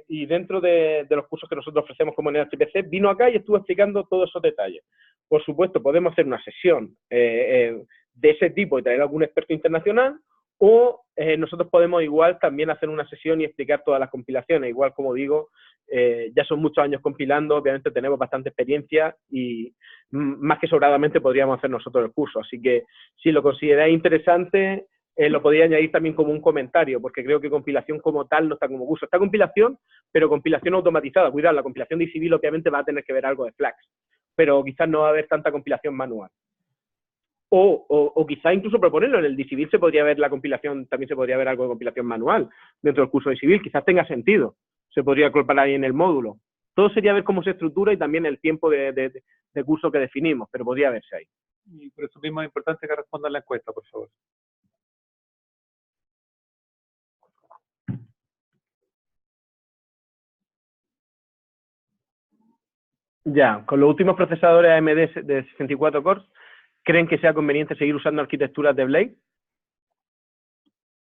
y dentro de los cursos que nosotros ofrecemos como en el HPC, vino acá y estuvo explicando todos esos detalles. Por supuesto, podemos hacer una sesión de ese tipo y traer algún experto internacional, o nosotros podemos igual también hacer una sesión y explicar todas las compilaciones. Igual, como digo, ya son muchos años compilando, obviamente tenemos bastante experiencia y más que sobradamente podríamos hacer nosotros el curso. Así que si lo consideráis interesante, lo podría añadir también como un comentario, porque creo que compilación como tal no está como curso. Está compilación, pero compilación automatizada. Cuidado, la compilación de eCivil obviamente va a tener que ver algo de flags, pero quizás no va a haber tanta compilación manual. O quizá incluso proponerlo, en el de eCivil se podría ver la compilación, también se podría ver algo de compilación manual dentro del curso de eCivil, quizás tenga sentido, se podría incorporar ahí en el módulo. Todo sería ver cómo se estructura y también el tiempo de curso que definimos, pero podría verse ahí. Y por eso mismo es importante que respondan la encuesta, por favor. Ya, con los últimos procesadores AMD de 64 cores, ¿creen que sea conveniente seguir usando arquitecturas de Blade?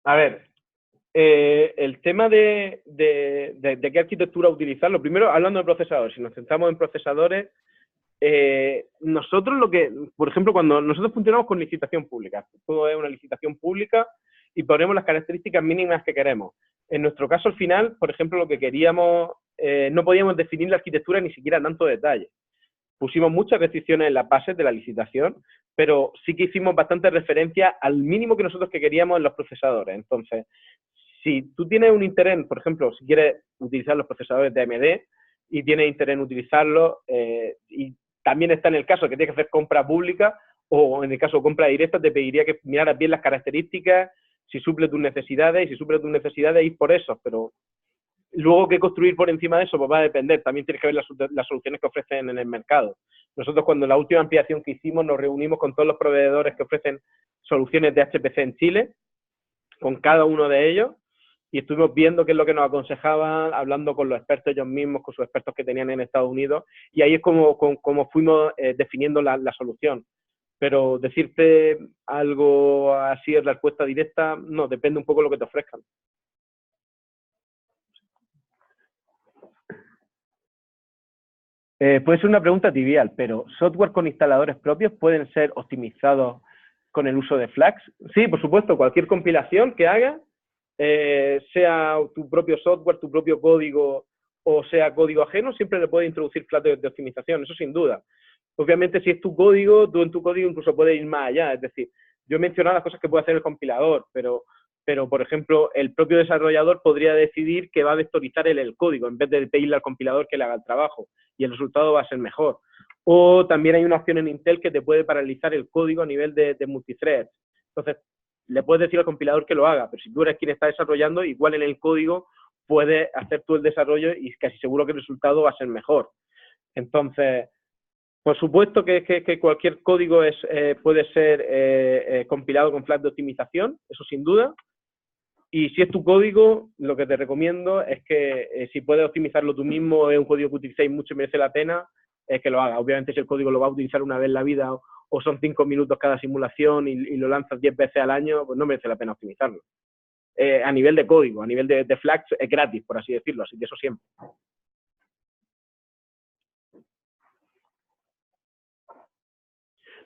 A ver, el tema de qué arquitectura utilizar, lo primero, hablando de procesadores, si nos centramos en procesadores, nosotros por ejemplo, cuando nosotros funcionamos con licitación pública, todo es una licitación pública y ponemos las características mínimas que queremos. En nuestro caso, al final, por ejemplo, lo que queríamos, no podíamos definir la arquitectura ni siquiera en tanto detalle. Pusimos muchas restricciones en las bases de la licitación, pero sí que hicimos bastante referencia al mínimo que nosotros queríamos en los procesadores. Entonces, si tú tienes un interés, por ejemplo, si quieres utilizar los procesadores de AMD y tienes interés en utilizarlos, y también está en el caso de que tienes que hacer compra pública o en el caso de compra directa, te pediría que miraras bien las características, si suple tus necesidades, y si suple tus necesidades, ir por eso, pero luego que construir por encima de eso, pues va a depender. También tienes que ver las soluciones que ofrecen en el mercado. Nosotros, cuando la última ampliación que hicimos, nos reunimos con todos los proveedores que ofrecen soluciones de HPC en Chile, con cada uno de ellos, y estuvimos viendo qué es lo que nos aconsejaban, hablando con los expertos ellos mismos, con sus expertos que tenían en Estados Unidos, y ahí es como fuimos definiendo la solución. Pero decirte algo así en respuesta directa, no, depende un poco de lo que te ofrezcan. Puede ser una pregunta trivial, pero ¿software con instaladores propios pueden ser optimizados con el uso de Flax? Sí, por supuesto, cualquier compilación que hagas, sea tu propio software, tu propio código o sea código ajeno, siempre le puedes introducir Flax de optimización, eso sin duda. Obviamente, si es tu código, tú en tu código incluso puedes ir más allá, es decir, yo he mencionado las cosas que puede hacer el compilador, pero por ejemplo, el propio desarrollador podría decidir que va a vectorizar el código en vez de pedirle al compilador que le haga el trabajo, y el resultado va a ser mejor. O también hay una opción en Intel que te puede paralizar el código a nivel de multithread. Entonces, le puedes decir al compilador que lo haga, pero si tú eres quien está desarrollando, igual en el código puedes hacer tú el desarrollo y casi seguro que el resultado va a ser mejor. Entonces, por supuesto que cualquier código puede ser compilado con Flash de optimización, eso sin duda. Y si es tu código, lo que te recomiendo es que si puedes optimizarlo tú mismo, es un código que utilicéis mucho y merece la pena, es que lo hagas. Obviamente, si el código lo vas a utilizar una vez en la vida o son 5 minutos cada simulación y lo lanzas 10 veces al año, pues no merece la pena optimizarlo. A nivel de código, a nivel de Flash, es gratis, por así decirlo, así que eso siempre.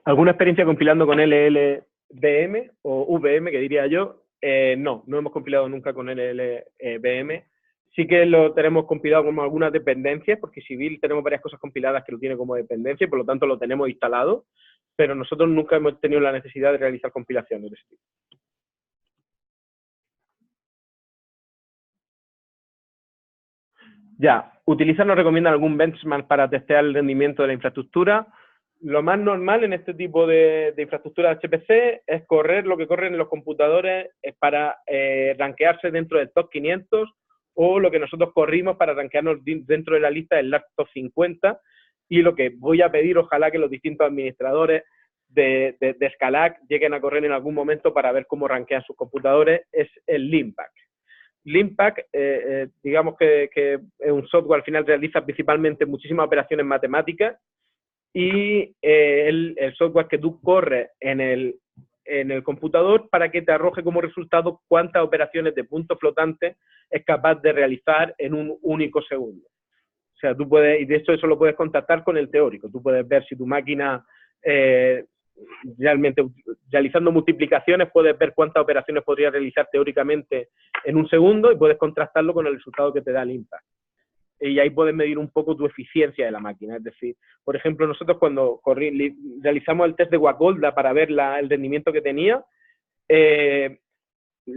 ¿Alguna experiencia compilando con LLVM o VM, que diría yo? No hemos compilado nunca con LLVM. Sí que lo tenemos compilado como algunas dependencias, porque Civil tenemos varias cosas compiladas que lo tiene como dependencia, y por lo tanto lo tenemos instalado, pero nosotros nunca hemos tenido la necesidad de realizar compilaciones de ese tipo. Ya, ¿utilizar nos recomiendan algún benchmark para testear el rendimiento de la infraestructura? Lo más normal en este tipo de infraestructura HPC es correr lo que corren en los computadores para rankearse dentro del top 500, o lo que nosotros corrimos para rankearnos dentro de la lista del top 50, y lo que voy a pedir, ojalá que los distintos administradores de Scalac lleguen a correr en algún momento para ver cómo rankean sus computadores, es el Limpack. Limpack, digamos que es un software, al final realiza principalmente muchísimas operaciones matemáticas, y el software que tú corres en el computador para que te arroje como resultado cuántas operaciones de puntos flotantes es capaz de realizar en un único segundo. O sea, tú puedes, y de hecho eso lo puedes contactar con el teórico, tú puedes ver si tu máquina realmente realizando multiplicaciones, puedes ver cuántas operaciones podría realizar teóricamente en un segundo, y puedes contrastarlo con el resultado que te da el Impact. Y ahí puedes medir un poco tu eficiencia de la máquina. Es decir, por ejemplo, nosotros cuando realizamos el test de Guacolda para ver el rendimiento que tenía,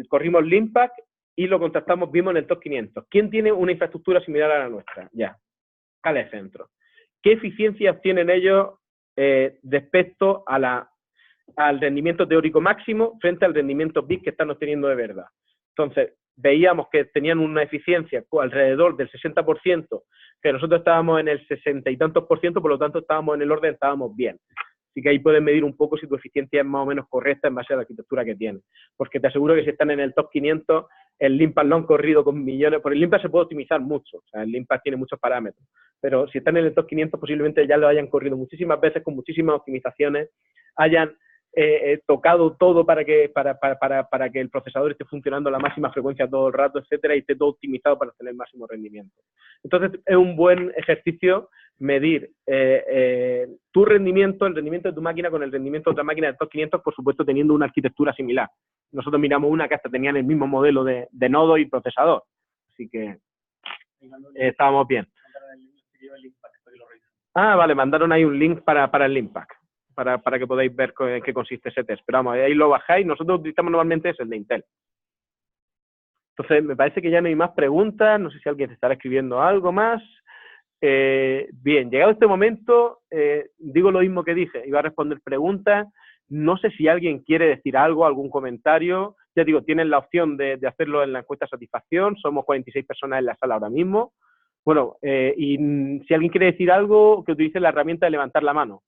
corrimos Limpack y lo contrastamos, vimos en el top 500. ¿Quién tiene una infraestructura similar a la nuestra? Ya, Cale Centro. ¿Qué eficiencias tienen ellos respecto al rendimiento teórico máximo frente al rendimiento bit que están obteniendo de verdad? Entonces, veíamos que tenían una eficiencia alrededor del 60%, que nosotros estábamos en el 60 y tantos %, por lo tanto estábamos en el orden, estábamos bien. Así que ahí puedes medir un poco si tu eficiencia es más o menos correcta en base a la arquitectura que tienes. Porque te aseguro que si están en el top 500 el Limpact lo han corrido con millones, porque el Limpact se puede optimizar mucho, o sea, el Limpact tiene muchos parámetros, pero si están en el top 500 posiblemente ya lo hayan corrido muchísimas veces con muchísimas optimizaciones, hayan tocado todo para que el procesador esté funcionando a la máxima frecuencia todo el rato, etcétera, y esté todo optimizado para tener el máximo rendimiento. Entonces, es un buen ejercicio medir tu rendimiento, el rendimiento de tu máquina con el rendimiento de otra máquina del top 500, por supuesto, teniendo una arquitectura similar. Nosotros miramos una que hasta tenían el mismo modelo de nodo y procesador, así que estábamos bien. Ah, vale, mandaron ahí un link para el Limpact. Para que podáis ver en qué consiste ese test. Pero vamos, ahí lo bajáis. Nosotros utilizamos normalmente el de Intel. Entonces, me parece que ya no hay más preguntas. No sé si alguien estará escribiendo algo más. Bien, llegado este momento, digo lo mismo que dije. Iba a responder preguntas. No sé si alguien quiere decir algo, algún comentario. Ya digo, tienen la opción de hacerlo en la encuesta de satisfacción. Somos 46 personas en la sala ahora mismo. Bueno, y si alguien quiere decir algo, que utilice la herramienta de levantar la mano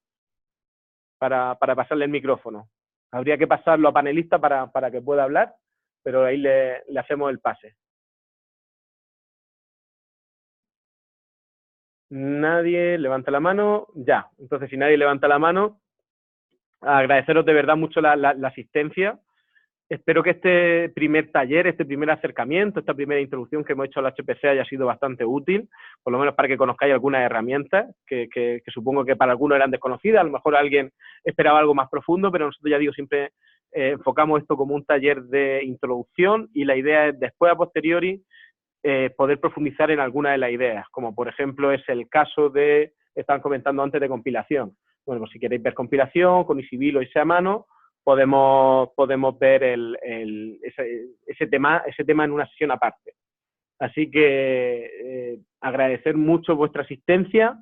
para pasarle el micrófono. Habría que pasarlo a panelista para que pueda hablar, pero ahí le hacemos el pase. Nadie levanta la mano, ya. Entonces, si nadie levanta la mano, agradeceros de verdad mucho la asistencia. Espero que este primer taller, este primer acercamiento, esta primera introducción que hemos hecho al HPC haya sido bastante útil, por lo menos para que conozcáis algunas herramientas que supongo que para algunos eran desconocidas, a lo mejor alguien esperaba algo más profundo, pero nosotros, ya digo, siempre enfocamos esto como un taller de introducción y la idea es después, a posteriori, poder profundizar en algunas de las ideas, como por ejemplo es el caso de, estaban comentando antes, de compilación. Bueno, pues si queréis ver compilación con Easybil o a mano, podemos ver ese tema en una sesión aparte. Así que agradecer mucho vuestra asistencia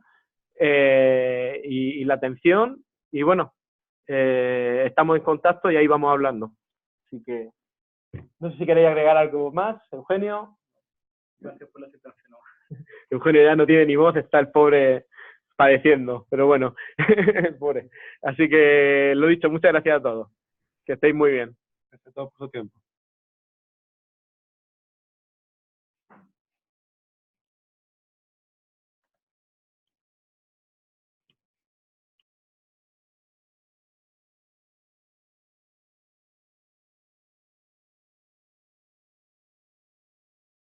y la atención. Y bueno, estamos en contacto y ahí vamos hablando. Así que no sé si queréis agregar algo más, Eugenio. Gracias por la asistencia. No. Eugenio ya no tiene ni voz, está el pobre padeciendo, pero bueno, el pobre. Así que lo dicho, muchas gracias a todos. Que estéis muy bien. Gracias a todos por su tiempo.